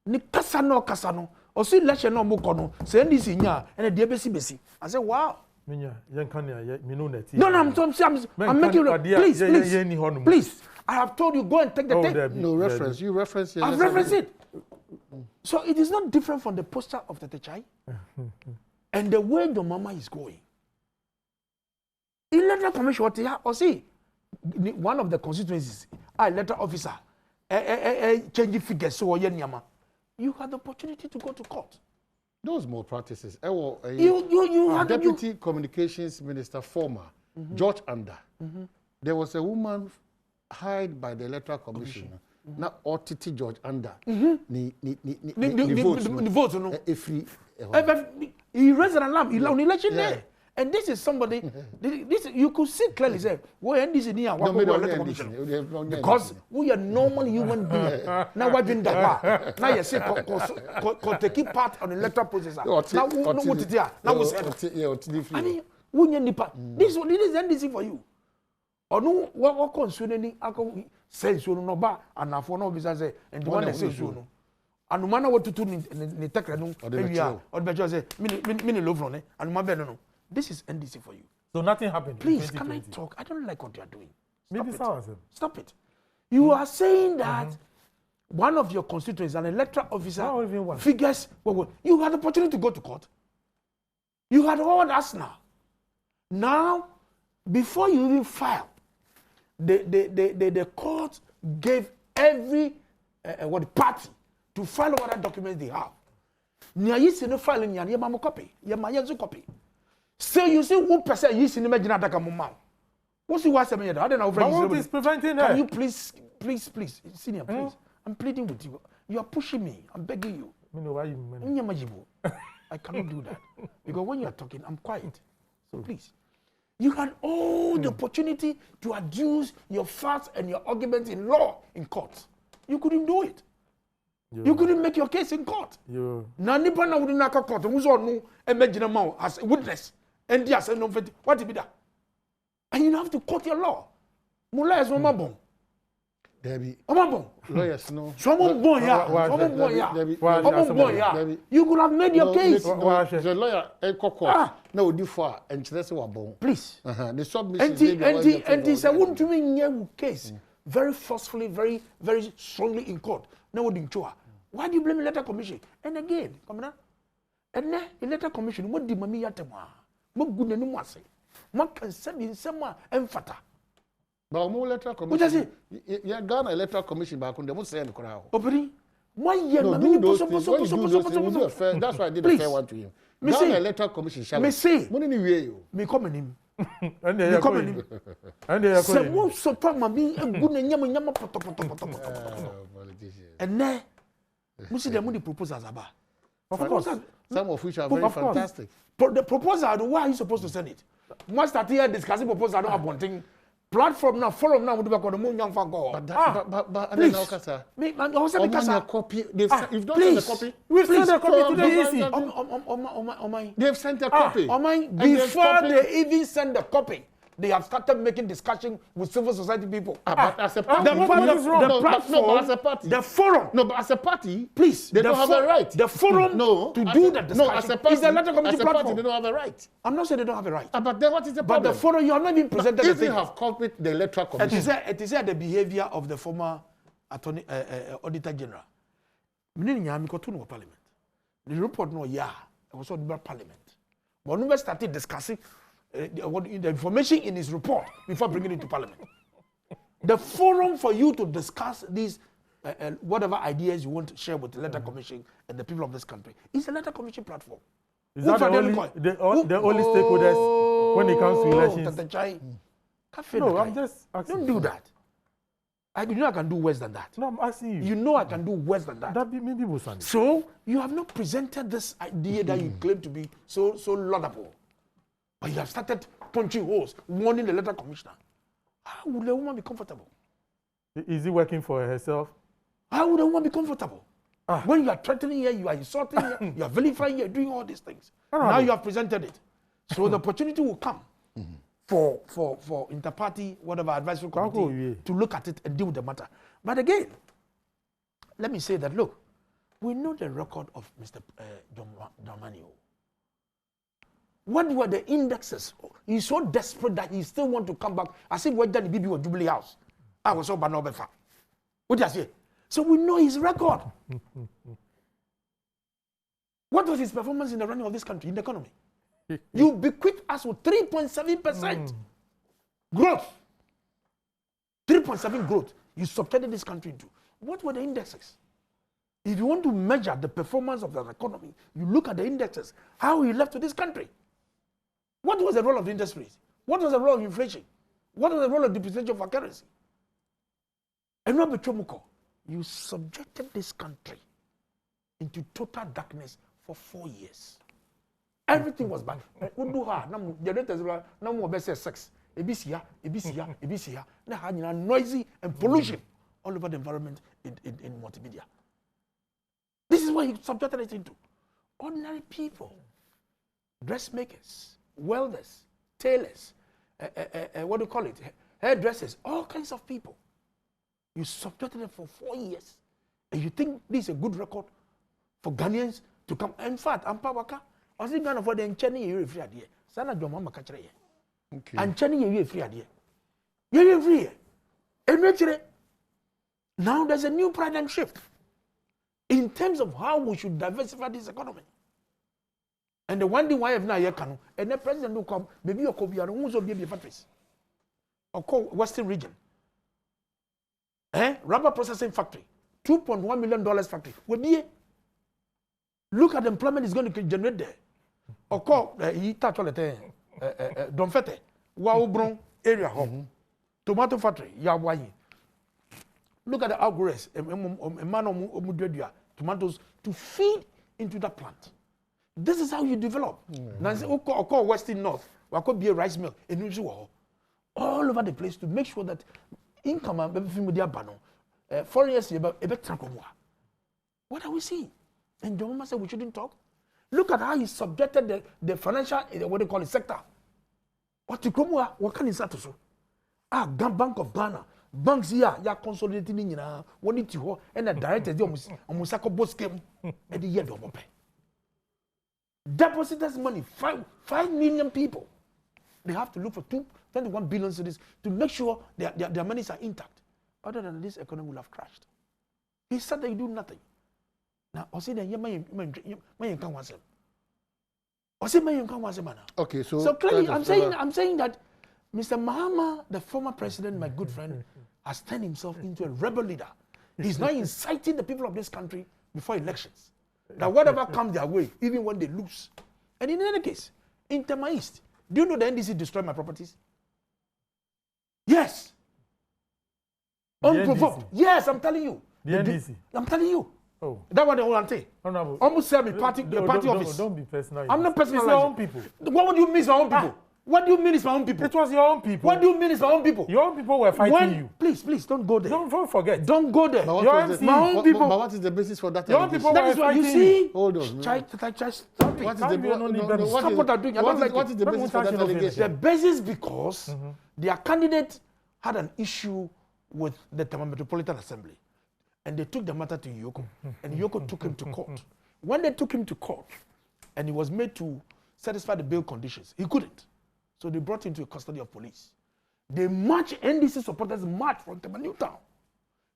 Ni kasano. Or see election no mukono. Say NDC nya and the besi. I say wow. No, I'm making it. Please. I have told you, go and take the tape. No reference. You reference it. I've referenced it. So it is not different from the poster of the Techai and the way your mama is going. In letter commission, or see, one of the constituencies, letter officer, change figures, so you had the opportunity to go to court. Those more practices. You Deputy Communications Minister, former George Anda. There was a woman hired by the Electoral Commission. Now, OTT George Anda. The vote, no. He raised an alarm. He on election day. And this is somebody. This you could see clearly. Say, where this is near because we are normal human beings. Now what doing that? Now you say, take part on the electoral process. Now what is there? Now what's I mean, we need this is NDC for you. Or no, what concerning sense you no ba and for no visa say and the one that says no. And no matter what to do in the tech no or the say mini love no and my no. This is NDC for you. So nothing happened. Please, can I talk? I don't like what you are doing. Stop it. Stop it. You are saying that one of your constituents, an electoral officer, figures. You had the opportunity to go to court. You had all us now. Now, before you even file, the court gave every what party to file whatever documents they have. Nia yi si no file nia ye ma copy, ye ma yenzo copy. So you see 1% yi si no magina daka mo ma. What's the worst I mean? I don't know. What is preventing her? Can you please, senior, please? I'm pleading with you. You are pushing me. I'm begging you. I cannot do that because when you are talking, I'm quiet. So please, you had all the opportunity to adduce your facts and your arguments in law in court. You couldn't do it. You couldn't make your case in court. Now, Nipana wouldn't knock a court. Who's on no imagine a as a witness and yes, and no what to be that? And you have to quote your law. Mula is one bon. Debbie. Lawyers, no. Someone born here. You could have made your case. The lawyer, no, do for and that's what bon. Please. The submission. And this I wouldn't do in case very forcefully, very, very strongly in court. Now, why do you blame the letter commission? And again, come on. And then the letter commission, what did Mammy Yatama? What good no more say? What can send in someone and fata? But more letter commission. What does it? You got a letter commission back on the most say the crowd. Opening? 1 year, that's why I did the fair one to him. Got a letter commission. Shall me say, me come in him. And they are coming. And they are coming. Some so talk my being a good and yama. And then, we see the money proposals about. Of course, some of which are very fantastic. The proposal, why are you supposed to send it? Once that here discussing proposal, I don't have one thing. Platform now, forum now, we do the moon young for God. But please, me, I was saying copy. You've not sent the copy. We've sent a copy to the EC. They've sent a copy. Before they even send the copy, they have started making discussion with civil society people. But as a party, the platform, as a party, the forum. No, but as a party, please, they don't have a right. The forum to do the discussion. No, as a party, is the letter committee platform. They don't have a right. I'm not saying they don't have a right. But then what is the problem? But the forum, you are not even presented. If they have copied the electoral commission, it is the behavior of the former attorney, auditor general. Meaning, I'm going to parliament. The report no it was on the parliament. But never started discussing. The information in his report before bringing it to parliament. The forum for you to discuss these whatever ideas you want to share with the letter commission and the people of this country is the letter commission platform. Is that the only stakeholders when it comes to elections? No, I'm just asking. Don't do that. I can do worse than that. No, I'm asking you. You know I can do worse than that. That maybe was Sunday. So you have not presented this idea that you claim to be so laudable. But you have started punching holes, warning the letter commissioner. How would a woman be comfortable? Is it working for herself? How would a woman be comfortable? When you are threatening her, you are insulting her, you are vilifying her, doing all these things. Now you have presented it. So the opportunity will come for inter-party, whatever advisory committee to look at it and deal with the matter. But again, let me say that, look, we know the record of Mr. Dramani. What were the indexes? He's so desperate that he still want to come back. As if we're done the BB or Jubilee House. I was so bad over. What do you say? So we know his record. What was his performance in the running of this country, in the economy? You bequeathed us with 3.7% growth. 3.7 growth. You subjected this country into. What were the indexes? If you want to measure the performance of the economy, you look at the indexes, how he left to this country. What was the role of the industries? What was the role of inflation? What was the role of depreciation of our currency? And not Betromuko, you subjected this country into total darkness for 4 years. Everything was bad. Sex. Noisy and pollution all over the environment in multimedia. This is what he subjected it into. Ordinary people, dressmakers, welders, tailors, what do you call it? Hairdressers, all kinds of people. You subjected them for 4 years. And you think this is a good record for Ghanaians to come? In fact, I'm Pawaka. I was going to for the Enchani you free idea. Sana Jomama Kachre. And Chani you free idea. You're free. And now there's a new paradigm shift in terms of how we should diversify this economy. And the one thing why have now Yakano, and the president will come, maybe your Kobia, who's of the factories, or call Western region. Rubber processing factory, $2.1 million factory. Look at the employment it's going to generate there. He touched on the Donfete, Waubron area home. Tomato factory, Yawayi. Look at the outgrowers, a man of tomatoes to feed into that plant. This is how you develop. Now, Western North, there could be a rice mill in Uzuo, all over the place to make sure that income and everything with their banner. 4 years, what are we seeing? And John Mama said we shouldn't talk. Look at how he subjected the financial, what they call it, sector. What can you say to so? Bank of Ghana. Banks here, you are consolidating what it you and the directors, almost like a boss came at the year of depositors money, 5 million people. They have to look for 21 billion cities to make sure their monies are intact. Other than this, economy will have crashed. He said they do nothing. Now, I say that you can't want them. Okay, so clearly, I'm saying that Mr. Mahama, the former president, my good friend, has turned himself into a rebel leader. He's now inciting the people of this country before elections. That whatever comes their way, even when they lose. And in any case, in Tema East, do you know the NDC destroyed my properties? Yes. Unprovoked. Yes, I'm telling you. The NDC? I'm telling you. Oh. That one they want to say. Almost sell me party office. Don't be personal. I'm not personal. It's your own people. What would you mean it's my own people? What do you mean it's my own people? It was your own people. What do you mean it's my own people? Your own people were fighting you. Please, don't go there. Don't forget. Don't go there. My own people. But what is the basis for that? Your own people That is what you see. Hold on. Stop What is the basis for that allegation? The basis because their candidate had an issue with the Tema Metropolitan Assembly. And they took the matter to Yoko. And Yoko took him to court. When they took him to court, and he was made to satisfy the bail conditions, he couldn't. So they brought him to a custody of police. They marched, NDC supporters marched from Tema Newtown,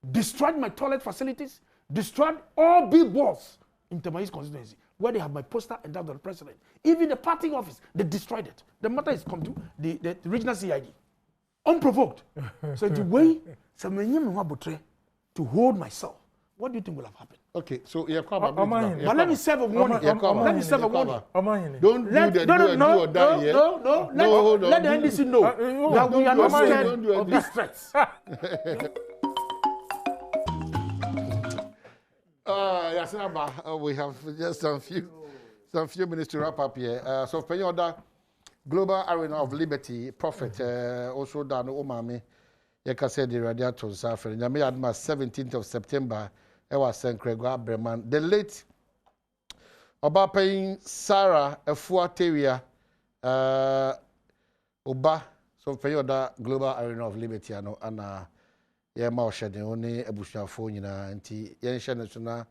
destroyed my toilet facilities, destroyed all billboards in Tema East constituency, where they have my poster and that of the president. Even the party office, they destroyed it. The matter is come to the regional CID. Unprovoked. So the way to hold myself, what do you think will have happened? Okay, so but let me serve a warning. Let me serve a warning. Don't do or die here. No, let the NDC know that we are not scared of these threats. We have just some few minutes to wrap up here. So for your Global Arena of Liberty, Prophet, also done Omami, Yaka said the radiator suffer. Yami Adma 17th of September. Ewa Senkregwa Breman. The late Obapain Sarah Efuateria Oba, so for you that Global Arena of Liberty, and Yama Shading only Ebusha phone, anti Yanshan Suna,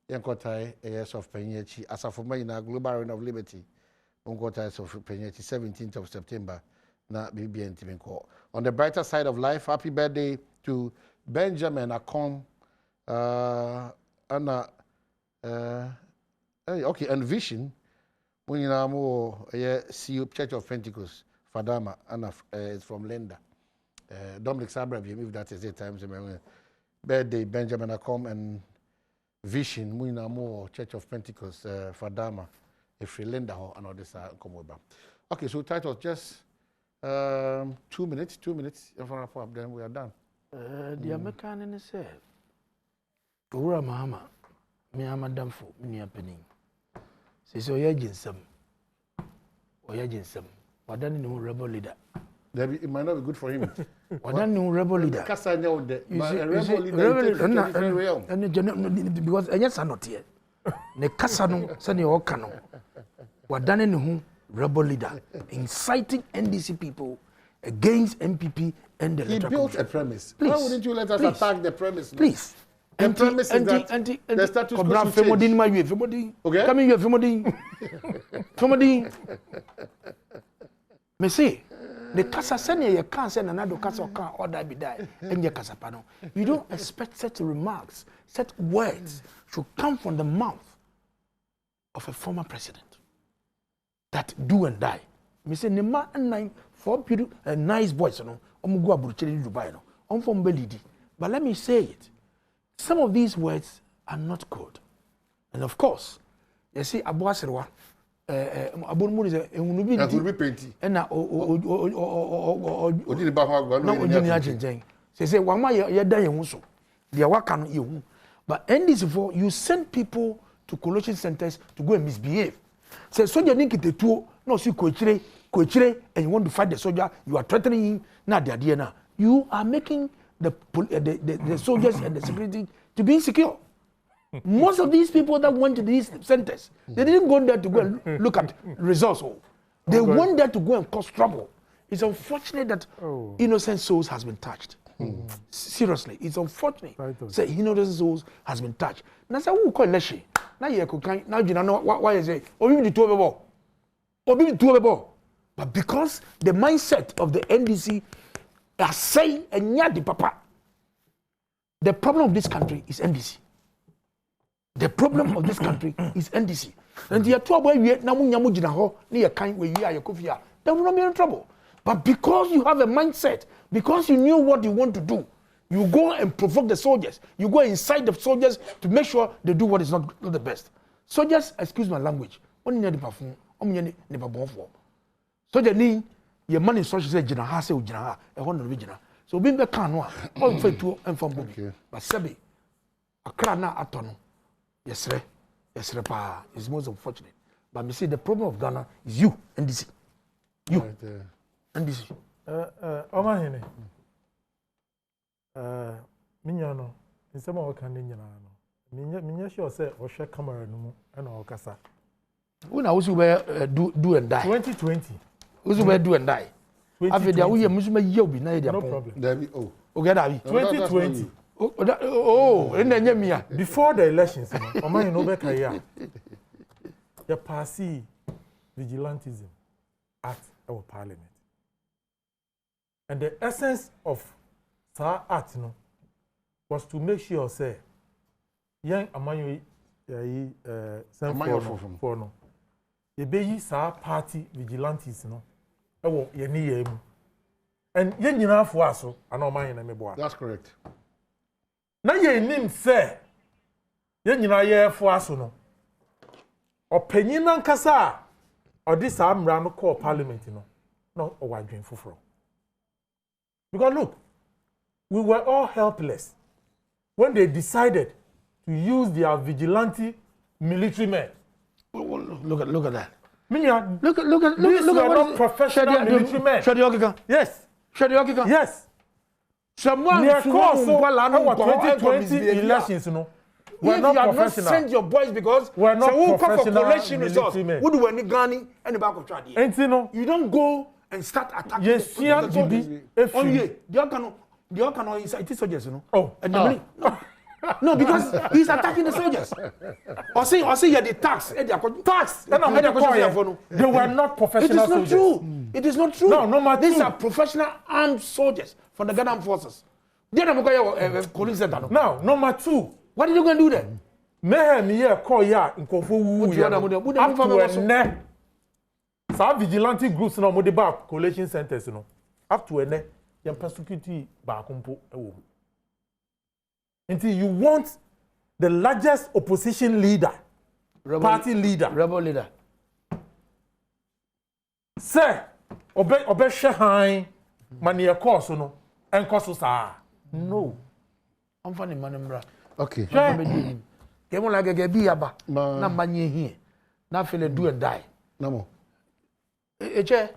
Yankotai, a years of Penyechi, as of Mayna Global Arena of Liberty, Unkotai of Penyechi, 17th of September, na BBN Timinko. On the brighter side of life, happy birthday to Benjamin Akon. Okay, and Vision, when you know, see Church of Pentecost, Fadama, Anna is from Lenda. Dominic Sabra, if that is the times, birthday, Benjamin Acom and Vision, when you know, Church of Pentecost, Fadama, if we Lenda or another side, come over. Okay, so title just 2 minutes, then we are done. The American said. Ura Mahama, me Madam for me opening. Says Oyajinsum. What done no rebel leader? It might not be good for him. What done no rebel leader? Because a rebel leader because yes, I'm not here. Ne Casano, Sunny Okano. What done no rebel leader inciting NDC people against MPP and the He built a premise. Please, why wouldn't you let us attack the premise? Please. The premise is that the status quo should change. Okay? Come here, Femodi. Me say, the casa send you can't send another casa or can't order be die. And your casa pano. You don't expect such remarks, such words should come from the mouth of a former president that do and die. Me say, Nema and 9 4 beautiful nice boys, no. Omugu aburuchiri Dubai, no. From Belidi. But let me say it. some of these words are not good. And of course, you see, Abuaserwa, Abunmu is a painting. And now, say, one my you're dying also. They are working you. But NDC for you send people to collection centers to go and misbehave. Say, soldier link it to no see coachre, and you want to fight the soldier, you are threatening him. Now, the idea now. You are making the soldiers and the security to be insecure. Most of these people that went to these centers, they didn't go there to go and look at results. They went there to go and cause trouble. It's unfortunate that innocent souls has been touched. Seriously, it's unfortunate. Say innocent souls has been touched. Now say who call election? Now you can now you know why you say obi the two but because the mindset of the NDC are saying and yeah the papa. The problem of this country is NDC. The problem of this country is NDC. And the two boy we na munyamu jina ho na ye kan we are Yakufia. Then we not be in trouble. But because you have a mindset, because you knew what you want to do, you go and provoke the soldiers. You go inside the soldiers to make sure they do what is not the best. Soldiers, excuse my language, only need the perfume, only never born for. Soldier ni your money social say jina ha say jina ha e ho no original. So being the can no all for to and from book. But sabi akra na atono. Yes, pa. It's most unfortunate. But me see the problem of Ghana is you, NDC. You, NDC. Omahene. Minyano. In some of can Minya sure say or share camera no and or kasa. When I was do and die. 2020. Who's do and die? After that, we are Muslim. No problem. Okay, David. 2020. Before the elections, Omahene no be kaya. The passy vigilantism at our parliament. And the essence of Sir Art was to make sure say young Amanyo send for no. The baby Sir party vigilantes and yen for us and Omahene. That's correct. Na ye nim say ye nyina ye fo aso no opanyin nankasa odi sa amra no call parliament no o wadwen foforo because look we were all helpless when they decided to use their vigilante military men. Look at that. Look at professional military men. Yes. Yes. Someone near course our 2020 elections, we're not professional. Send your boys because we're not professional. Who do any Ghani and the back of trade? You don't go and start attacking. Yes, the soldiers, Oh, and no, because he's attacking the soldiers. Or say you're the tax. They were not professional soldiers. It is not true. No, these are professional armed soldiers from the Ghana forces. Now, number two. What are you going to do then? Some vigilante groups now mo back collation centers up to ene yan persecute ba kompo ewo. Until you want the largest opposition leader, party leader, rebel leader. Say, obe shehan mania course no, and course sa. No. I'm funny manembra. Okay. Get one like a biaba. Na manye here. Na feel do and die. No more. Eche.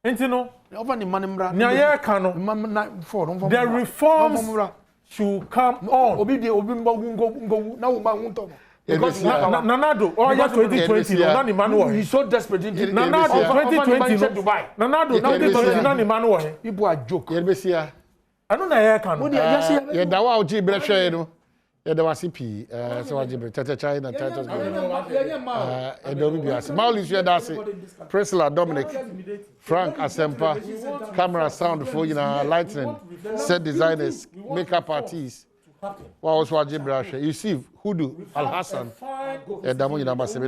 Intino. Over the manembra. Nya kano. The reforms should come on. Because Nanado, oh yeah, 2020, Nani Manuel. He's so desperate. Nanado, 2020, Nanado, 2020, Manuel. People are joke. I don't know how can. Yeah, that was G. Brescia, no. Yeah, there was CP. So I did China, Titus. Maurice, Priscilla, Dominic, Frank, Asempa, camera, sound for lighting, set designers, makeup artists. What was Wajib Brasha? You see, Hudu, Al Hassan, and Damu Yamasa,